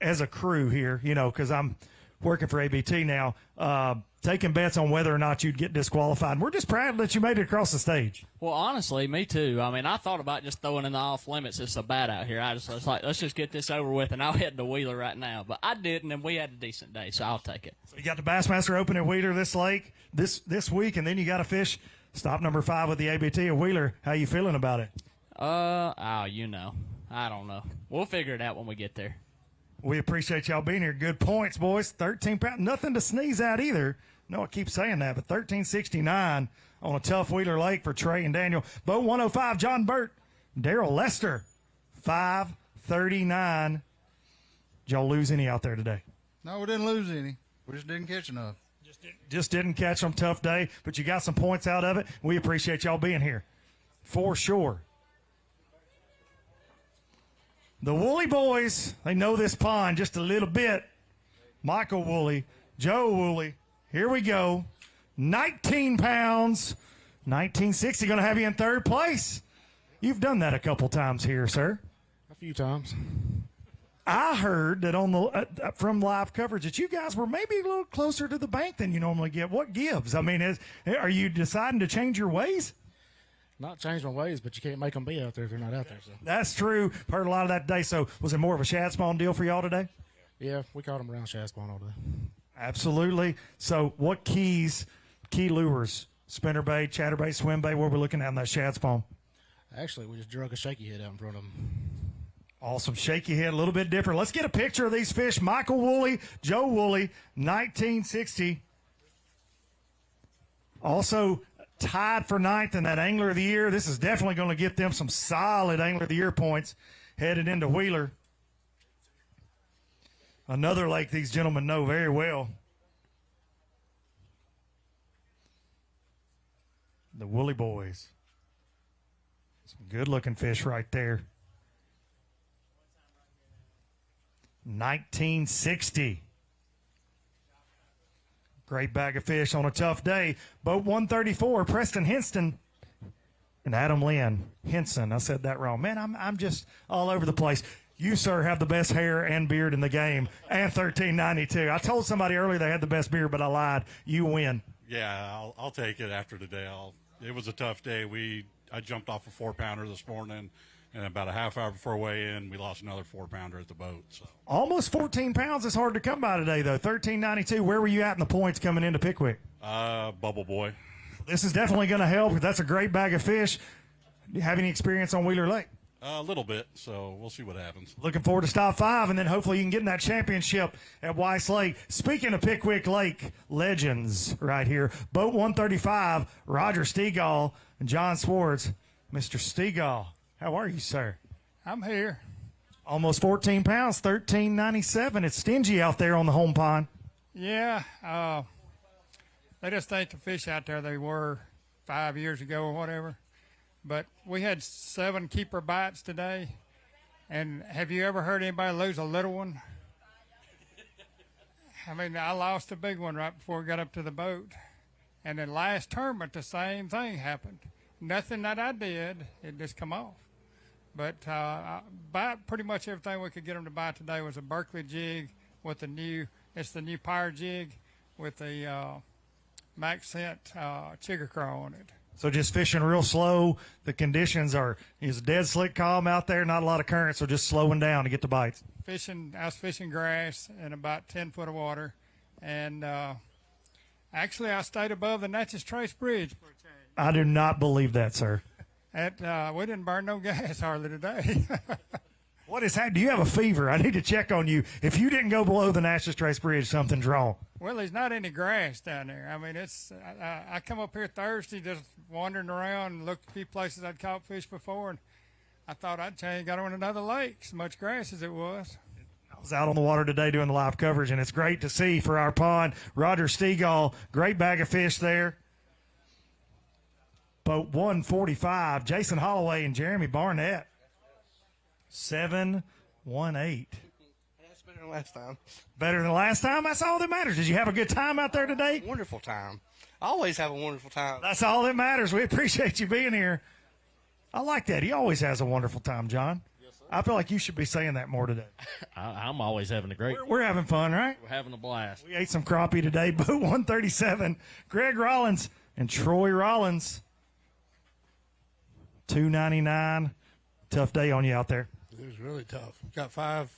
as a crew here, because I'm working for ABT now, taking bets on whether or not you'd get disqualified. We're just proud that you made it across the stage. Well, honestly, me too. I mean, I thought about just throwing in the off limits. It's so bad out here. I was like, let's just get this over with, and I'll head to Wheeler right now. But I didn't, and we had a decent day, so I'll take it. So you got the Bassmaster Open at Wheeler this week, and then you got to fish stop number 5 with the ABT at Wheeler. How you feeling about it? I don't know. We'll figure it out when we get there. We appreciate y'all being here. Good points, boys. 13 pounds. Nothing to sneeze at either. No, I keep saying that, but 1369 on a tough Wheeler Lake for Trey and Daniel. Boat 105, John Burt, Daryl Lester, 539. Did y'all lose any out there today? No, we didn't lose any. We just didn't catch enough. Just didn't catch them. Tough day, but you got some points out of it. We appreciate y'all being here for sure. The Woolley boys, they know this pond just a little bit. Michael Woolley, Joe Woolley. Here we go. 19 pounds. 1960 going to have you in 3rd place. You've done that a couple times here, sir. A few times. I heard that on the from live coverage that you guys were maybe a little closer to the bank than you normally get. What gives? I mean, are you deciding to change your ways? Not change my ways, but you can't make them be out there if they're not out there. So. That's true. Heard a lot of that today. So was it more of a shad spawn deal for y'all today? Yeah, we caught them around shad spawn all day. Absolutely. So what key lures? Spinnerbait, chatterbait, swim bait, what we're looking at in that shad spawn? Actually, we just drug a shaky head out in front of them. Awesome. Shaky head, a little bit different. Let's get a picture of these fish. Michael Woolley, Joe Woolley, 1960. Also tied for 9th in that Angler of the Year. This is definitely going to get them some solid Angler of the Year points headed into Wheeler. Another lake these gentlemen know very well. The Woolley boys. Some good-looking fish right there. 1960. Great bag of fish on a tough day. Boat 134, Preston Henston and Adam Lynn. Henson, I said that wrong. Man, I'm just all over the place. You, sir, have the best hair and beard in the game, and 1392. I told somebody earlier they had the best beard, but I lied. You win. Yeah, I'll take it after today. It was a tough day. I jumped off a 4-pounder this morning, and about a half hour before weigh-in, we lost another 4-pounder at the boat. So almost 14 pounds is hard to come by today, though. 1392. Where were you at in the points coming into Pickwick? Bubble Boy. This is definitely going to help. That's a great bag of fish. Do you have any experience on Wheeler Lake? A little bit, so we'll see what happens. Looking forward to stop 5, and then hopefully you can get in that championship at Weiss Lake. Speaking of Pickwick Lake legends right here, Boat 135, Roger Stegall and John Swartz. Mr. Stegall, how are you, sir? I'm here. Almost 14 pounds, 13.97. It's stingy out there on the home pond. Yeah, they just think the fish out there they were 5 years ago or whatever. But we had 7 keeper bites today. And have you ever heard anybody lose a little one? I mean, I lost a big one right before we got up to the boat. And then last tournament, the same thing happened. Nothing that I did, it just come off. But bite pretty much everything we could get them to bite today was a Berkeley jig with the new Power jig with the Max Scent Chigger Craw on it. So just fishing real slow. The conditions is dead slick calm out there, not a lot of current, so just slowing down to get the bites. I was fishing grass in about 10 foot of water. And actually, I stayed above the Natchez Trace Bridge for a change. I do not believe that, sir. We didn't burn no gas hardly today. What is happening? Do you have a fever? I need to check on you. If you didn't go below the Natchez Trace Bridge, something's wrong. Well, there's not any grass down there. I mean, I come up here Thursday just wandering around and looked at a few places I'd caught fish before, and I thought I'd change, got on another lake, as much grass as it was. I was out on the water today doing the live coverage, and it's great to see for our pond. Roger Stegall, great bag of fish there. Boat 145, Jason Holloway and Jeremy Barnett. 7-1-8. That's better than last time. Better than last time? That's all that matters. Did you have a good time out there today? Wonderful time. I always have a wonderful time. That's all that matters. We appreciate you being here. I like that. He always has a wonderful time, John. Yes, sir. I feel like you should be saying that more today. I'm always having a great. We're having fun, right? We're having a blast. We ate some crappie today. Boat 137, Greg Rollins and Troy Rollins. $2.99. Tough day on you out there. It was really tough. Got five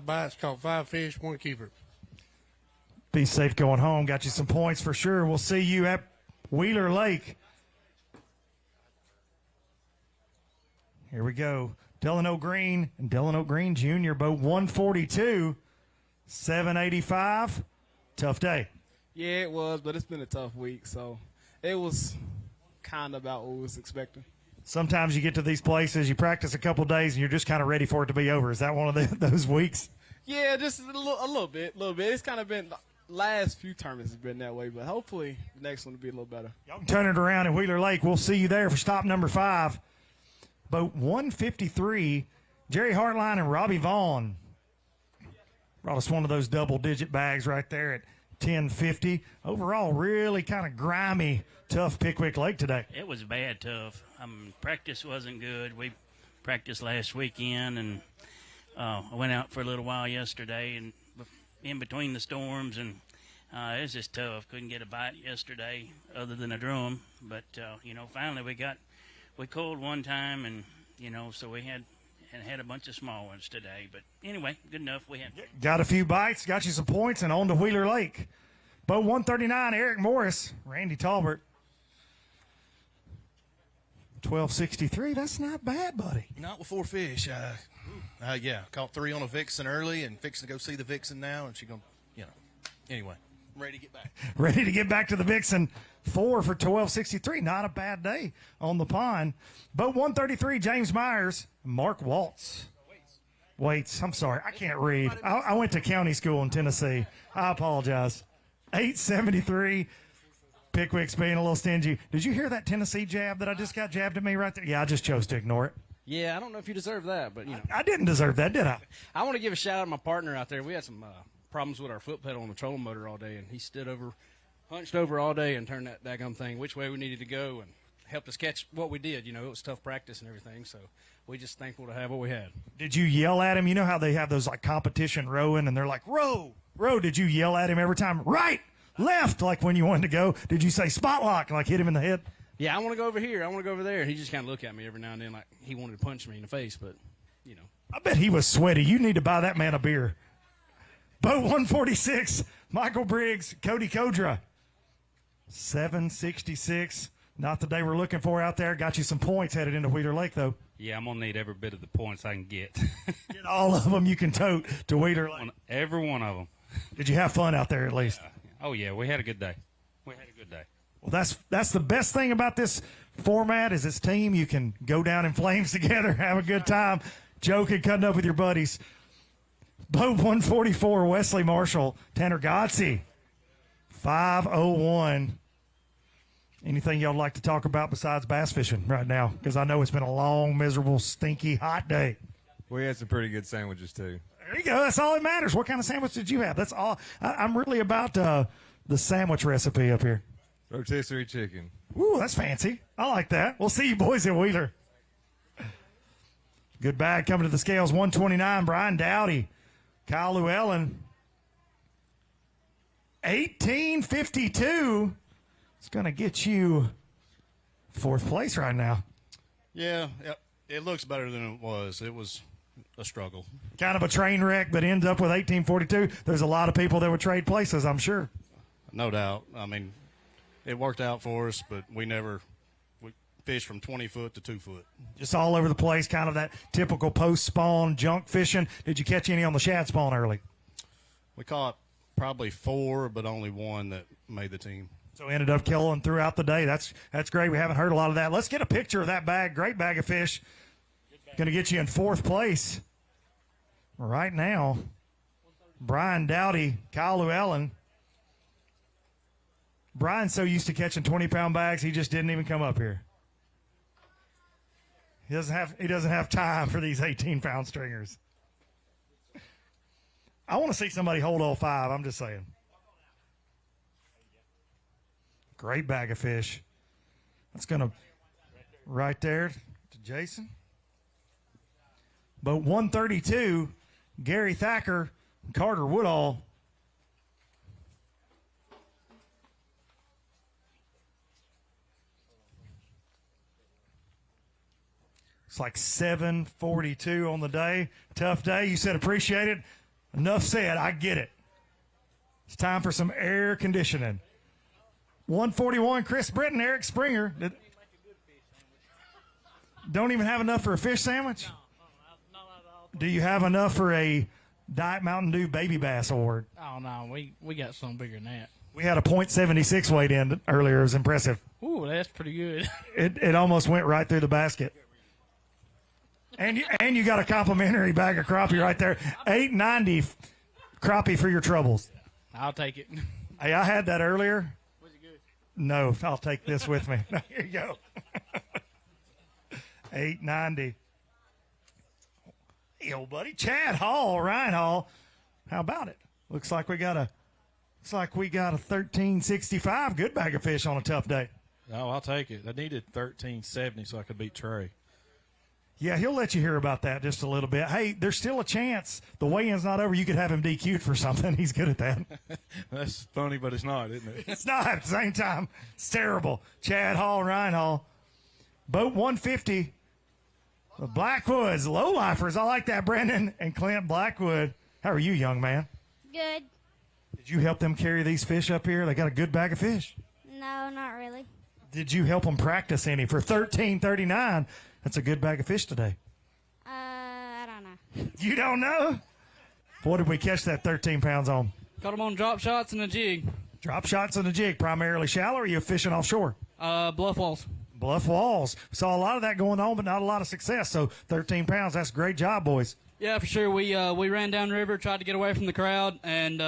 bites, caught 5 fish, 1 keeper. Be safe going home. Got you some points for sure. We'll see you at Wheeler Lake. Here we go. Delano Green and Delano Green Jr. boat 142, 785. Tough day. Yeah, it was, but it's been a tough week, so it was kind of about what we was expecting. Sometimes you get to these places, you practice a couple days, and you're just kind of ready for it to be over. Is that one of those weeks? Yeah, just a little bit. It's kind of been the last few tournaments has been that way, but hopefully the next one will be a little better. Y'all can turn it around at Wheeler Lake. We'll see you there for stop number 5. Boat 153, Jerry Hartline and Robbie Vaughn. Brought us one of those double-digit bags right there at $10.50. Overall, really kind of grimy, tough Pickwick Lake today. It was bad tough. Practice wasn't good. We practiced last weekend, and I went out for a little while yesterday and in between the storms, and it was just tough. Couldn't get a bite yesterday other than a drum. But, finally we called one time, and, so we had a bunch of small ones today. But anyway, good enough. We had got a few bites, got you some points, and on to Wheeler Lake. Boat 139, Eric Morris, Randy Talbert. 1263. That's not bad, buddy. Not with 4 fish. Caught 3 on a vixen early and fixing to go see the vixen now, and she's going to, anyway, I'm ready to get back. Ready to get back to the vixen. 4 for 1263. Not a bad day on the pond. Boat 133, James Myers, Mark Waltz. Waits. I'm sorry. I can't read. I went to county school in Tennessee. I apologize. 873. Pickwick's being a little stingy. Did you hear that Tennessee jab that I just got jabbed at me right there? Yeah, I just chose to ignore it. Yeah, I don't know if you deserve that, but, I didn't deserve that, did I? I want to give a shout out to my partner out there. We had some problems with our foot pedal on the trolling motor all day, and he hunched over all day and turned that daggum thing which way we needed to go and helped us catch what we did. It was tough practice and everything, so we just thankful to have what we had. Did you yell at him? You know how they have those competition rowing, and they're like, row, row. Did you yell at him every time? Right, left, like when you wanted to go? Did you say spot lock, like hit him in the head? Yeah, I want to go over here. I want to go over there. And he just kind of looked at me every now and then like he wanted to punch me in the face, but, I bet he was sweaty. You need to buy that man a beer. Boat 146, Michael Briggs, Cody Kodra. 766. Not the day we're looking for out there. Got you some points headed into Wheeler Lake, though. Yeah, I'm going to need every bit of the points I can get. Get all of them you can tote to Wheeler Lake. Every one of them. Did you have fun out there at least? Oh, yeah, we had a good day. Well, that's the best thing about this format is this team. You can go down in flames together, have a good time. joking, cutting up with your buddies. Boat 144, Wesley Marshall, Tanner Gotze, 501. Anything y'all like to talk about besides bass fishing right now? Because I know it's been a long, miserable, stinky, hot day. We had some pretty good sandwiches, too. There you go. That's all that matters. What kind of sandwich did you have? That's all. I'm really about the sandwich recipe up here. Rotisserie chicken. Ooh, that's fancy. I like that. We'll see you boys at Wheeler. Good bag coming to the scales. 129, Brian Dowdy. Kyle Llewellyn. 1852. It's going to get you fourth place right now. Yeah, it looks better than it was. It was a struggle. Kind of a train wreck, but ends up with 1842. There's a lot of people that would trade places, I'm sure. No doubt. I mean, it worked out for us, but we fished from 20 foot to 2 foot. Just all over the place, kind of that typical post-spawn junk fishing. Did you catch any on the shad spawn early? We caught probably 4, but only 1 that made the team. So ended up killing throughout the day. That's great. We haven't heard a lot of that. Let's get a picture of that bag. Great bag of fish. Going to get you in fourth place right now. Brian Dowdy, Kyle Llewellyn. Brian's so used to catching 20-pound bags, he just didn't even come up here. He doesn't have time for these 18-pound stringers. I want to see somebody hold all 5. I'm just saying. Great bag of fish. That's going to right there to Jason. Boat 132, Gary Thacker, Carter Woodall. It's like 7:42 on the day. Tough day. You said appreciate it. Enough said. I get it. It's time for some air conditioning. 141, Chris Britton, Eric Springer. Don't even have enough for a fish sandwich? Do you have enough for a Diet Mountain Dew Baby Bass Award? Oh, no, we got something bigger than that. We had a .76 weighed in earlier. It was impressive. Ooh, that's pretty good. It almost went right through the basket. And you got a complimentary bag of crappie right there. $8.90 crappie for your troubles. I'll take it. Hey, I had that earlier. Was it good? No, I'll take this with me. Here you go. $8.90. Hey, old buddy, Chad Hall, Ryan Hall. How about it? Looks like we got a 1365 good bag of fish on a tough day. Oh, I'll take it. I needed 1370 so I could beat Trey. Yeah, he'll let you hear about that just a little bit. Hey, there's still a chance. The weigh-in's not over. You could have him DQ'd for something. He's good at that. That's funny, but it's not, isn't it? It's not at the same time. It's terrible. Chad Hall, Ryan Hall. Boat 150. The Blackwoods, lowlifers. I like that, Brendan and Clint Blackwood. How are you, young man? Good. Did you help them carry these fish up here? They got a good bag of fish. No, not really. Did you help them practice any? For $13.39, that's a good bag of fish today. I don't know. You don't know? What did we catch that 13 pounds on? Caught them on drop shots and a jig. Drop shots and a jig, primarily shallow, or are you fishing offshore? Bluff walls. Bluff walls. Saw a lot of that going on, but not a lot of success. So 13 pounds, that's a great job, boys. Yeah, for sure. We ran downriver, tried to get away from the crowd, and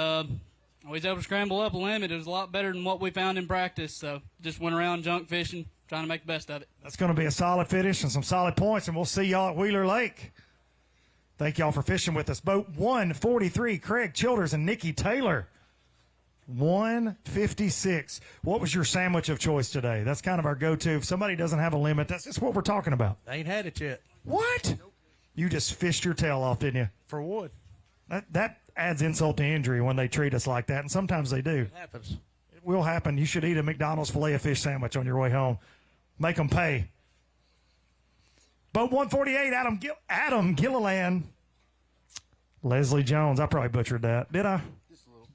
we was able to scramble up a limit. It was a lot better than what we found in practice. So just went around junk fishing, trying to make the best of it. That's going to be a solid finish and some solid points, and we'll see y'all at Wheeler Lake. Thank y'all for fishing with us. Boat 143, Craig Childers and Nikki Taylor. 156. What was your sandwich of choice today? That's kind of our go-to. If somebody doesn't have a limit, that's just what we're talking about. I ain't had it yet. What? Nope. You just fished your tail off, didn't you? For wood. That adds insult to injury when they treat us like that, and sometimes they do. It happens. It will happen. You should eat a McDonald's Filet-O-Fish sandwich on your way home. Make them pay. Boat 148, Adam Gilliland. Leslie Jones. I probably butchered that. Did I? Just a little.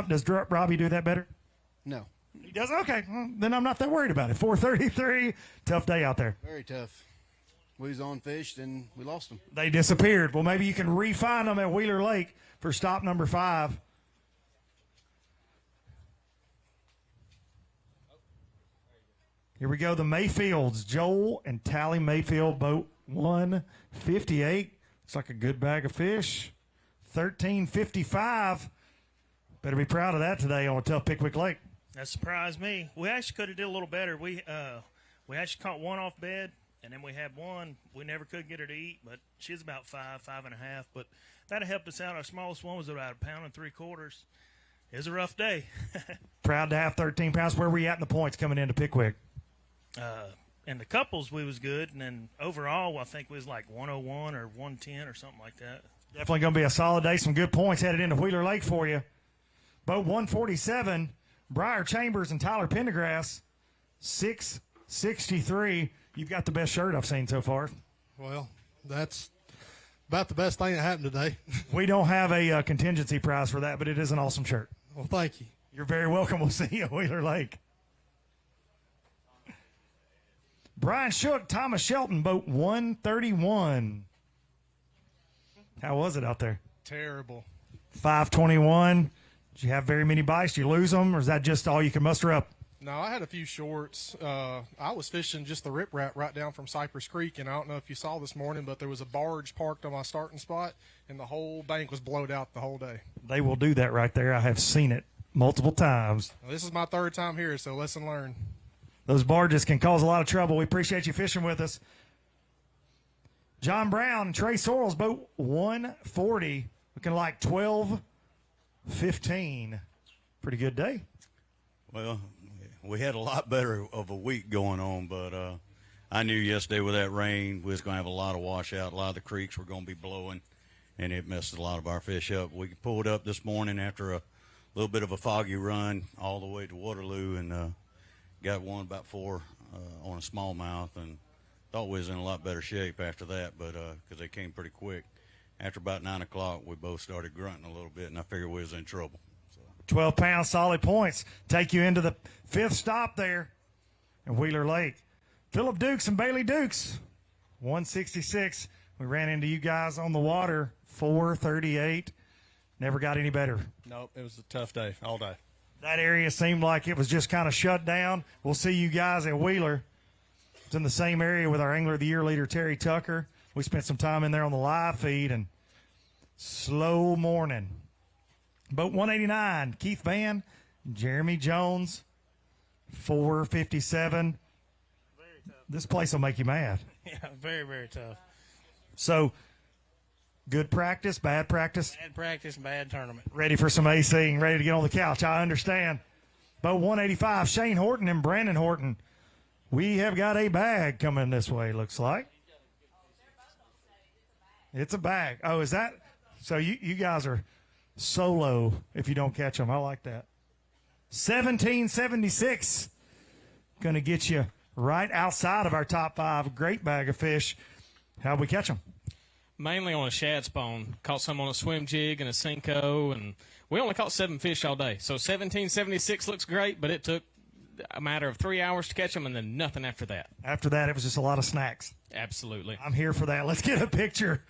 Does Robbie do that better? No. He does? Okay. Well, then I'm not that worried about it. 433. Tough day out there. Very tough. We was on fish, and we lost them. They disappeared. Well, maybe you can re-find them at Wheeler Lake for stop number 5. Here we go, the Mayfields. Joel and Tally Mayfield, boat 158. Looks like a good bag of fish. 1355. Better be proud of that today on a tough Pickwick Lake. That surprised me. We actually could have did a little better. We actually caught one off bed, and then we had one. We never could get her to eat, but she's about 5.5 pounds. But that helped us out. Our smallest one was about 1.75 pounds. It was a rough day. Proud to have 13 pounds. Where were you at in the points coming into Pickwick? In the couples, we was good, and then overall, I think we was like 101 or 110 or something like that. Definitely going to be a solid day. Some good points headed into Wheeler Lake for you. Boat 147, Briar Chambers and Tyler Pendergrass, 663. You've got the best shirt I've seen so far. Well, that's about the best thing that happened today. We don't have a contingency prize for that, but it is an awesome shirt. Well, thank you. You're very welcome. We'll see you at Wheeler Lake. Brian Shook, Thomas Shelton, boat 131. How was it out there? Terrible. 521. Did you have very many bites? Did you lose them, or is that just all you can muster up? No, I had a few shorts. I was fishing just the riprap right down from Cypress Creek, and I don't know if you saw this morning, but there was a barge parked on my starting spot, and the whole bank was blowed out the whole day. They will do that right there. I have seen it multiple times. Well, this is my third time here, so lesson learned. Those barges can cause a lot of trouble. We appreciate you fishing with us. John Brown and Trey Sorrells, boat 140, looking like 12-15. Pretty good day. Well, we had a lot better of a week going on, but I knew yesterday with that rain we was going to have a lot of washout. A lot of the creeks were going to be blowing, and it messed a lot of our fish up. We pulled up this morning after a little bit of a foggy run all the way to Waterloo, and got one about 4 on a smallmouth, and thought we was in a lot better shape after that, but because they came pretty quick. After about 9 o'clock, we both started grunting a little bit, and I figured we was in trouble. 12 pounds, solid points. Take you into the 5th stop there in Wheeler Lake. Phillip Dukes and Bailey Dukes, 166. We ran into you guys on the water, 438. Never got any better. Nope, it was a tough day all day. That area seemed like it was just kind of shut down. We'll see you guys at Wheeler. It's in the same area with our Angler of the Year leader, Terry Tucker. We spent some time in there on the live feed, and slow morning. Boat 189, Keith Van, Jeremy Jones, 457. This place will make you mad. Yeah, very, very tough. So, good practice, bad practice? Bad practice, bad tournament. Ready for some AC, ready to get on the couch. I understand. Boat 185, Shane Horton and Brandon Horton. We have got a bag coming this way, looks like. It's a bag. Oh, is that? So you guys are solo if you don't catch them. I like that. 1776. Going to get you right outside of our top 5. Great bag of fish. How'd we catch them? Mainly on a shad spawn. Caught some on a swim jig and a Cinco, and we only caught 7 fish all day. So 1776 looks great, but it took a matter of 3 hours to catch them and then nothing after that. After that, it was just a lot of snacks. Absolutely. I'm here for that. Let's get a picture.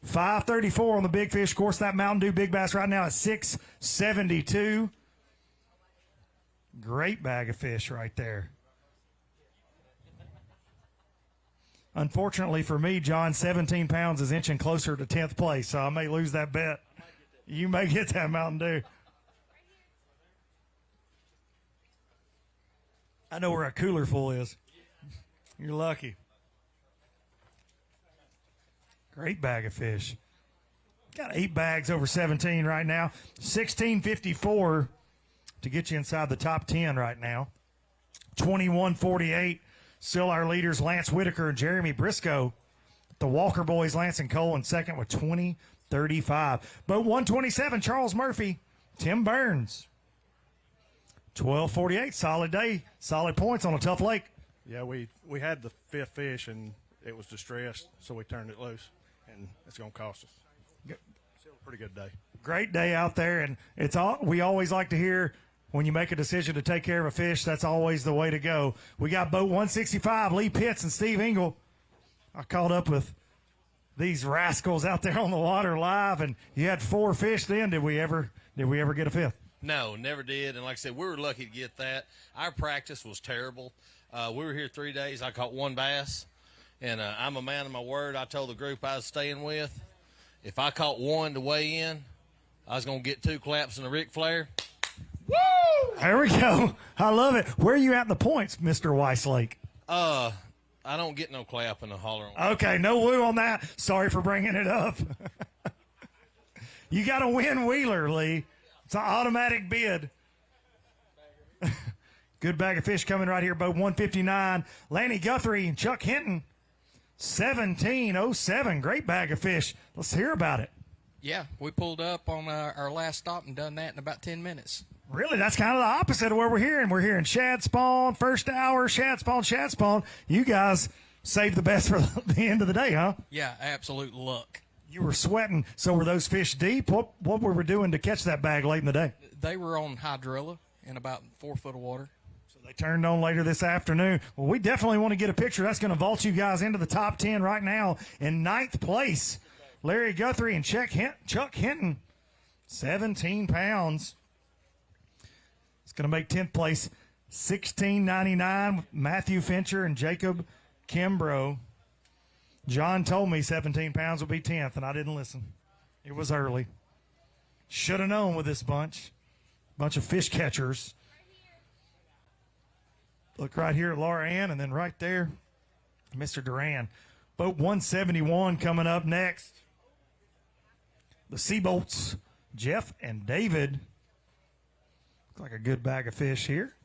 534 on the big fish. Of course, that Mountain Dew Big Bass right now at 672. Great bag of fish right there. Unfortunately for me, John, 17 pounds is inching closer to 10th place, so I may lose that bet. You may get that Mountain Dew. I know where a cooler full is. You're lucky. Great bag of fish. Got 8 bags over 17 right now. 1654 to get you inside the top 10 right now. 2148. Still our leaders, Lance Whitaker and Jeremy Briscoe. The Walker boys, Lance and Cole in second with 2035. Boat 127, Charles Murphy, Tim Burns. 1248, solid day, solid points on a tough lake. Yeah, we had the 5th fish, and it was distressed, so we turned it loose, and it's going to cost us. Still a pretty good day. Great day out there, and it's all we always like to hear. When you make a decision to take care of a fish, that's always the way to go. We got boat 165, Lee Pitts and Steve Engel. I caught up with these rascals out there on the water live, and you had 4 fish then. Did we ever get a 5th? No, never did. And like I said, we were lucky to get that. Our practice was terrible. We were here 3 days. I caught one bass, and I'm a man of my word. I told the group I was staying with, if I caught one to weigh in, I was going to get 2 claps and a Ric Flair. Woo! There we go. I love it. Where are you at in the points, Mr. Weislake? I don't get no clap in the holler. Okay, no woo on that. Sorry for bringing it up. You got to win Wheeler, Lee. It's an automatic bid. Good bag of fish coming right here, boat 159. Lanny Guthrie and Chuck Hinton, 1707. Great bag of fish. Let's hear about it. Yeah, we pulled up on our last stop and done that in about 10 minutes. Really, that's kind of the opposite of what we're hearing. We're hearing shad spawn, first hour, shad spawn, shad spawn. You guys saved the best for the end of the day, huh? Yeah, absolute luck. You were sweating. So were those fish deep? What were we doing to catch that bag late in the day? They were on hydrilla in about 4 foot of water. So they turned on later this afternoon. Well, we definitely want to get a picture. That's going to vault you guys into the top 10 right now in 9th place. Larry Guthrie and Chuck Hinton, 17 pounds. It's going to make 10th place, $16.99. Matthew Fincher and Jacob Kimbrough. John told me 17 pounds would be 10th, and I didn't listen. It was early. Should have known with this bunch of fish catchers. Look right here at Laura Ann, and then right there, Mr. Duran. Boat 171 coming up next. The Seabolts, Jeff and David. Looks like a good bag of fish here.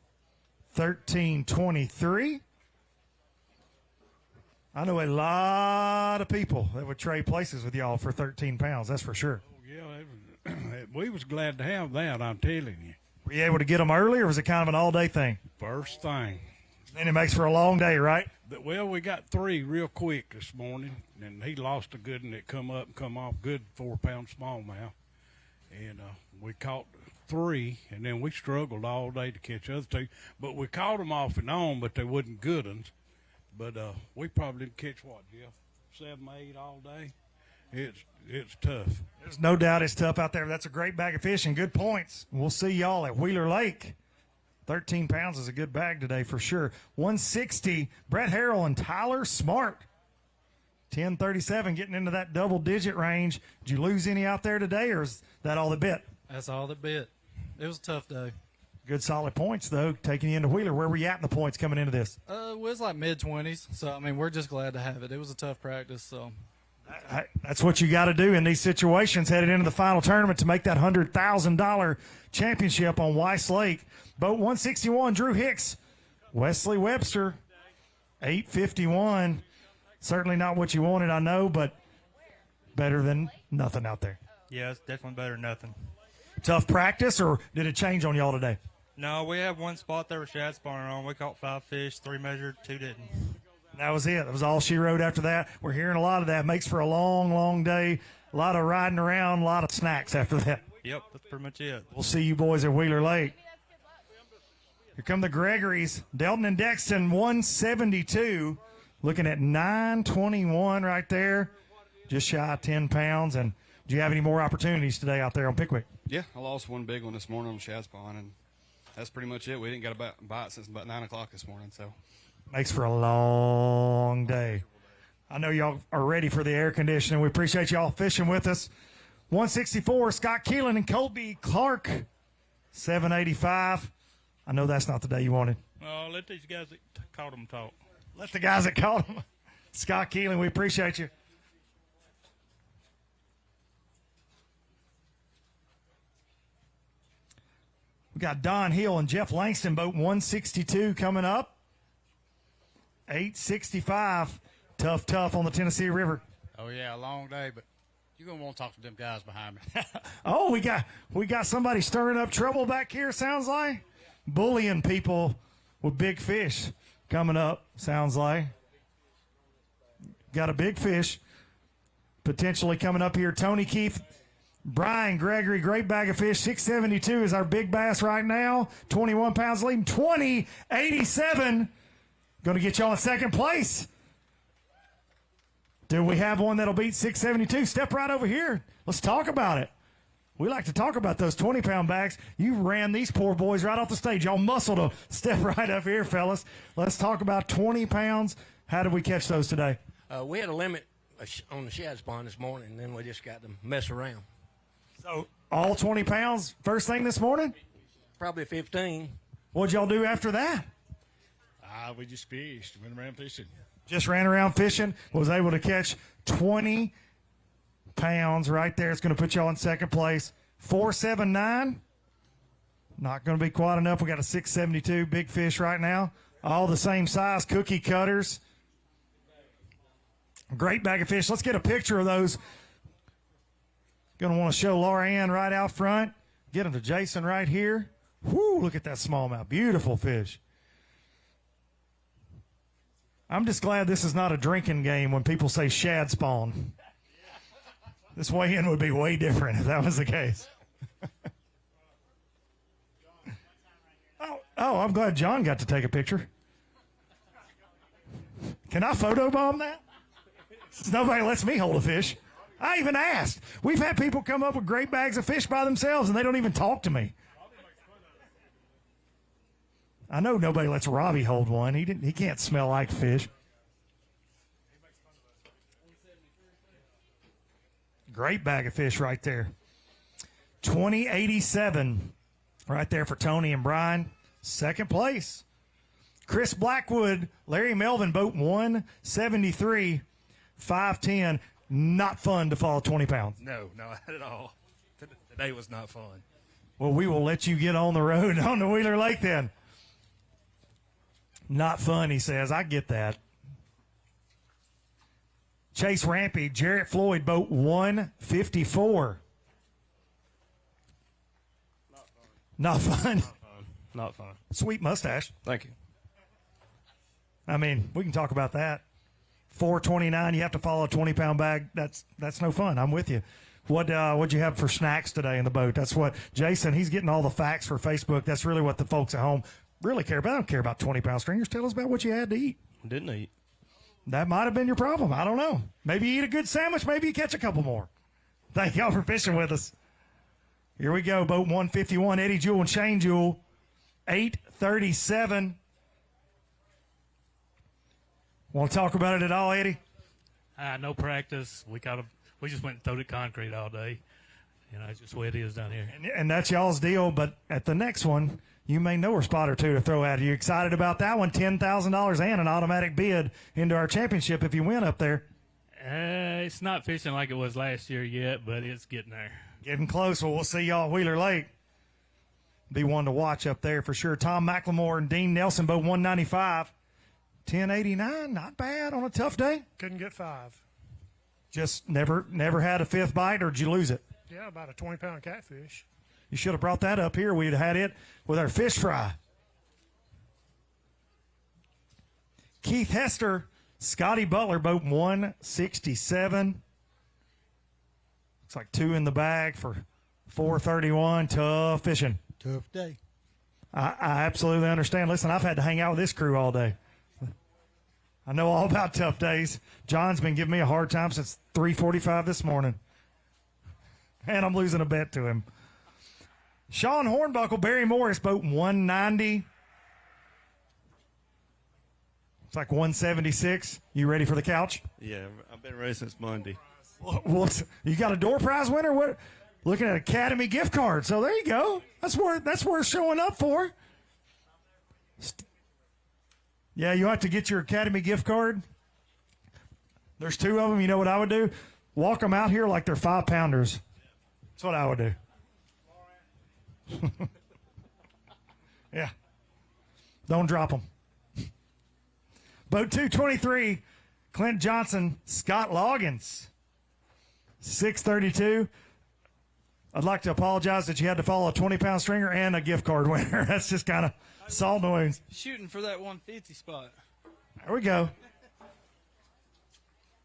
1323. I know a lot of people that would trade places with y'all for 13 pounds. That's for sure. Yeah, we was glad to have that, I'm telling you. Were you able to get them early, or was it kind of an all-day thing? First thing. Then it makes for a long day, right? Well, we got 3 real quick this morning, and he lost a good one that come up and come off good 4-pound smallmouth. And we caught 3, and then we struggled all day to catch other 2. But we caught them off and on, but they wasn't good ones. But we probably didn't catch what, Jeff? 7, 8 all day. It's tough. There's no doubt it's tough out there. That's a great bag of fish and good points. We'll see y'all at Wheeler Lake. 13 pounds is a good bag today for sure. 160, Brett Harrell and Tyler Smart. 1037, getting into that double-digit range. Did you lose any out there today, or is that all the bit? That's all the bit. It was a tough day. Good solid points, though, taking you into Wheeler. Where were you at in the points coming into this? It was like mid-20s, so, I mean, we're just glad to have it. It was a tough practice, so. That's what you got to do in these situations headed into the final tournament to make that $100,000 championship on Weiss Lake. Boat 161, Drew Hicks, Wesley Webster, 851. Certainly not what you wanted, I know, but better than nothing out there. Yeah, it's definitely better than nothing. Tough practice, or did it change on y'all today? No, we had one spot there with shad spawning on. We caught 5 fish, 3 measured, 2 didn't. That was it. That was all she wrote after that. We're hearing a lot of that. Makes for a long, long day. A lot of riding around, a lot of snacks after that. Yep, that's pretty much it. We'll see you boys at Wheeler Lake. Here come the Gregorys. Delton and Dexton, 172. Looking at 921 right there. Just shy of 10 pounds. And do you have any more opportunities today out there on Pickwick? Yeah, I lost one big one this morning on shad spawn, and that's pretty much it. We didn't get a bite since about 9 o'clock this morning, so. Makes for a long day. I know y'all are ready for the air conditioning. We appreciate y'all fishing with us. 164, Scott Keelan and Colby Clark, 785. I know that's not the day you wanted. Let these guys that caught them talk. Let the guys that caught them. Scott Keelan, we appreciate you. We got Don Hill and Jeff Langston, boat 162 coming up. 865. Tough on the Tennessee River. Oh, yeah, a long day, but you're going to want to talk to them guys behind me. Oh, we got somebody stirring up trouble back here, sounds like. Bullying people with big fish coming up, sounds like. Got a big fish potentially coming up here. Tony Keith, Brian Gregory, great bag of fish. 672 is our big bass right now. 21 pounds leading. 2087. Going to get y'all in second place. Do we have one that'll beat 672? Step right over here. Let's talk about it. We like to talk about those 20-pound bags. You ran these poor boys right off the stage. Y'all muscled them. Step right up here, fellas. Let's talk about 20 pounds. How did we catch those today? We had a limit on the shad spawn this morning, and then we just got to mess around. So all 20 pounds first thing this morning? Probably 15. What'd y'all do after that? We just fished. Went around fishing. Just ran around fishing. Was able to catch 20 pounds right there. It's going to put y'all in second place. 479. Not going to be quite enough. We got a 672 big fish right now. All the same size, cookie cutters. Great bag of fish. Let's get a picture of those. Going to want to show Laura Ann right out front. Get them to Jason right here. Whoo, look at that smallmouth. Beautiful fish. I'm just glad this is not a drinking game when people say shad spawn. This weigh-in would be way different if that was the case. Oh, I'm glad John got to take a picture. Can I photobomb that? Nobody lets me hold a fish. I even asked. We've had people come up with great bags of fish by themselves, and they don't even talk to me. I know nobody lets Robbie hold one. He can't smell like fish. Great bag of fish right there. 2087 right there for Tony and Brian. Second place. Chris Blackwood, Larry Melvin, boat 173, 510. Not fun to fall 20 pounds. No, not at all. Today was not fun. Well, we will let you get on the road on the Wheeler Lake then. Not fun, he says. I get that. Chase Rampy, Jarrett Floyd, boat 154. Not fun. Not fun. Sweet mustache. Thank you. I mean, we can talk about that. 429, you have to follow a 20-pound bag. That's no fun. I'm with you. What'd you have for snacks today in the boat? That's what Jason, he's getting all the facts for Facebook. That's really what the folks at home really care about. I don't care about 20-pound stringers. Tell us about what you had to eat. Didn't eat. That might have been your problem. I don't know. Maybe you eat a good sandwich. Maybe you catch a couple more. Thank y'all for fishing with us. Here we go. Boat 151, Eddie Jewell and Shane Jewell. 837. Want to talk about it at all, Eddie? No practice. We just went and throwed it concrete all day. You know, it's just the way it is down here. And that's y'all's deal. But at the next one, you may know a spot or two to throw at. Are you excited about that one? $10,000 and an automatic bid into our championship if you win up there. It's not fishing like it was last year yet, but it's getting there. Getting close. Well, we'll see y'all at Wheeler Lake. Be one to watch up there for sure. Tom McLemore and Dean Nelson, boat 195. 1089, not bad on a tough day. Couldn't get 5. Just never had a fifth bite, or did you lose it? Yeah, about a 20-pound catfish. You should have brought that up here. We'd have had it with our fish fry. Keith Hester, Scotty Butler, boat 167. Looks like 2 in the bag for 431. Tough fishing. Tough day. I absolutely understand. Listen, I've had to hang out with this crew all day. I know all about tough days. John's been giving me a hard time since 3:45 this morning. And I'm losing a bet to him. Sean Hornbuckle, Barry Morris, boat 190. It's like 176. You ready for the couch? Yeah, I've been ready since Monday. Well, you got a door prize winner? What? Looking at Academy gift card. So there you go. That's worth showing up for. Yeah, you have to get your Academy gift card. There's 2 of them. You know what I would do? Walk them out here like they're 5-pounders. That's what I would do. Yeah. Don't drop them. Boat 223, Clint Johnson, Scott Loggins, 632. I'd like to apologize that you had to follow a 20-pound stringer and a gift card winner. That's just kind of salt in the wounds. Shooting for that 150 spot. There we go.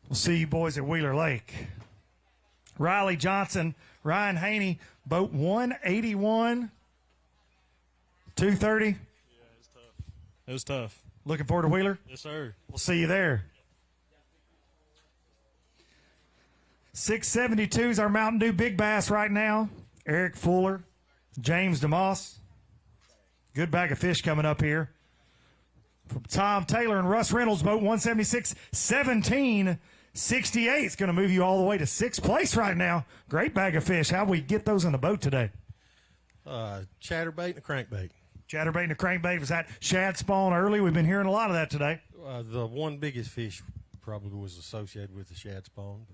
We'll see you boys at Wheeler Lake. Riley Johnson, Ryan Haney, boat 181, 230. Yeah, it was tough. Looking forward to Wheeler? Yes, sir. We'll see you there. 672 is our Mountain Dew Big Bass right now. Eric Fuller, James DeMoss. Good bag of fish coming up here. From Tom Taylor and Russ Reynolds, boat 176, 1768. It's going to move you all the way to 6th place right now. Great bag of fish. How we get those in the boat today? Chatterbait and a crankbait. Chatterbait and a crankbait. Was that shad spawn early? We've been hearing a lot of that today. The one biggest fish probably was associated with the shad spawn.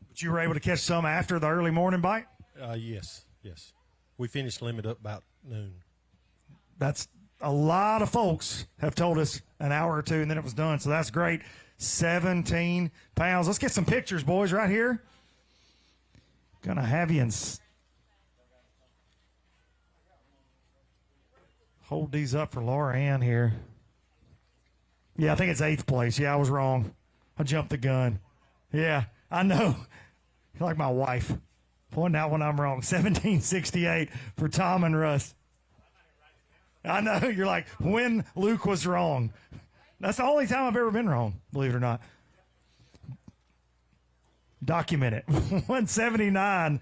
But you were able to catch some after the early morning bite? Yes. We finished limit up about noon. That's a lot of folks have told us an hour or two, and then it was done. So that's great. 17 pounds. Let's get some pictures, boys, right here. Gonna have you hold these up for Laura Ann here. Yeah, I think it's 8th place. Yeah, I was wrong. I jumped the gun. Yeah, I know. You're like my wife. Pointing out when I'm wrong. 1768 for Tom and Russ. I know. You're like, when Luke was wrong. That's the only time I've ever been wrong, believe it or not. Document it. 179.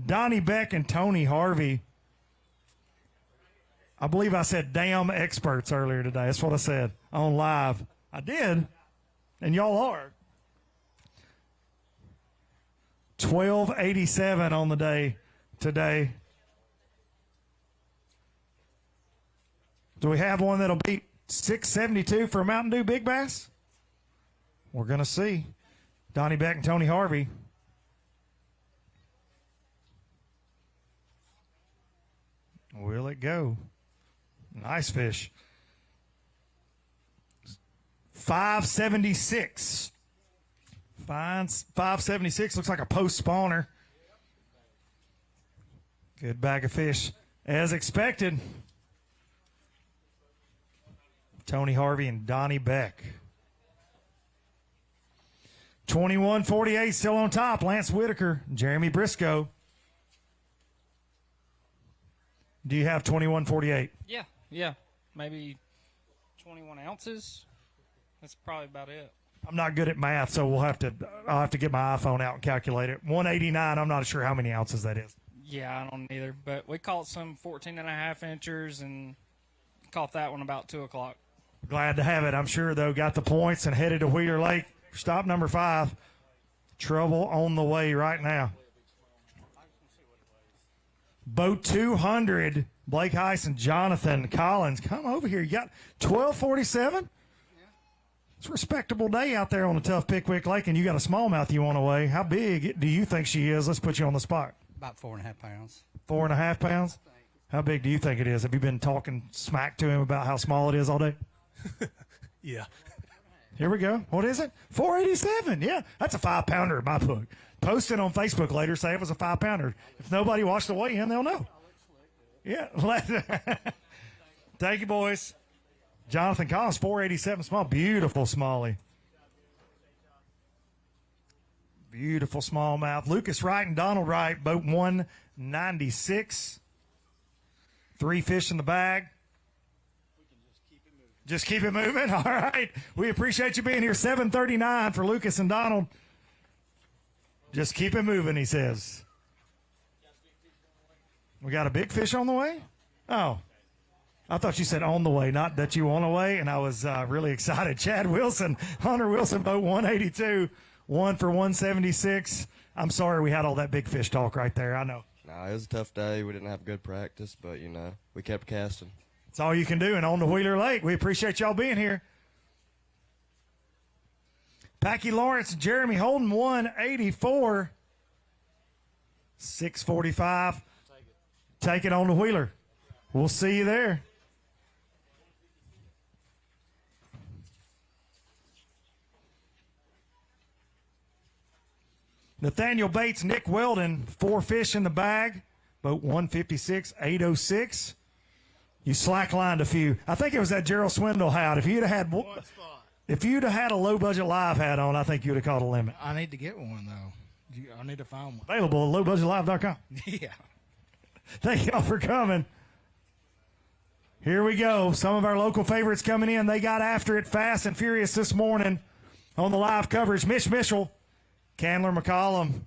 Donnie Beck and Tony Harvey. I believe I said damn experts earlier today. That's what I said on live. I did. And y'all are. 1287 on the day today. Do we have one that'll beat 672 for a Mountain Dew Big Bass? We're going to see. Donnie Beck and Tony Harvey. Will it go? Nice fish. 576. Fine. 576. Looks like a post spawner. Good bag of fish. As expected. Tony Harvey and Donnie Beck. 21-48 still on top. Lance Whitaker, Jeremy Briscoe. Do you have 21-48? Yeah. Maybe 21 ounces. That's probably about it. I'm not good at math, so I'll have to get my iPhone out and calculate it. 189, I'm not sure how many ounces that is. Yeah, I don't either. But we caught some 14.5 inchers and caught that one about 2 o'clock. Glad to have it. I'm sure, though, got the points and headed to Wheeler Lake. Stop number 5. Trouble on the way right now. Boat 200, Blake Heiss and Jonathan Collins. Come over here. You got 1247? It's a respectable day out there on the tough Pickwick Lake, and you got a smallmouth you want to weigh. How big do you think she is? Let's put you on the spot. About 4.5 pounds. 4.5 pounds? How big do you think it is? Have you been talking smack to him about how small it is all day? Yeah. Here we go. What is it? 487. Yeah, that's a 5-pounder in my book. Post it on Facebook later. Say it was a 5-pounder. If nobody watched the weigh-in, they'll know. Yeah. Thank you, boys. Jonathan Collins, 487 small. Beautiful smallie. Beautiful smallmouth. Lucas Wright and Donald Wright, boat 196. 3 fish in the bag. Just keep it moving. All right. We appreciate you being here. 7:39 for Lucas and Donald. Just keep it moving, he says. We got a big fish on the way? Oh. I thought you said on the way, not that you on the way, and I was really excited. Chad Wilson, Hunter Wilson, boat 182, 1 for 176. I'm sorry we had all that big fish talk right there. I know. Nah, it was a tough day. We didn't have good practice, but, we kept casting. That's all you can do. And on to Wheeler Lake, we appreciate y'all being here. Packy Lawrence and Jeremy Holden, 184. 645. Take it on to Wheeler. We'll see you there. Nathaniel Bates, Nick Weldon, 4 fish in the bag. Boat 156, 806. You slacklined a few. I think it was that Gerald Swindle hat. If you'd have had a low budget live hat on, I think you'd have caught a limit. I need to get one though. I need to find one. Available at lowbudgetlive.com. Yeah. Thank y'all for coming. Here we go. Some of our local favorites coming in. They got after it fast and furious this morning on the live coverage. Mitch Mitchell, Candler McCollum.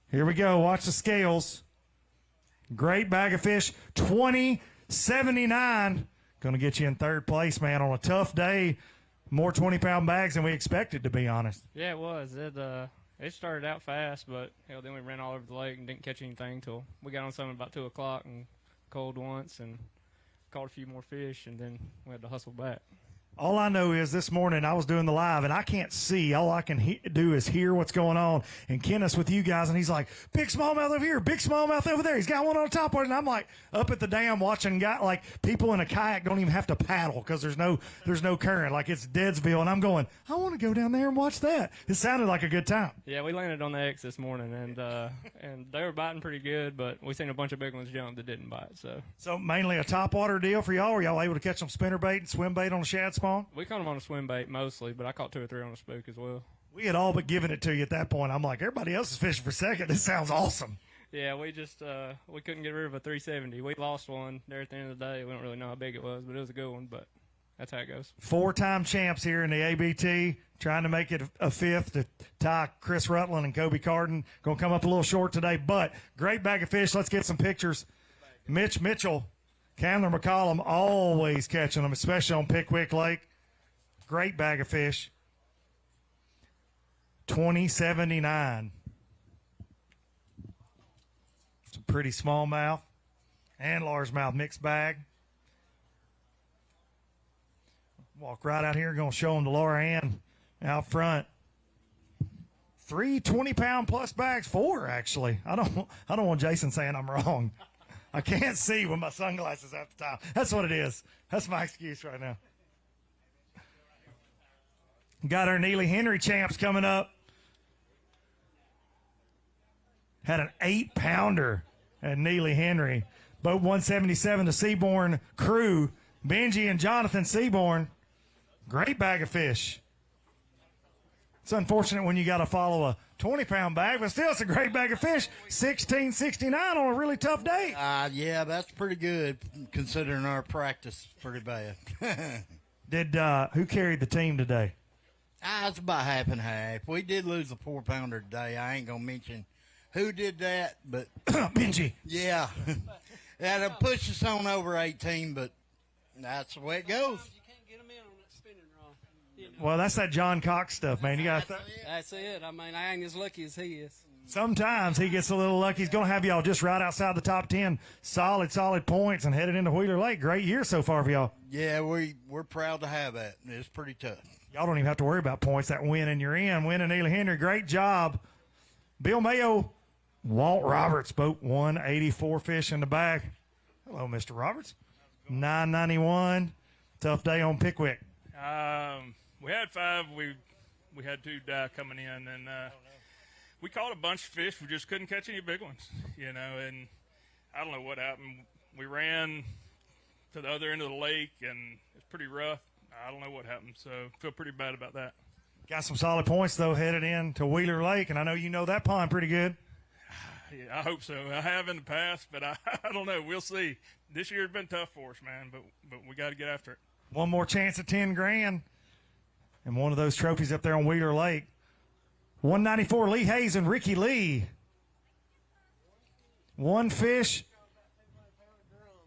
Here we go. Watch the scales. Great bag of fish, 20.79. Going to get you in third place, man, on a tough day. More 20-pound bags than we expected, to be honest. Yeah, it was. It started out fast, but hell, then we ran all over the lake and didn't catch anything till we got on something about 2 o'clock and cold once and caught a few more fish, and then we had to hustle back. All I know is this morning I was doing the live, and I can't see. All I can do is hear what's going on. And Kenneth's with you guys, and he's like, big smallmouth over here, big smallmouth over there. He's got one on the top of it. And I'm like up at the dam watching like people in a kayak don't even have to paddle because there's no current. Like it's Deadsville. And I'm going, I want to go down there and watch that. It sounded like a good time. Yeah, we landed on the X this morning, and they were biting pretty good, but we seen a bunch of big ones jump that didn't bite. So mainly a topwater deal for y'all? Were y'all able to catch some spinnerbait and swim bait on the shad spawn? We caught them on a swim bait mostly, but I caught 2 or 3 on a spook as well. We had all but given it to you at that point. I'm like, everybody else is fishing for second. This sounds awesome. Yeah, we just we couldn't get rid of a 370. We lost one there at the end of the day. We don't really know how big it was, but it was a good one. But that's how it goes. 4-time champs here in the ABT, trying to make it a 5th to tie Chris Rutland and Kobe Carden. Going to come up a little short today, but great bag of fish. Let's get some pictures. Mitch Mitchell, Candler McCollum, always catching them, especially on Pickwick Lake. Great bag of fish. 20.79. It's a pretty smallmouth and largemouth mixed bag. Walk right out here. Going to show them to Laura Ann out front. 3 20-pound plus bags. 4 actually. I don't want Jason saying I'm wrong. I can't see with my sunglasses at the time. That's what it is. That's my excuse right now. Got our Neely Henry champs coming up. Had an 8-pounder at Neely Henry. Boat 177, the Seaborn crew. Benji and Jonathan Seaborn. Great bag of fish. It's unfortunate when you got to follow a 20-pound bag, but still it's a great bag of fish. 16.69 on a really tough day. Yeah, that's pretty good considering our practice pretty bad. Who carried the team today? It's about half and half. We did lose a 4-pounder today. I ain't going to mention who did that, but Benji. Yeah. That'll push us on over 18, but that's the way it goes. Well, that's that John Cox stuff, man. You got That's it. I mean, I ain't as lucky as he is. Sometimes he gets a little lucky. He's going to have y'all just right outside the top 10. Solid points and headed into Wheeler Lake. Great year so far for y'all. Yeah, we're proud to have that. It's pretty tough. Y'all don't even have to worry about points. That win and you're in. Win and Neely Henry. Great job. Bill Mayo, Walt Roberts, boat 184 fish in the bag. Hello, Mr. Roberts. 991. Tough day on Pickwick. We had 5. We had 2 die coming in, and we caught a bunch of fish. We just couldn't catch any big ones, and I don't know what happened. We ran to the other end of the lake, and it's pretty rough. I don't know what happened, so I feel pretty bad about that. Got some solid points, though, headed in to Wheeler Lake, and I know you know that pond pretty good. Yeah, I hope so. I have in the past, but I don't know. We'll see. This year's been tough for us, man, but we got to get after it. One more chance at 10 grand. And one of those trophies up there on Wheeler Lake. 194, Lee Hayes and Ricky Lee. 1 fish.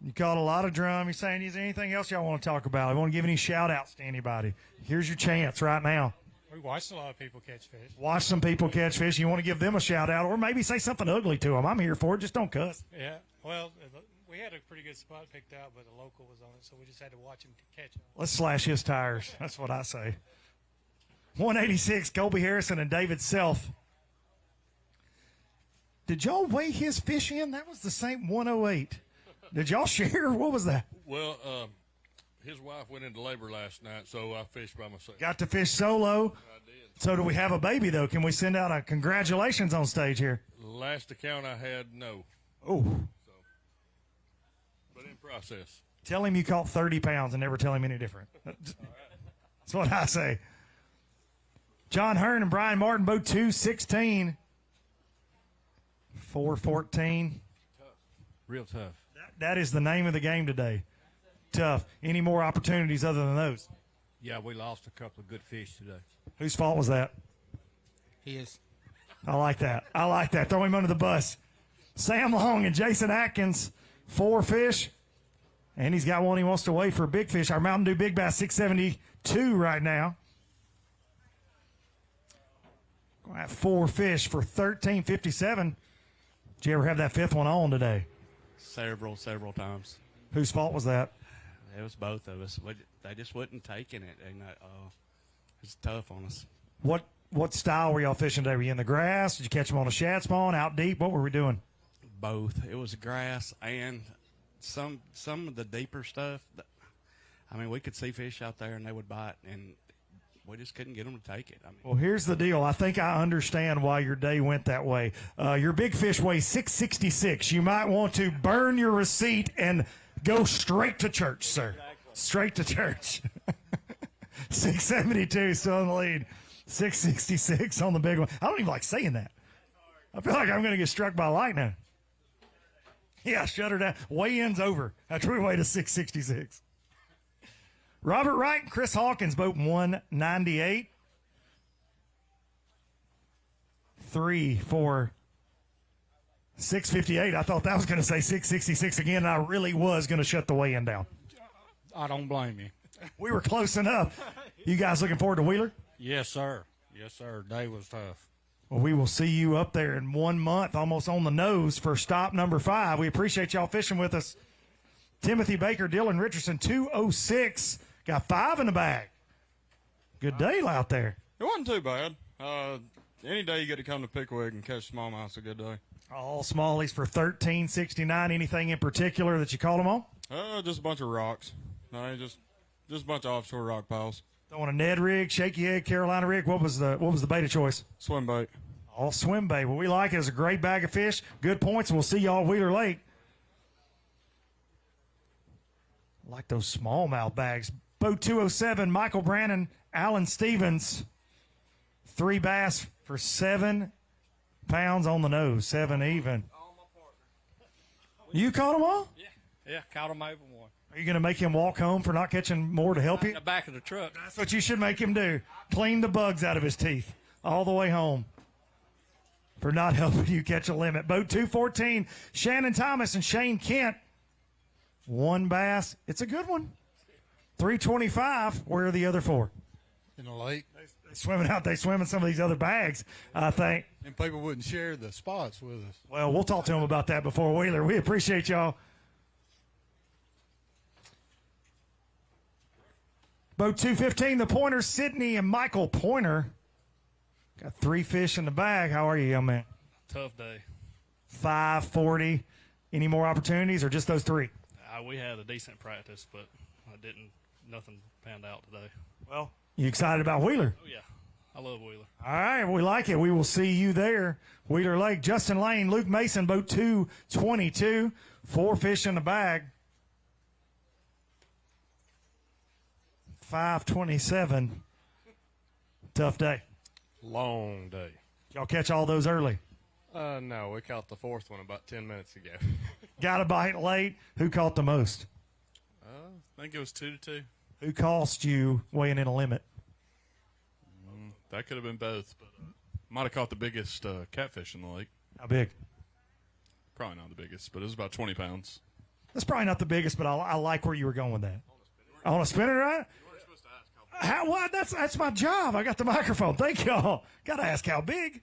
You caught a lot of drum. You're saying, is there anything else y'all want to talk about? I want to give any shout-outs to anybody. Here's your chance right now. We watched a lot of people catch fish. Watch some people catch fish. You want to give them a shout-out or maybe say something ugly to them. I'm here for it. Just don't cuss. Yeah. Well, we had a pretty good spot picked out, but the local was on it, so we just had to watch him catch it. Let's slash his tires. That's what I say. 186, Colby Harrison and David Self. Did y'all weigh his fish in? That was the same 108. Did y'all share? What was that? Well, his wife went into labor last night, so I fished by myself. Got to fish solo. I did. So do we have a baby, though? Can we send out a congratulations on stage here? Last account I had, no. Oh. So, but in process. Tell him you caught 30 pounds and never tell him any different. That's what I say. John Hearn and Brian Martin, both 216. 414. Tough. Real tough. That is the name of the game today. Tough. Any more opportunities other than those? Yeah, we lost a couple of good fish today. Whose fault was that? His. I like that. Throw him under the bus. Sam Long and Jason Atkins, 4 fish. And he's got one he wants to weigh for a big fish. Our Mountain Dew Big Bass, 672 right now. Going to have 4 fish for 1357. Did you ever have that 5th one on today? Several times. Whose fault was that? It was both of us. They just wasn't taking it, and it's tough on us. What style were y'all fishing today? Were you in the grass? Did you catch them on a shad spawn, out deep? What were we doing? Both. It was grass and some of the deeper stuff. We could see fish out there, and they would bite, and we just couldn't get them to take it. Well, here's the deal. I think I understand why your day went that way. Your big fish weighs 666. You might want to burn your receipt and go straight to church, sir. Straight to church. 672 still in the lead. 666 on the big one. I don't even like saying that. I feel like I'm going to get struck by lightning. Yeah, shut her down. Weigh-in's over. After we weighed a 666. Robert Wright and Chris Hawkins, boat 198. 3 for 658. I thought that was going to say 666 again, and I really was going to shut the weigh-in down. I don't blame you. We were close enough. You guys looking forward to Wheeler? Yes, sir. Yes, sir. Day was tough. Well, we will see you up there in 1 month, almost on the nose, for stop number 5. We appreciate y'all fishing with us. Timothy Baker, Dylan Richardson, 206. Got 5 in the bag. Good day out there. It wasn't too bad. Any day you get to come to Pickwick and catch smallmouth's a good day. All smallies for 1369. Anything in particular that you called them on? Just a bunch of rocks. No, just a bunch of offshore rock piles. Throwing a Ned rig, shaky egg, Carolina rig. What was the bait of choice? Swim bait. All swim bait. Well, we like it. It's a great bag of fish. Good points, and we'll see y'all at Wheeler Lake. I like those smallmouth bags. Boat 207, Michael Brannon, Alan Stevens. 3 bass for 7 pounds on the nose. 7 even. You caught them all? Yeah, caught him over one. Are you going to make him walk home for not catching more to help you? In the back of the truck. That's what you should make him do. Clean the bugs out of his teeth all the way home for not helping you catch a limit. Boat 214, Shannon Thomas and Shane Kent. 1 bass. It's a good one. 325. Where are the other 4? In the lake. They swimming out. They swim in some of these other bags, I think. And people wouldn't share the spots with us. Well, we'll talk to them about that before Wheeler. We appreciate y'all. Boat 215, the Pointers, Sydney and Michael Pointer. Got 3 fish in the bag. How are you, young man? Tough day. 540. Any more opportunities or just those 3? We had a decent practice, but nothing panned out today. Well, you excited about Wheeler? Oh, yeah. I love Wheeler. All right, we like it. We will see you there. Wheeler Lake, Justin Lane, Luke Mason, boat 222. 4 fish in the bag. 527. Tough day. Long day. Y'all catch all those early? No, we caught the 4th one about 10 minutes ago. Got a bite late. Who caught the most? I think it was 2-2. Who cost you weighing in a limit? That could have been both, but might have caught the biggest catfish in the lake. How big? Probably not the biggest, but it was about 20 pounds. That's probably not the biggest, but I like where you were going with that. On a spinner, right? What? That's my job. I got the microphone. Thank y'all. Got to ask how big.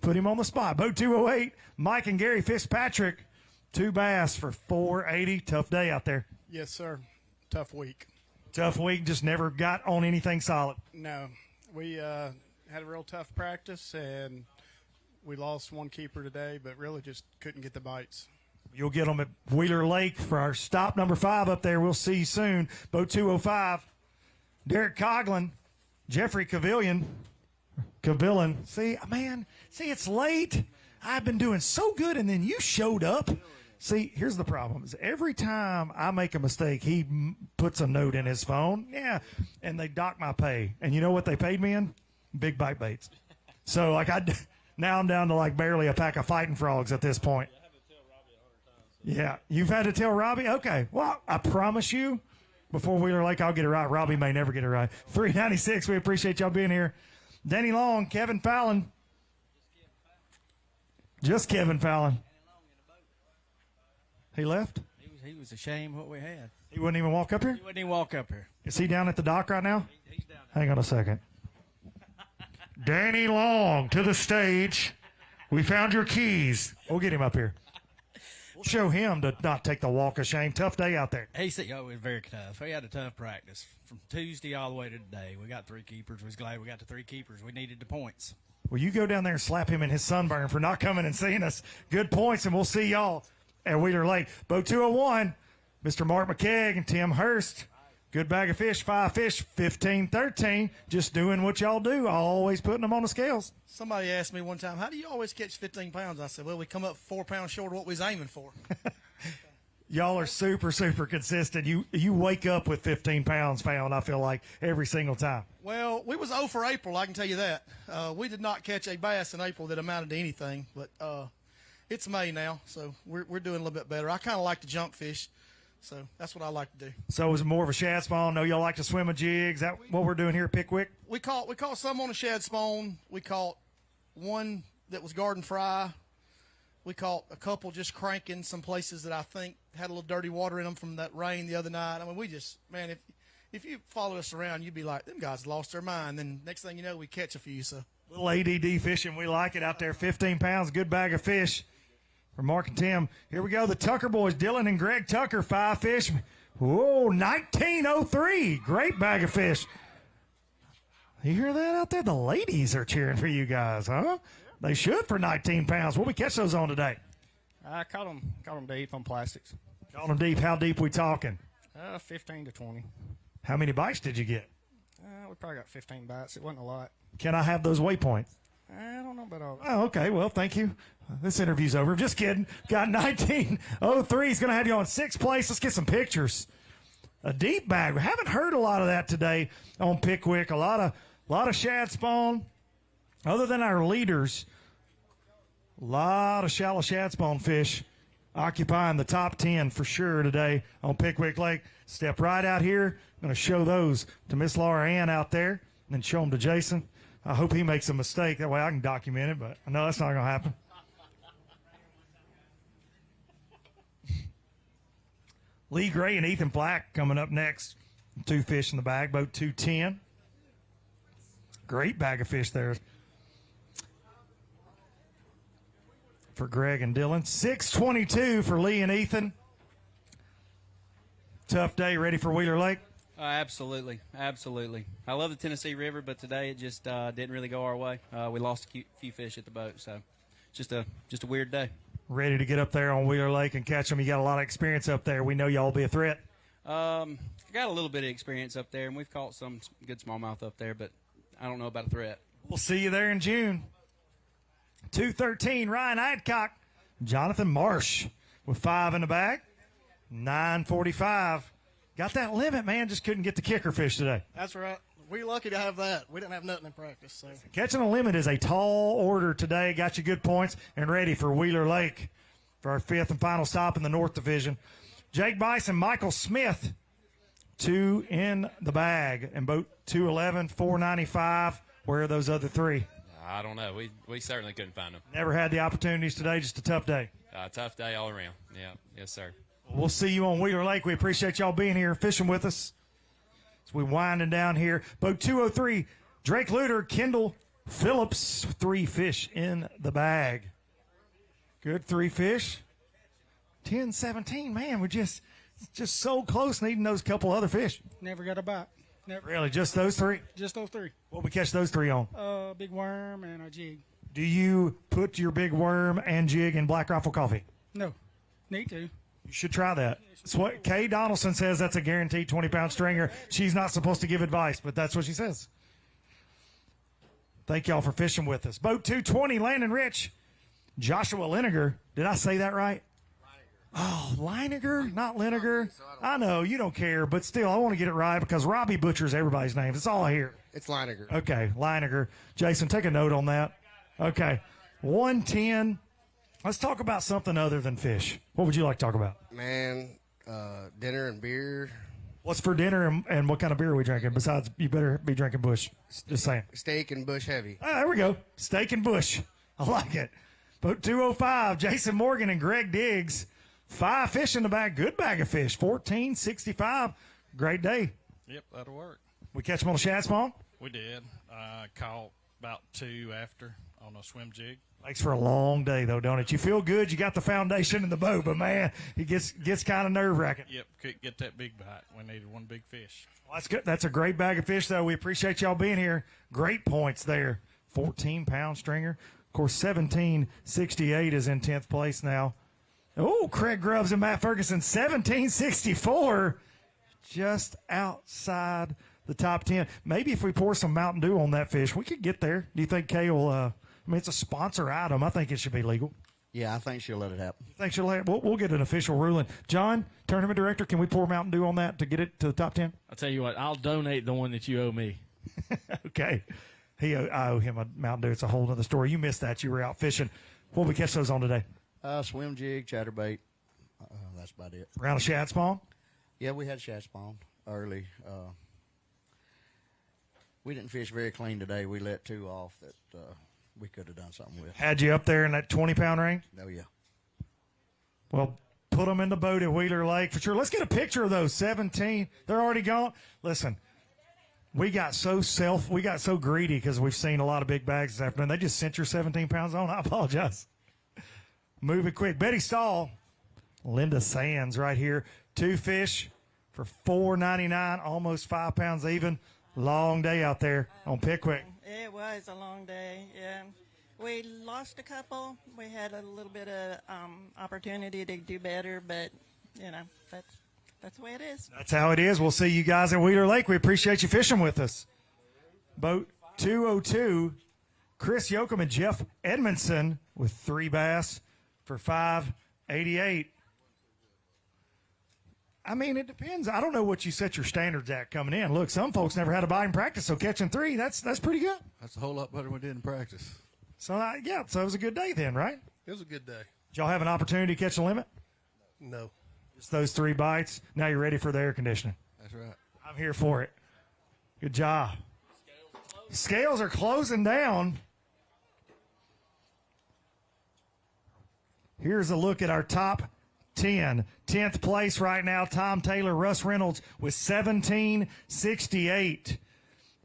Put him on the spot. Boat 208, Mike and Gary Fitzpatrick. 2 bass for 480. Tough day out there. Yes, sir. Tough week. Tough week. Just never got on anything solid. No. We had a real tough practice, and we lost 1 keeper today, but really just couldn't get the bites. You'll get them at Wheeler Lake for our stop number 5 up there. We'll see you soon. Boat 205, Derek Coughlin, Jeffrey Cavillan. See, it's late. I've been doing so good, and then you showed up. See, here's the problem. Is every time I make a mistake, he puts a note in his phone. Yeah, and they dock my pay. And you know what they paid me in? Big bite baits. So, now I'm down to barely a pack of fighting frogs at this point. Yeah, you've had to tell Robbie? Okay, well, I promise you, before Wheeler Lake, I'll get it right. Robbie may never get it right. 396, we appreciate y'all being here. Danny Long, Kevin Fallon. Just Kevin Fallon. He left? He was ashamed what we had. He wouldn't even walk up here? He wouldn't even walk up here. Is he down at the dock right now? Hang on a second. Danny Long to the stage. We found your keys. We'll get him up here. We'll show him to not take the walk of shame. Tough day out there. He said, it was very tough. We had a tough practice from Tuesday all the way to today. We got 3 keepers. We was glad we got the 3 keepers. We needed the points. Well, you go down there and slap him in his sunburn for not coming and seeing us. Good points, and we'll see y'all at Wheeler Lake. Boat 201, Mr. Mark McKegg and Tim Hurst. Good bag of fish, 5 fish, 15-13. Just doing what y'all do, always putting them on the scales. Somebody asked me one time, how do you always catch 15 pounds? I said, well, we come up 4 pounds short of what we was aiming for. Y'all are super, super consistent. You wake up with 15 pounds found, I feel like, every single time. Well, we was 0 for April, I can tell you that. We did not catch a bass in April that amounted to anything, but it's May now, so we're doing a little bit better. I kind of like to jump fish, so that's what I like to do. So is it more of a shad spawn? I know y'all like to swim a jig. Is that what we're doing here at Pickwick? We caught some on a shad spawn. We caught one that was garden fry. We caught a couple just cranking some places that I think had a little dirty water in them from that rain the other night. I mean, we just, man, if you followed us around, you'd be like, them guys lost their mind. Then next thing you know, we catch a few. So little ADD fishing. We like it out there. 15 pounds, good bag of fish for Mark and Tim. Here we go. The Tucker boys, Dylan and Greg Tucker, 5 fish. Whoa, 1903. Great bag of fish. You hear that out there? The ladies are cheering for you guys, huh? They should for 19 pounds. What we catch those on today? I caught them deep on plastics. Caught them deep. How deep we talking? 15 to 20. How many bites did you get? We probably got 15 bites. It wasn't a lot. Can I have those waypoints? I don't know about all. Oh, okay. Well, thank you. This interview's over. Just kidding. Got 1903. He's going to have you on 6th place. Let's get some pictures. A deep bag. We haven't heard a lot of that today on Pickwick. A lot of shad spawn. Other than our leaders, a lot of shallow shad spawn fish occupying the top 10 for sure today on Pickwick Lake. Step right out here. I'm going to show those to Miss Laura Ann out there and then show them to Jason. I hope he makes a mistake. That way I can document it, but I know that's not going to happen. Lee Gray and Ethan Black coming up next. 2 fish in the bag, boat 210. Great bag of fish there for Greg and Dylan. 6:22 for Lee and Ethan. Tough day. Ready for Wheeler Lake? Absolutely. I love the Tennessee River, but today it just didn't really go our way. We lost a few fish at the boat, so just a weird day. Ready to get up there on Wheeler Lake and catch them. You got a lot of experience up there. We know y'all will be a threat. I got a little bit of experience up there, and we've caught some good smallmouth up there, but I don't know about a threat. We'll see you there in June. 213, Ryan Adcock. Jonathan Marsh with 5 in the bag. 9:45. Got that limit, man. Just couldn't get the kicker fish today. That's right. We're lucky to have that. We didn't have nothing in practice. So. Catching a limit is a tall order today. Got you good points and ready for Wheeler Lake for our 5th and final stop in the North Division. Jake Bison, Michael Smith, 2 in the bag. And boat 211, 495. Where are those other 3? I don't know. We certainly couldn't find them. Never had the opportunities today. Just a tough day. Tough day all around. Yeah. Yes, sir. We'll see you on Wheeler Lake. We appreciate y'all being here, fishing with us. As we winding down here. Boat 203, Drake Luter, Kendall Phillips, 3 fish in the bag. Good 3 fish. 10-17, man, we're just so close, needing those couple other fish. Never got a bite. Never. Really, just those 3? Just those 3. What we catch those 3 on? Big worm and a jig. Do you put your big worm and jig in Black Rifle coffee? No. Need to. You should try that. It's what Kay Donaldson says. That's a guaranteed 20-pound stringer. She's not supposed to give advice, but that's what she says. Thank y'all for fishing with us. Boat 220, Landon Rich, Joshua Liniger. Did I say that right? Oh, Liniger, not Liniger. I know, you don't care, but still, I want to get it right because Robbie butchers everybody's names. It's all I hear. It's Liniger. Okay, Liniger. Jason, take a note on that. Okay, 110. Let's talk about something other than fish. What would you like to talk about? Man, dinner and beer. What's for dinner and what kind of beer are we drinking? Besides, you better be drinking Bush. Just saying. Steak and Bush Heavy. Ah, there we go. Steak and Bush. I like it. Boat 205, Jason Morgan and Greg Diggs. 5 fish in the bag. Good bag of fish. 14.65. Great day. Yep, that'll work. We catch them on the shad spawn? We did. Caught about 2 after on a swim jig. Makes for a long day, though, don't it? You feel good. You got the foundation in the boat, but, man, it gets kind of nerve-wracking. Yep, couldn't get that big bite. We needed one big fish. Well, that's good. That's a great bag of fish, though. We appreciate y'all being here. Great points there. 14-pound stringer. Of course, 17.68 is in 10th place now. Oh, Craig Grubbs and Matt Ferguson, 17.64, just outside the top 10. Maybe if we pour some Mountain Dew on that fish, we could get there. Do you think Kay will I mean, it's a sponsor item. I think it should be legal. Yeah, I think she'll let it happen. Think she'll let we'll get an official ruling. John, tournament director, can we pour Mountain Dew on that to get it to the top 10? I'll tell you what, I'll donate the one that you owe me. Okay. I owe him a Mountain Dew. It's a whole other story. You missed that. You were out fishing. What we catch those on today? Swim jig, chatterbait. That's about it. Around a shad spawn? Yeah, we had shad spawn early. We didn't fish very clean today. We let 2 off that we could have done something with. Had you up there in that 20-pound range? Oh, yeah. Well, put them in the boat at Wheeler Lake for sure. Let's get a picture of those 17. They're already gone. Listen, we got so greedy because we've seen a lot of big bags this afternoon. They just sent your 17 pounds on. I apologize. Moving quick. Betty Stahl, Linda Sands right here. 2 fish for $4.99, almost 5 pounds even. Long day out there on Pickwick. It was a long day, yeah. We lost a couple. We had a little bit of opportunity to do better, but, that's the way it is. That's how it is. We'll see you guys at Wheeler Lake. We appreciate you fishing with us. Boat 202, Chris Yoakum and Jeff Edmondson with 3 bass for $5.88. I mean, it depends. I don't know what you set your standards at coming in. Look, some folks never had a bite in practice, so catching 3, that's pretty good. That's a whole lot better than we did in practice. So, so it was a good day then, right? It was a good day. Did y'all have an opportunity to catch a limit? No. Just those 3 bites. Now you're ready for the air conditioning. That's right. I'm here for it. Good job. Scales are closing down. Here's a look at our top 10. 10th place right now, Tom Taylor, Russ Reynolds with 17.68.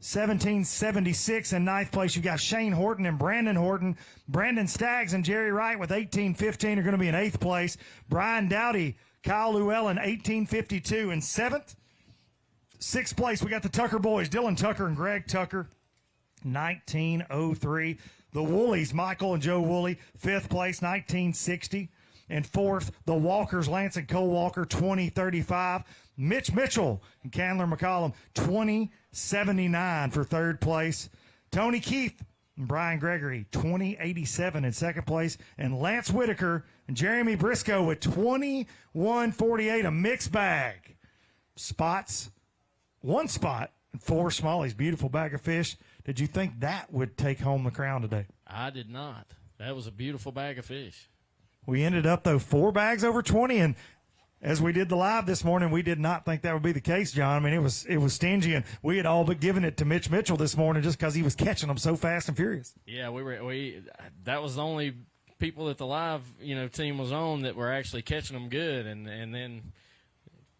17.76 in 9th place. You've got Shane Horton and Brandon Horton. Brandon Staggs and Jerry Wright with 18.15 are going to be in 8th place. Brian Dowdy, Kyle Llewellyn, 18.52 in 7th. 6th place, we got the Tucker boys, Dylan Tucker and Greg Tucker, 19.03. The Woolies, Michael and Joe Woolley, 5th place, 19.60. And 4th, the Walkers, Lance and Cole Walker, 20.35. Mitch Mitchell and Candler McCollum, 20.79 for 3rd place. Tony Keith and Brian Gregory, 20.87 in 2nd place. And Lance Whitaker and Jeremy Briscoe with 21.48, a mixed bag. Spots, 1 spot, and 4 smallies. Beautiful bag of fish. Did you think that would take home the crown today? I did not. That was a beautiful bag of fish. We ended up, though, 4 bags over 20, and as we did the live this morning, we did not think that would be the case, John. I mean, it was stingy, and we had all but given it to Mitch Mitchell this morning just because he was catching them so fast and furious. Yeah, that was the only people that the live team was on that were actually catching them good, and then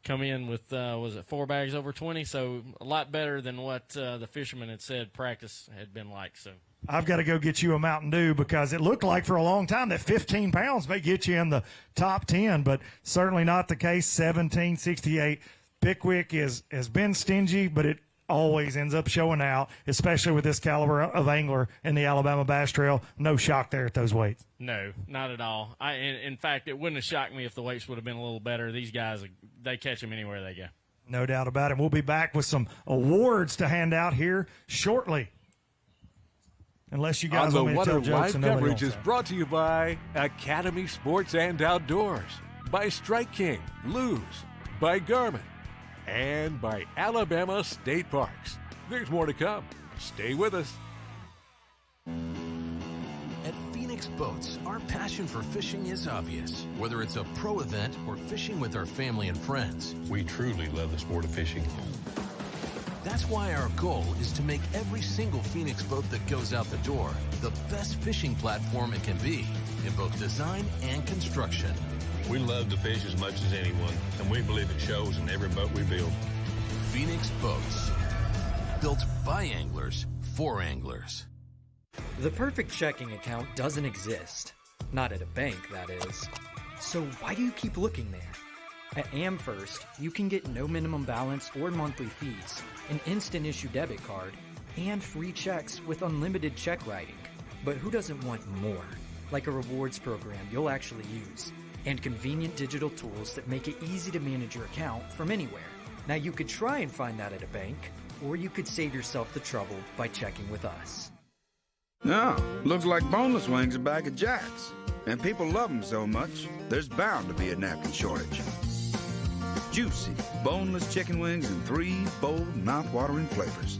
come in with was it 4 bags over 20, so a lot better than what the fishermen had said practice had been like. So I've got to go get you a Mountain Dew because it looked like for a long time that 15 pounds may get you in the top 10, but certainly not the case. 17.68. Pickwick has been stingy, but it always ends up showing out, especially with this caliber of angler in the Alabama Bass Trail. No shock there at those weights. No, not at all. In fact, it wouldn't have shocked me if the weights would have been a little better. These guys, they catch them anywhere they go. No doubt about it. We'll be back with some awards to hand out here shortly. Unless you guys want me to tell jokes and nobody coverage is brought to you by Academy Sports and Outdoors, by Strike King, Lose, by Garmin, and by Alabama State Parks. There's more to come. Stay with us. At Phoenix Boats, our passion for fishing is obvious. Whether it's a pro event or fishing with our family and friends, we truly love the sport of fishing. That's why our goal is to make every single Phoenix boat that goes out the door the best fishing platform it can be in both design and construction. We love to fish as much as anyone, and we believe it shows in every boat we build. Phoenix Boats. Built by anglers for anglers. The perfect checking account doesn't exist. Not at a bank, that is. So why do you keep looking there? At AmFirst, you can get no minimum balance or monthly fees, an instant issue debit card, and free checks with unlimited check writing. But who doesn't want more? Like a rewards program you'll actually use, and convenient digital tools that make it easy to manage your account from anywhere. Now you could try and find that at a bank, or you could save yourself the trouble by checking with us. Oh, looks like boneless wings are back at Jack's. And people love them so much, there's bound to be a napkin shortage. Juicy, boneless chicken wings in 3 bold, mouth-watering flavors.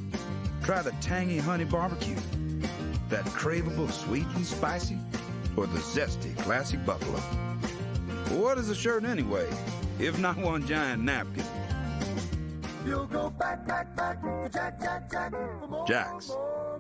Try the tangy honey barbecue, that craveable sweet and spicy, or the zesty classic buffalo. What is a shirt anyway, if not one giant napkin? You'll go back to Jack for more. Jack's,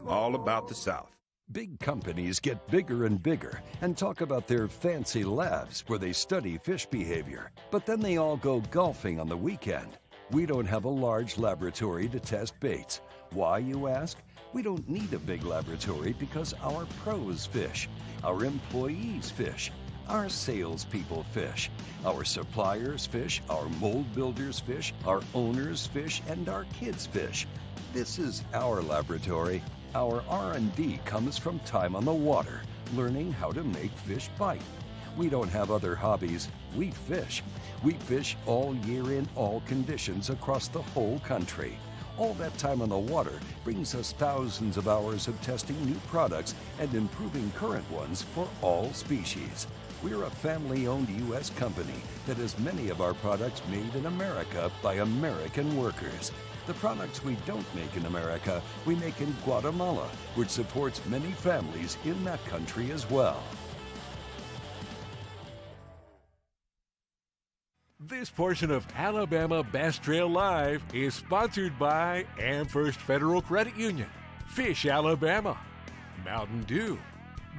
all about the South. Big companies get bigger and bigger and talk about their fancy labs where they study fish behavior. But then they all go golfing on the weekend. We don't have a large laboratory to test baits. Why, you ask? We don't need a big laboratory because our pros fish, our employees fish, our salespeople fish, our suppliers fish, our mold builders fish, our owners fish, and our kids fish. This is our laboratory. Our R&D comes from time on the water, learning how to make fish bite. We don't have other hobbies. We fish. We fish all year in all conditions across the whole country. All that time on the water brings us thousands of hours of testing new products and improving current ones for all species. We're a family-owned U.S. company that has many of our products made in America by American workers. The products we don't make in America, we make in Guatemala, which supports many families in that country as well. This portion of Alabama Bass Trail Live is sponsored by AmFirst Federal Credit Union, Fish Alabama, Mountain Dew,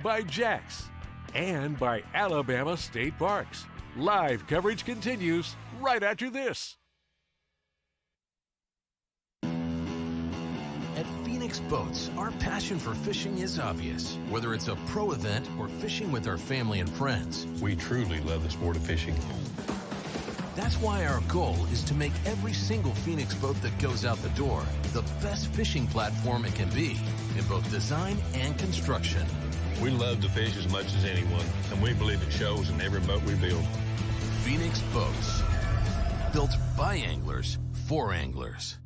by Jack's, and by Alabama State Parks. Live coverage continues right after this. At Phoenix Boats, our passion for fishing is obvious. Whether it's a pro event or fishing with our family and friends, We truly love the sport of fishing. that's why our goal is to make every single Phoenix boat that goes out the door the best fishing platform it can be in both design and construction. We love to fish as much as anyone, and we believe it shows in every boat we build. Phoenix Boats. Built by anglers for anglers.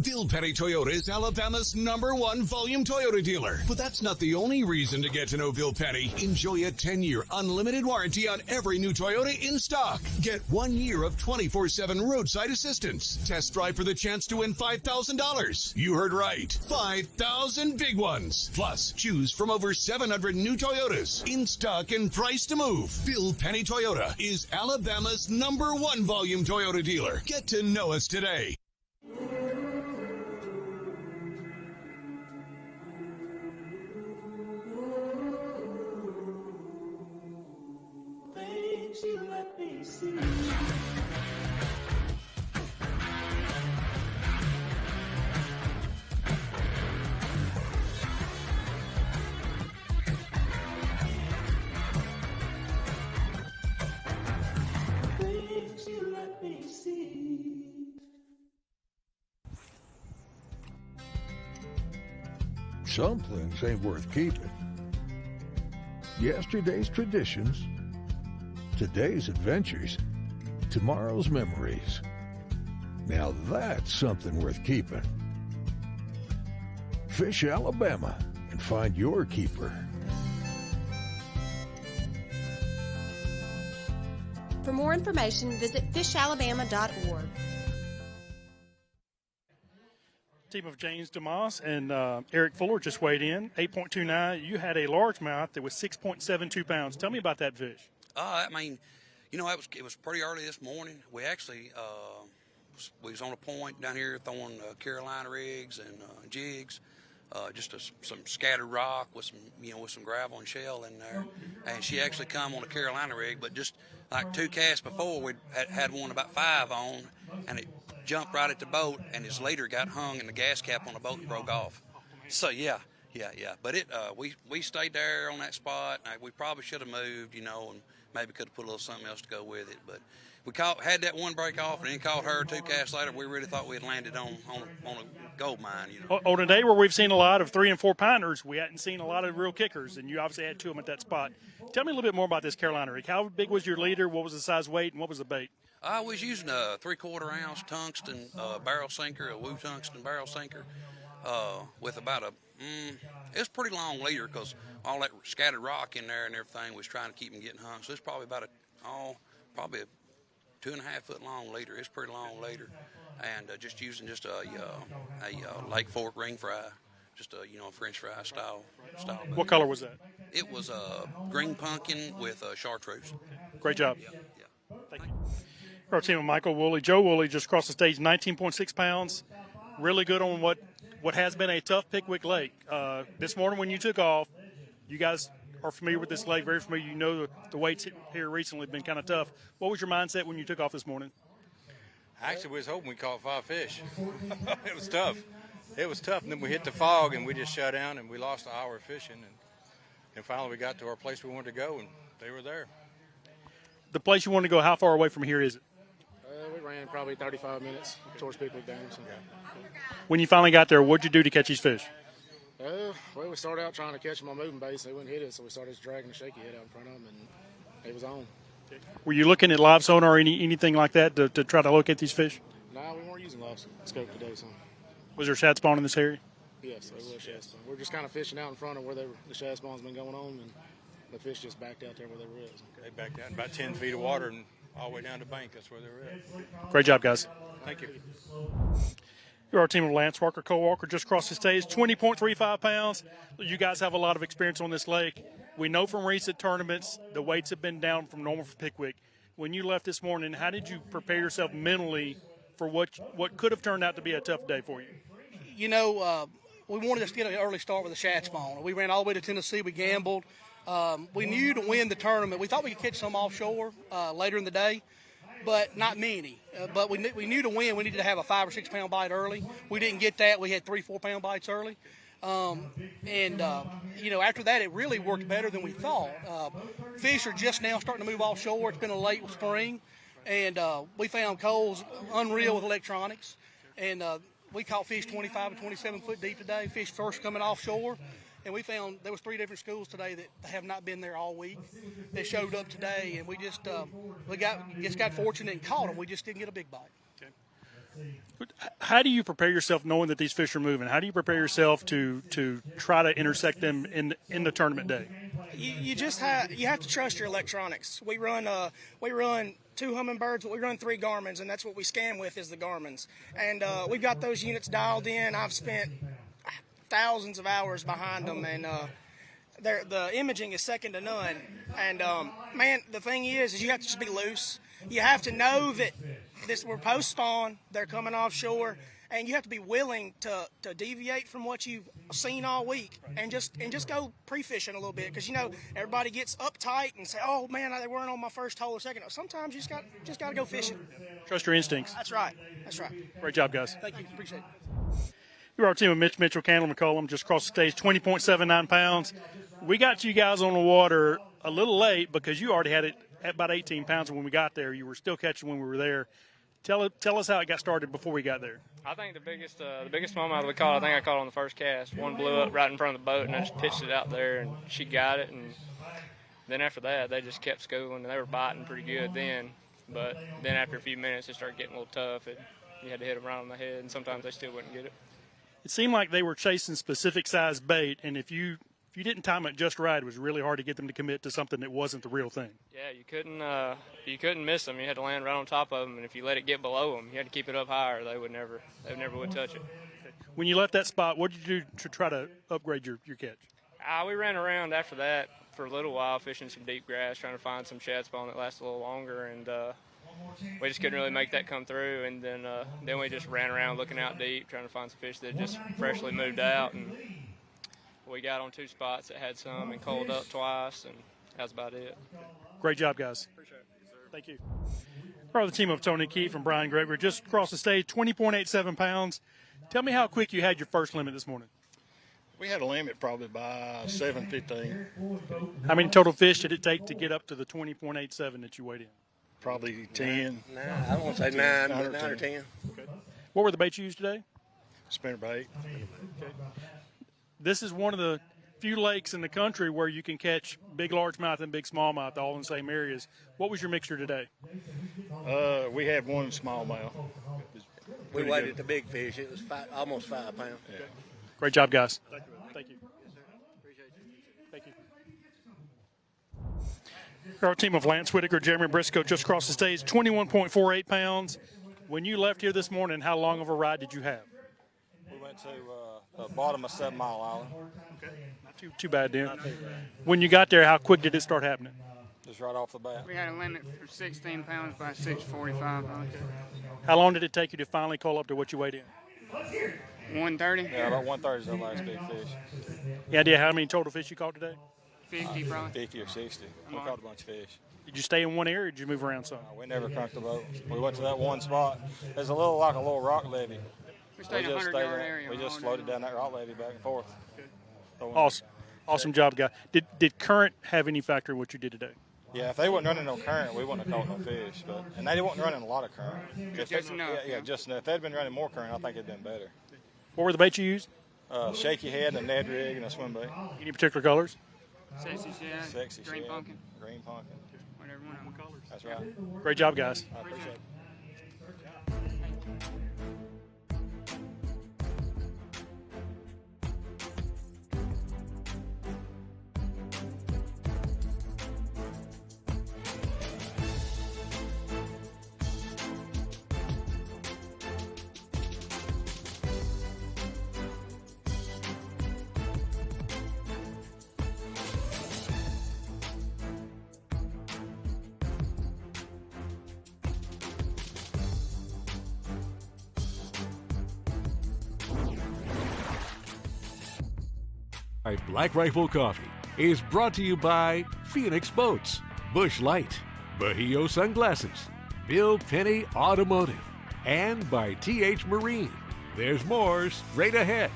Bill Petty Toyota is Alabama's #1 volume Toyota dealer. But that's not the only reason to get to know Bill Petty. Enjoy a 10-year unlimited warranty on every new Toyota in stock. Get 1 year of 24/7 roadside assistance. Test drive for the chance to win $5,000. You heard right. 5,000 big ones. Plus, choose from over 700 new Toyotas in stock and price to move. Bill Petty Toyota is Alabama's #1 volume Toyota dealer. Get to know us today. Things you let me see. Things you let me see. Some things ain't worth keeping. Yesterday's traditions, today's adventures, tomorrow's memories. Now that's something worth keeping. Fish Alabama and find your keeper. For more information, visit fishalabama.org. Team of James DeMoss and Eric Fuller just weighed in, 8.29. You had a largemouth that was 6.72 pounds. Tell me about that fish. I mean, you know, it was pretty early this morning. We actually we was on a point down here throwing Carolina rigs and jigs. some scattered rock with some gravel and shell in there. And she actually come on a Carolina rig, but just like 2 casts before, we had one about 5 on, and it jumped right at the boat, and his leader got hung, and the gas cap on the boat broke off. So yeah. But we stayed there on that spot. We probably should have moved, and maybe could have put a little something else to go with it. But we had that one break off, and then caught her 2 casts later. We really thought we had landed on a gold mine. On a day where we've seen a lot of 3 and 4 pounders, we hadn't seen a lot of real kickers, and you obviously had 2 of them at that spot. Tell me a little bit more about this Carolina rig. How big was your leader? What was the size, weight, and what was the bait? I was using a 3/4 ounce tungsten barrel sinker, a Woo tungsten barrel sinker, with about it was a pretty long leader because all that scattered rock in there and everything was trying to keep them getting hung. So it's probably about probably a 2.5 foot long leader. It's a pretty long leader, and just using just a Lake Fork ring fry, just a French fry style. What color was that? It was green pumpkin with chartreuse. Great job. Yeah. Thank you. Our team of Michael Woolley. Joe Woolley just crossed the stage, 19.6 pounds. Really good on what has been a tough Pickwick Lake. This morning when you took off, you guys are familiar with this lake, very familiar. You know the weights here recently have been kind of tough. What was your mindset when you took off this morning? Actually, we was hoping we caught 5 fish. It was tough. It was tough, and then we hit the fog, and we just shut down, and we lost an hour of fishing. And finally we got to our place we wanted to go, and they were there. The place you want to go, how far away from here is it? We ran probably 35 minutes towards Pickwick Dam. So. When you finally got there, what'd you do to catch these fish? Well, we started out trying to catch them on moving baits. They wouldn't hit it, so we started dragging the shaky head out in front of them, and it was on. Were you looking at live sonar or anything like that to try to locate these fish? No, we weren't using live scope today. So. Was there shad spawn in this area? Yes, there was shad spawn. We're just kind of fishing out in front of where the shad spawn's been going on, and the fish just backed out there where they were at. So. They backed out in about 10 feet of water and all the way down the bank. That's where they were at. Great job, guys. Thank you. You're our team of Lance Walker. Cole Walker just crossed the stage, 20.35 pounds. You guys have a lot of experience on this lake. We know from recent tournaments the weights have been down from normal for Pickwick. When you left this morning, how did you prepare yourself mentally for what could have turned out to be a tough day for you? We wanted to get an early start with a shad spawn. We ran all the way to Tennessee. We gambled. We knew to win the tournament. We thought we could catch some offshore later in the day, but not many. But we knew to win, we needed to have a 5 or 6 pound bite early. We didn't get that. We had 3-4 pound bites early. After that, it really worked better than we thought. Fish are just now starting to move offshore. It's been a late spring, and we found Cole's unreal with electronics. And we caught fish 25 and 27 foot deep today, fish first coming offshore. And we found there was 3 different schools today that have not been there all week. They showed up today, and we just got fortunate and caught them. We just didn't get a big bite. Okay. How do you prepare yourself knowing that these fish are moving? How do you prepare yourself to try to intersect them in the tournament day? You have to trust your electronics. We run 2 Humminbirds, but we run 3 Garmins, and that's what we scan with is the Garmins. And we've got those units dialed in. I've spent thousands of hours behind them, and the imaging is second to none. And the thing is you have to just be loose. You have to know that we're post spawn, they're coming offshore, and you have to be willing to deviate from what you've seen all week and just go pre-fishing a little bit, because everybody gets uptight and say, oh man, they weren't on my first hole or second. Sometimes you just got to go fishing. Trust your instincts. That's right. Great job, guys. Thank you. Appreciate it. You're our team of Mitch Mitchell, Candler McCollum, just crossed the stage, 20.79 pounds. We got you guys on the water a little late because you already had it at about 18 pounds when we got there. You were still catching when we were there. Tell us how it got started before we got there. I think the biggest smallmouth we caught, I caught on the first cast. One blew up right in front of the boat, and I just pitched it out there, and she got it. And then after that, they just kept schooling, and they were biting pretty good then. But then after a few minutes, it started getting a little tough. You had to hit them right on the head, and sometimes they still wouldn't get it. It seemed like they were chasing specific size bait, and if you didn't time it just right, it was really hard to get them to commit to something that wasn't the real thing. Yeah, you couldn't miss them. You had to land right on top of them, and if you let it get below them, you had to keep it up higher. They never would touch it. When you left that spot, what did you do to try to upgrade your catch? We ran around after that for a little while, fishing some deep grass, trying to find some shad spawn that lasted a little longer, and we just couldn't really make that come through. And then we just ran around looking out deep, trying to find some fish that just freshly moved out, and We got on 2 spots that had some and cold up twice, and that's about it. Great job, guys. Appreciate it. Yes, sir. Thank you. Part of the team of Tony Keefe and Brian Gregory just across the stage, 20.87 pounds. Tell me how quick you had your first limit this morning. We had a limit probably by 7:15. How many total fish did it take to get up to the 20.87 that you weighed in? Probably 10. Nah, I don't want to say 9, but 9 or 10. Okay. What were the baits you used today? Spinnerbait. Okay. This is one of the few lakes in the country where you can catch big largemouth and big smallmouth all in the same areas. What was your mixture today? We had one smallmouth. We weighted the big fish. It was almost 5 pounds. Yeah. Great job, guys. Thank you. Thank you. Our team of Lance Whitaker, Jeremy Briscoe just across the stage, 21.48 pounds. When you left here this morning, how long of a ride did you have? We went to the bottom of 7 Mile Island. Okay. Not too bad then. When you got there, how quick did it start happening? Just right off the bat. We had a limit for 16 pounds by 6:45 pounds. How long did it take you to finally call up to what you weighed in? 130. Yeah, about 130 is our last big fish. Any idea how many total fish you caught today? 50 probably. 50 or 60. We caught a bunch of fish. Did you stay in one area or did you move around some? We never cranked the boat. We went to that one spot. There's a little rock levee. We stayed in a 100-yard area. We just floated down that rock levee back and forth. Awesome job, guy. Did current have any factor in what you did today? Yeah, if they wasn't running no current, we wouldn't have caught no fish. And they wasn't running a lot of current. Just enough. Just enough. If they'd been running more current, I think it'd been better. What were the baits you used? Shaky head, and a Ned rig, and a swim bait. Any particular colors? Sexy shad. Green pumpkin. Green pumpkin. Whatever one of them colors. That's right. Great job, guys. I appreciate it. Black Rifle Coffee is brought to you by Phoenix Boats, Busch Light, Bahio Sunglasses, Bill Penny Automotive, and by TH Marine. There's more straight ahead.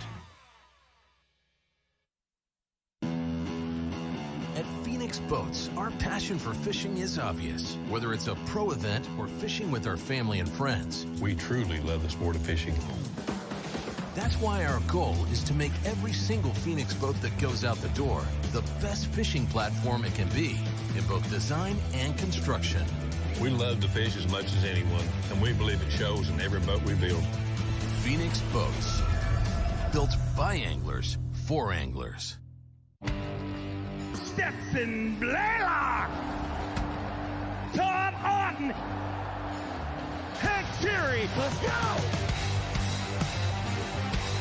At Phoenix Boats, our passion for fishing is obvious. Whether it's a pro event or fishing with our family and friends, we truly love the sport of fishing. That's why our goal is to make every single Phoenix boat that goes out the door the best fishing platform it can be in both design and construction. We love to fish as much as anyone, and we believe it shows in every boat we build. Phoenix Boats, built by anglers for anglers. Stetson Blaylock, Todd Orton, Hank Cherry, let's go!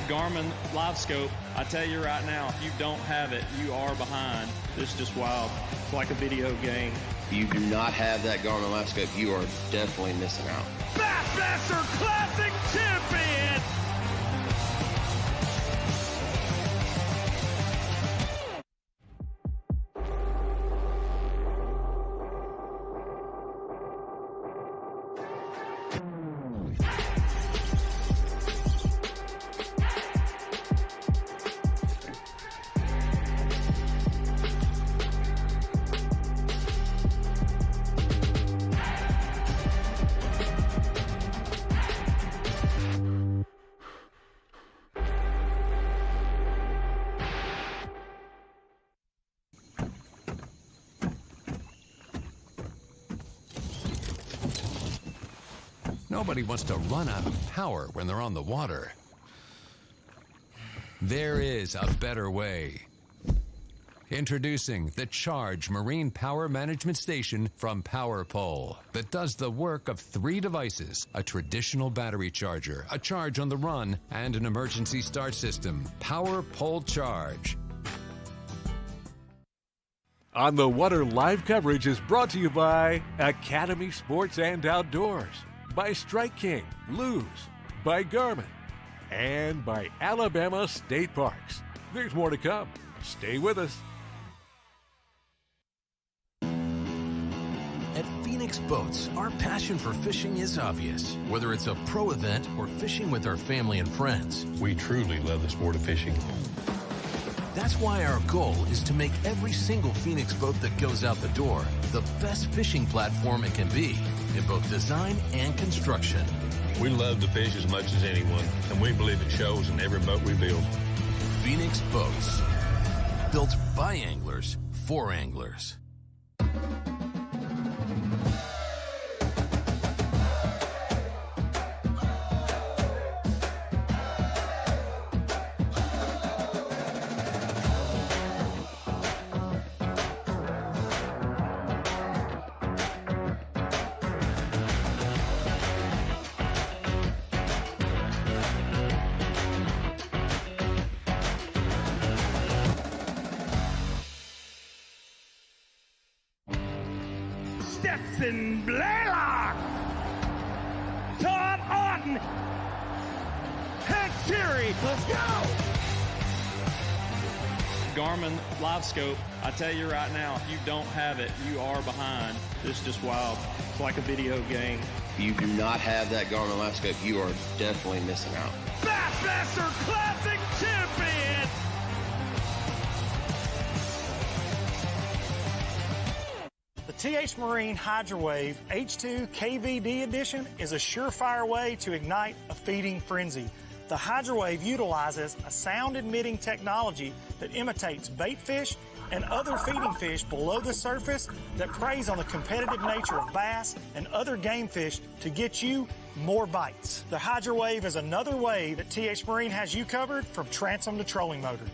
Garmin Live Scope, I tell you right now, if you don't have it, you are behind. This is just wild. It's like a video game. If you do not have that Garmin Live Scope, you are definitely missing out. Bassmaster Classic Champion! Nobody wants to run out of power when they're on the water. There is a better way. Introducing the Charge Marine Power Management Station from PowerPole that does the work of 3 devices: a traditional battery charger, a charge on the run, and an emergency start system. PowerPole Charge. On the Water live coverage is brought to you by Academy Sports and Outdoors, by Strike King, Lose, by Garmin, and by Alabama State Parks. There's more to come. Stay with us. At Phoenix Boats, our passion for fishing is obvious. Whether it's a pro event or fishing with our family and friends, We truly love the sport of fishing. that's why our goal is to make every single Phoenix boat that goes out the door the best fishing platform it can be in both design and construction. We love to fish as much as anyone, and we believe it shows in every boat we build. Phoenix Boats, built by anglers for anglers. Stetson Blaylock, Todd Auten, Hank Terry, let's go! Garmin Live Scope, I tell you right now, if you don't have it, you are behind. It's just wild. It's like a video game. If you do not have that Garmin Live Scope, you are definitely missing out. Bassmaster Classic champion! The TH Marine HydroWave H2 KVD Edition is a surefire way to ignite a feeding frenzy. The HydroWave utilizes a sound-emitting technology that imitates bait fish and other feeding fish below the surface that preys on the competitive nature of bass and other game fish to get you more bites. The HydroWave is another way that TH Marine has you covered from transom to trolling motor.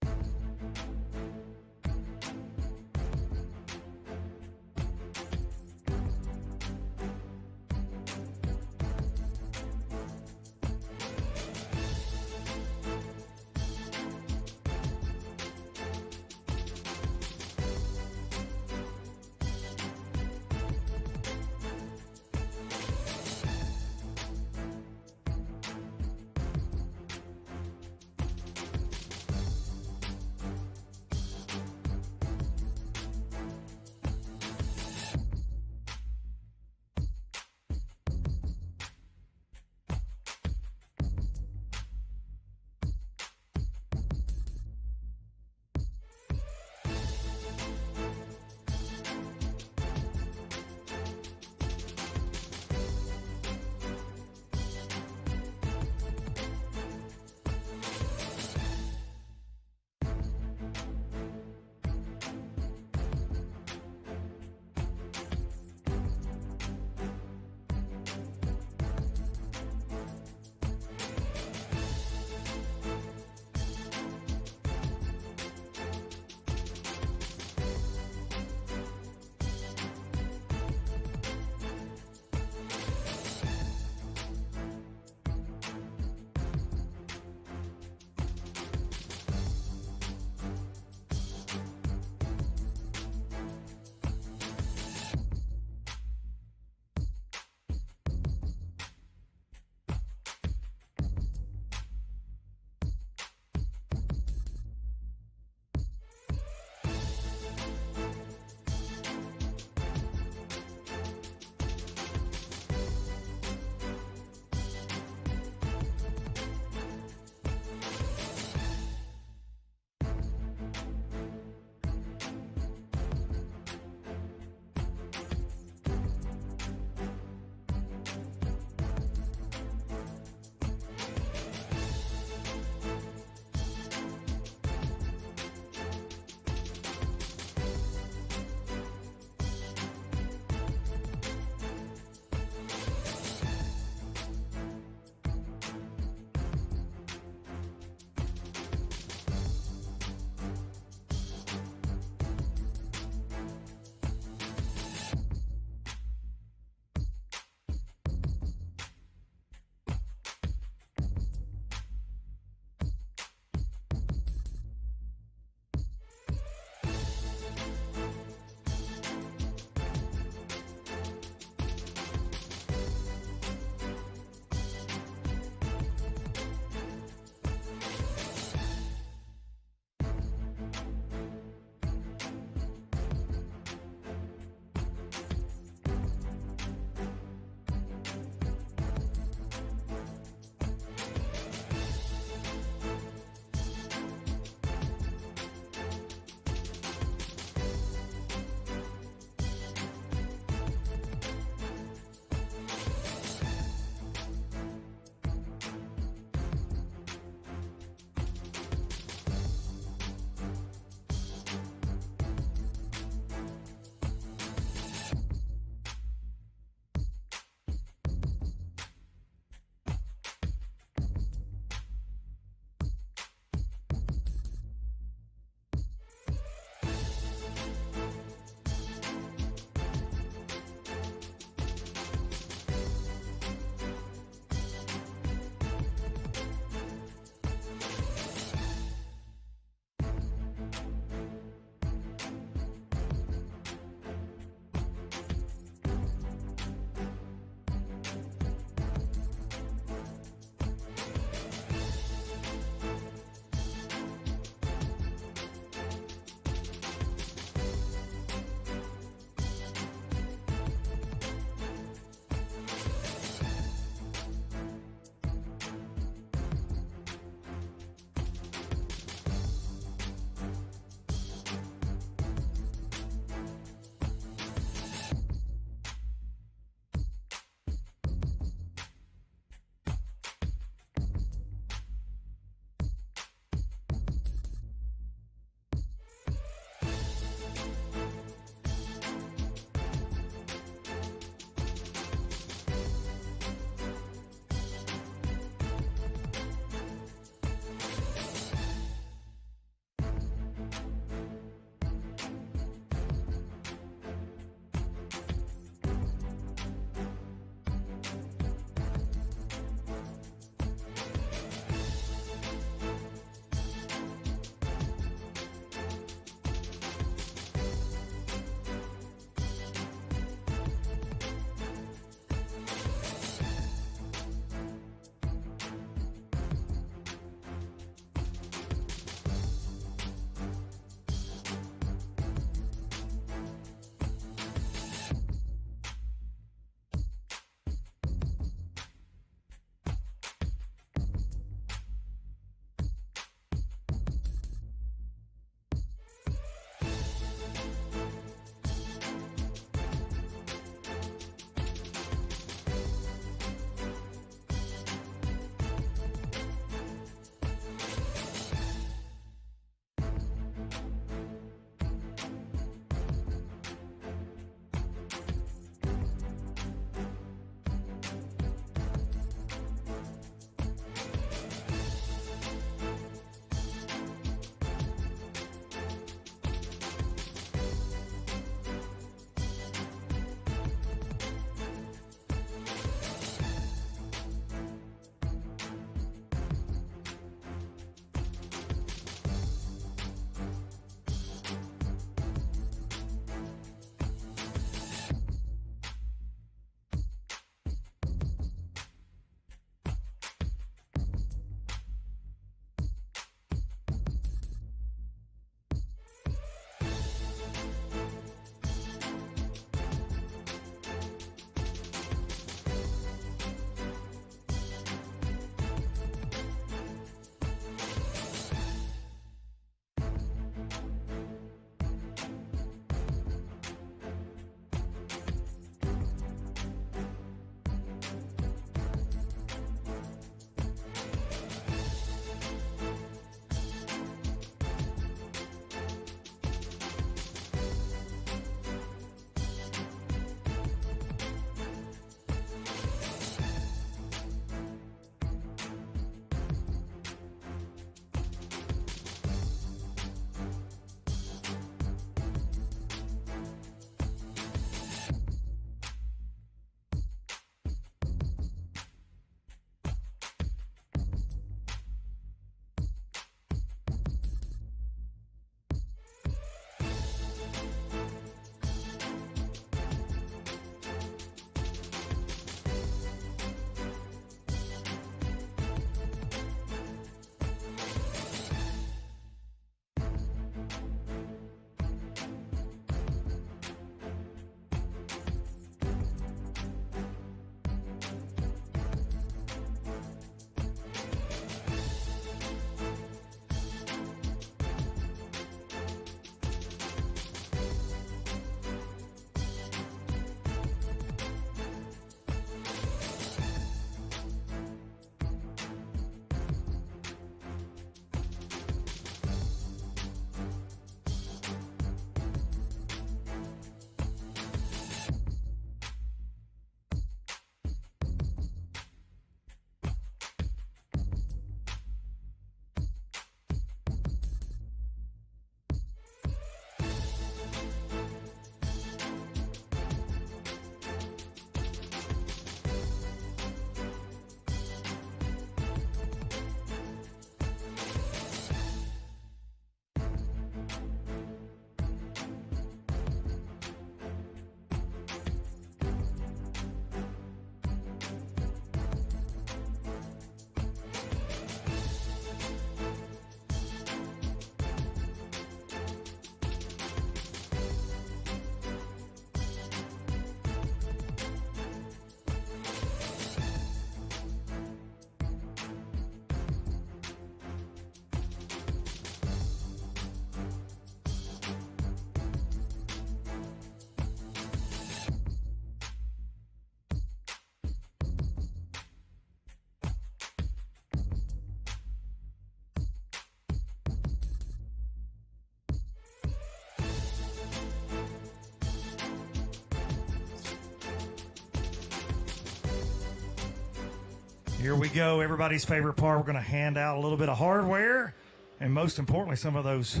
Here we go. Everybody's favorite part. We're going to hand out a little bit of hardware and, most importantly, some of those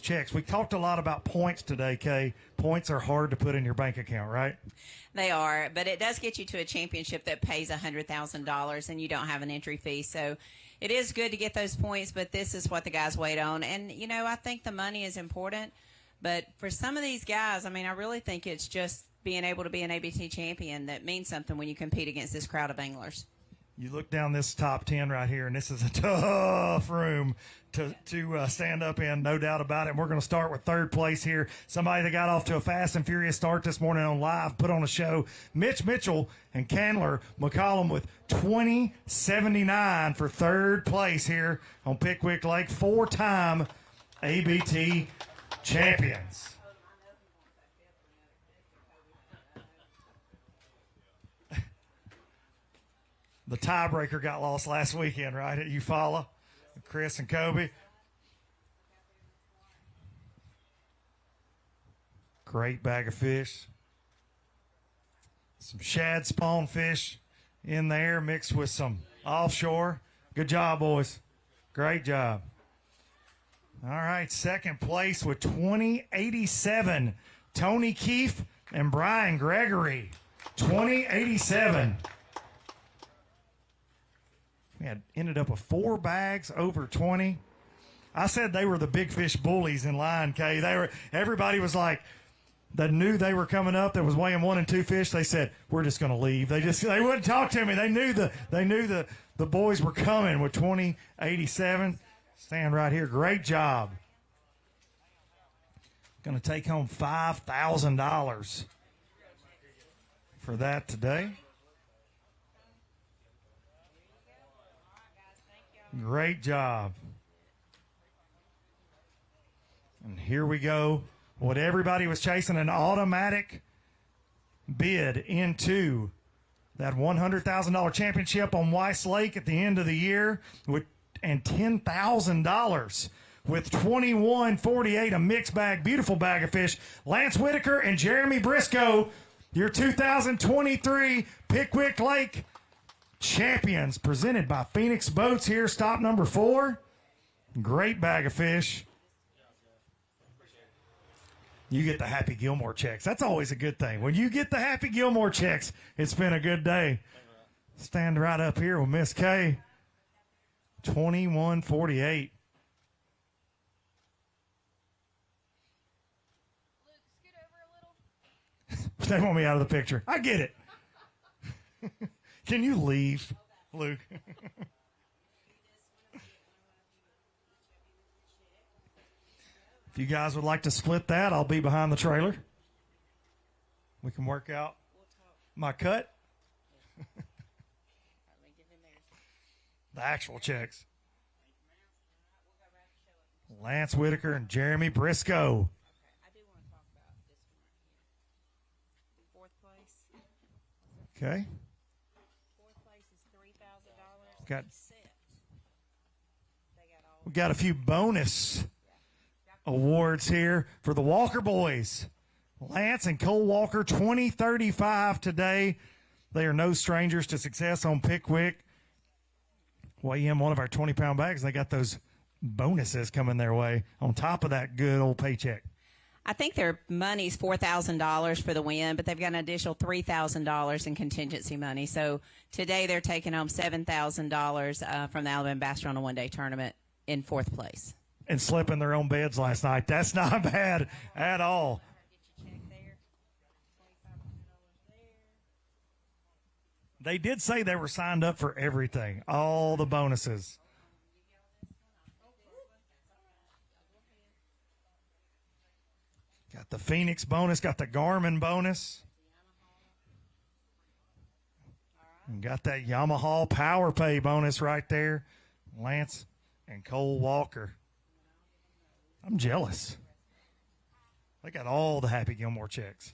checks. We talked a lot about points today, Kay. Points are hard to put in your bank account, right? They are, but it does get you to a championship that pays $100,000, and you don't have an entry fee. So it is good to get those points, but this is what the guys wait on. And, you know, I think the money is important, but for some of these guys, I mean, I really think it's just being able to be an ABT champion that means something when you compete against this crowd of anglers. You look down this top 10 right here, and this is a tough room to stand up in, no doubt about it. And we're going to start with third place here. Somebody that got off to a fast and furious start this morning on live, put on a show. Mitch Mitchell and Candler McCollum with 20.79 for third place here on Pickwick Lake. 4-time ABT champions. The tiebreaker got lost last weekend, right, at Eufaula, Chris and Kobe. Great bag of fish. Some shad spawn fish in there mixed with some offshore. Good job, boys. Great job. All right, second place with 20.87. Tony Keefe and Brian Gregory. 20.87. We had ended up with 4 bags over 20. I said they were the big fish bullies in line, Kay. Everybody was like, they knew they were coming up that was weighing 1 and 2 fish. They said, we're just going to leave. They wouldn't talk to me. They knew the boys were coming with 20.87. Stand right here. Great job. Going to take home $5,000 for that today. Great job. And here we go. What everybody was chasing, an automatic bid into that $100,000 championship on Weiss Lake at the end of the year, and $10,000 with 21.48, a mixed bag, beautiful bag of fish. Lance Whitaker and Jeremy Briscoe, your 2023 Pickwick Lake champions, presented by Phoenix Boats here, stop number 4. Great bag of fish. You get the Happy Gilmore checks. That's always a good thing. When you get the Happy Gilmore checks, it's been a good day. Stand right up here with Miss K. 21.48. They want me out of the picture. I get it. Can you leave, Luke? If you guys would like to split that, I'll be behind the trailer. We can work out my cut. The actual checks. Lance Whitaker and Jeremy Briscoe. Okay. We got a few bonus awards here for the Walker boys. Lance and Cole Walker, 2035 today. They are no strangers to success on Pickwick. Weigh in one of our 20-pound bags. They got those bonuses coming their way on top of that good old paycheck. I think their money's $4,000 for the win, but they've got an additional $3,000 in contingency money. So today they're taking home $7,000 from the Alabama Bass Runner one-day tournament in 4th place. And slipping their own beds last night. That's not bad at all. They did say they were signed up for everything, all the bonuses. Got the Phoenix bonus, got the Garmin bonus. And got that Yamaha Power Pay bonus right there. Lance and Cole Walker. I'm jealous. They got all the Happy Gilmore checks.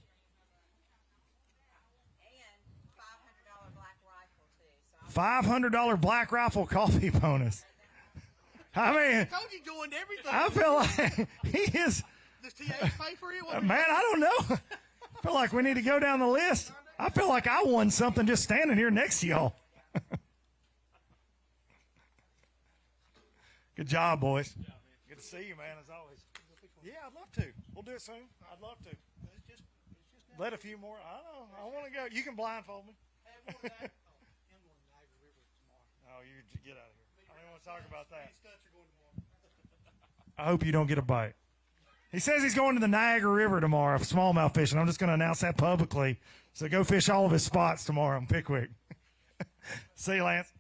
$500 Black Rifle coffee bonus. I mean, Cody joined everything. I feel like he is. Does TA pay for it? Man, I don't know. I feel like we need to go down the list. I feel like I won something just standing here next to y'all. Good job, boys. Good to see you, man, as always. Yeah, I'd love to. We'll do it soon. I'd love to. Let a few more. I know. I want to go. You can blindfold me. Oh, you get out of here. I don't want to talk about that. I hope you don't get a bite. He says he's going to the Niagara River tomorrow for smallmouth fishing. I'm just going to announce that publicly. So go fish all of his spots tomorrow in Pickwick. See you, Lance.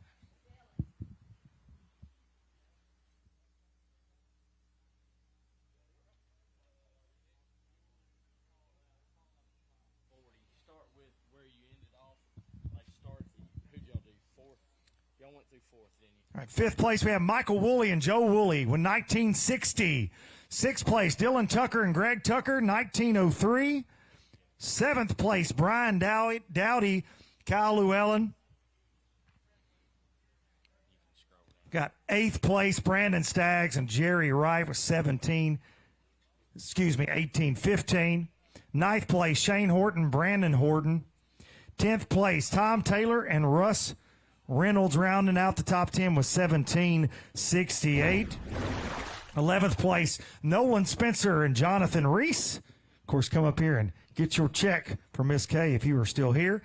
Start with where you ended off. Who'd y'all do? Fourth? Y'all went through fourth, didn't you? All right, fifth place, we have Michael Woolley and Joe Woolley with 1960. Sixth place, Dylan Tucker and Greg Tucker, 1903. Seventh place, Brian Dowdy, Kyle Llewellyn. Got eighth place, Brandon Staggs and Jerry Wright with 1815. Ninth place, Shane Horton, Brandon Horton. 10th place, Tom Taylor and Russ Reynolds rounding out the top 10 with 1768. 11th place, Nolan Spencer and Jonathan Reese. Of course, come up here and get your check for Miss K if you are still here.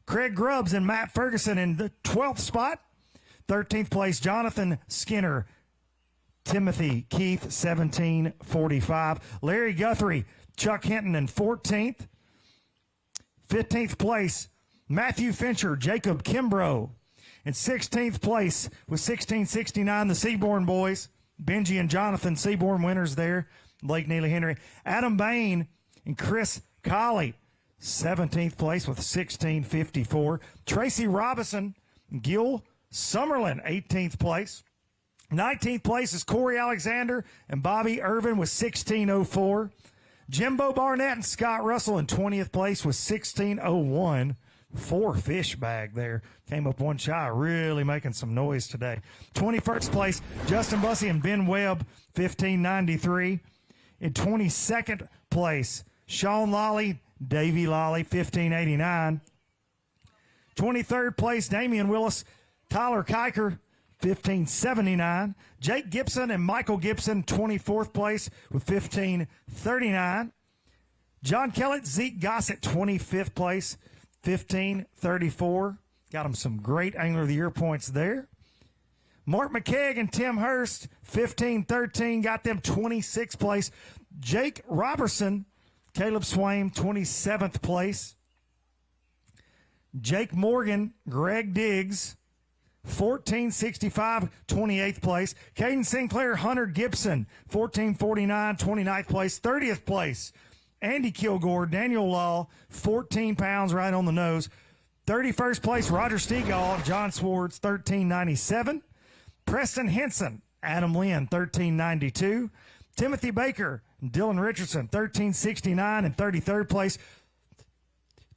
Craig Grubbs and Matt Ferguson in the 12th spot. 13th place, Jonathan Skinner, Timothy Keith, 1745. Larry Guthrie, Chuck Hinton in 14th. 15th place, Matthew Fincher, Jacob Kimbrough. In 16th place with 1669, the Seaborn boys. Benji and Jonathan Seaborn winners there. Lake Neely Henry. Adam Bain and Chris Colley, 17th place with 1654. Tracy Robinson and Gil Summerlin, 18th place. 19th place is Corey Alexander and Bobby Irvin with 1604. Jimbo Barnett and Scott Russell in 20th place with 1601. 4 fish bag there. Came up one shy, really making some noise today. 21st place, Justin Bussey and Ben Webb, 1593. In 22nd place, Sean Lawley, Davey Lawley, 1589. 23rd place, Damian Willis, Tyler Kiker, 1579. Jake Gibson and Michael Gibson, 24th place with 1539. John Kellett, Zeke Gossett, 25th place, 1534. Got him some great Angler of the Year points there. Mark McKegg and Tim Hurst, 1513, got them 26th place. Jake Robertson, Caleb Swaim, 27th place. Jake Morgan, Greg Diggs, 1465, 28th place. Caden Sinclair, Hunter Gibson, 1449, 29th place. 30th place, Andy Kilgore, Daniel Law, 14 pounds right on the nose. 31st place, Roger Stegall, John Swartz, 1397. Preston Henson, Adam Lynn, 1392. Timothy Baker, Dylan Richardson, 1369 in 33rd place.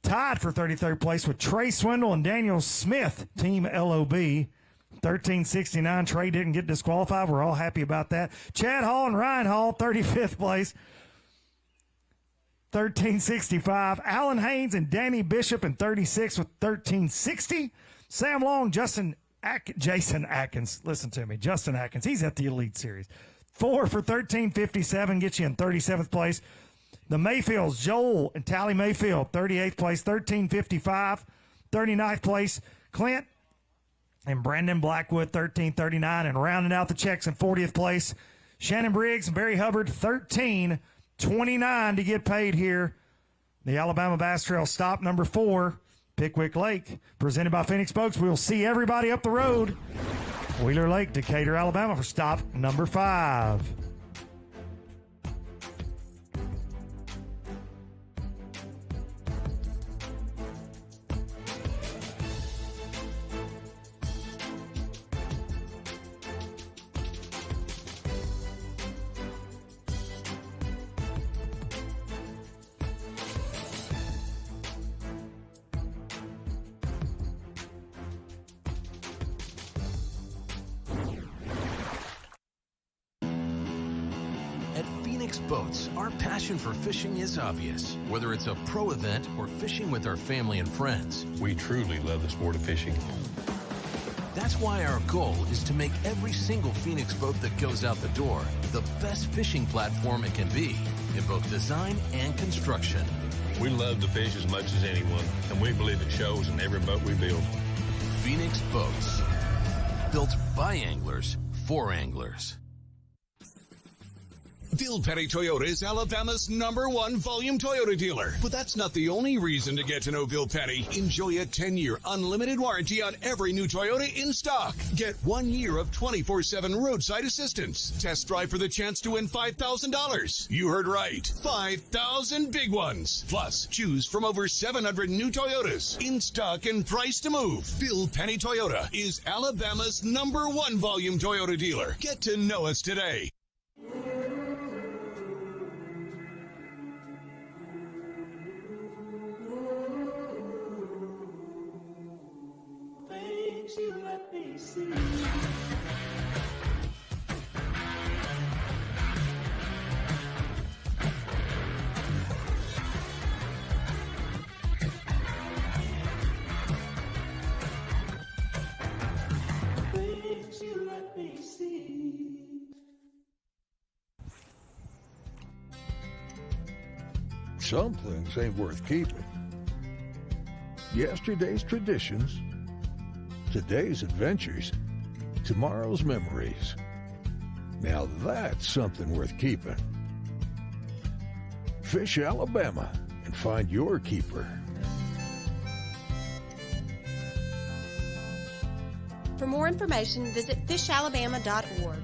Tied for 33rd place with Trey Swindle and Daniel Smith, Team LOB, 1369. Trey didn't get disqualified. We're all happy about that. Chad Hall and Ryan Hall, 35th place, 1365. Alan Haynes and Danny Bishop in 36 with 1360. Sam Long, Jason Atkins. Listen to me. Justin Atkins. He's at the Elite Series. 4 for 1357 gets you in 37th place. The Mayfields, Joel and Tally Mayfield, 38th place, 1355. 39th place, Clint and Brandon Blackwood, 1339. And rounding out the checks in 40th place, Shannon Briggs and Barry Hubbard, 1329 to get paid here. The Alabama Bass Trail stop number 4, Pickwick Lake, presented by Phoenix Boats. We'll see everybody up the road. Wheeler Lake, Decatur, Alabama for stop number 5. Boats, our passion for fishing is obvious. Whether it's a pro event or fishing with our family and friends, we truly love the sport of fishing. That's why our goal is to make every single Phoenix boat that goes out the door the best fishing platform it can be in both design and construction. We love to fish as much as anyone, and we believe it shows in every boat we build. Phoenix Boats. Built by anglers, for anglers. Bill Petty Toyota is Alabama's #1 volume Toyota dealer. But that's not the only reason to get to know Bill Petty. Enjoy a 10-year unlimited warranty on every new Toyota in stock. Get 1 year of 24/7 roadside assistance. Test drive for the chance to win $5,000. You heard right. 5,000 big ones. Plus, choose from over 700 new Toyotas in stock and price to move. Bill Petty Toyota is Alabama's #1 volume Toyota dealer. Get to know us today. You let me see. Things you let me see. Some things ain't worth keeping. Yesterday's traditions, today's adventures, tomorrow's memories. Now that's something worth keeping. Fish Alabama and find your keeper. For more information, visit fishalabama.org.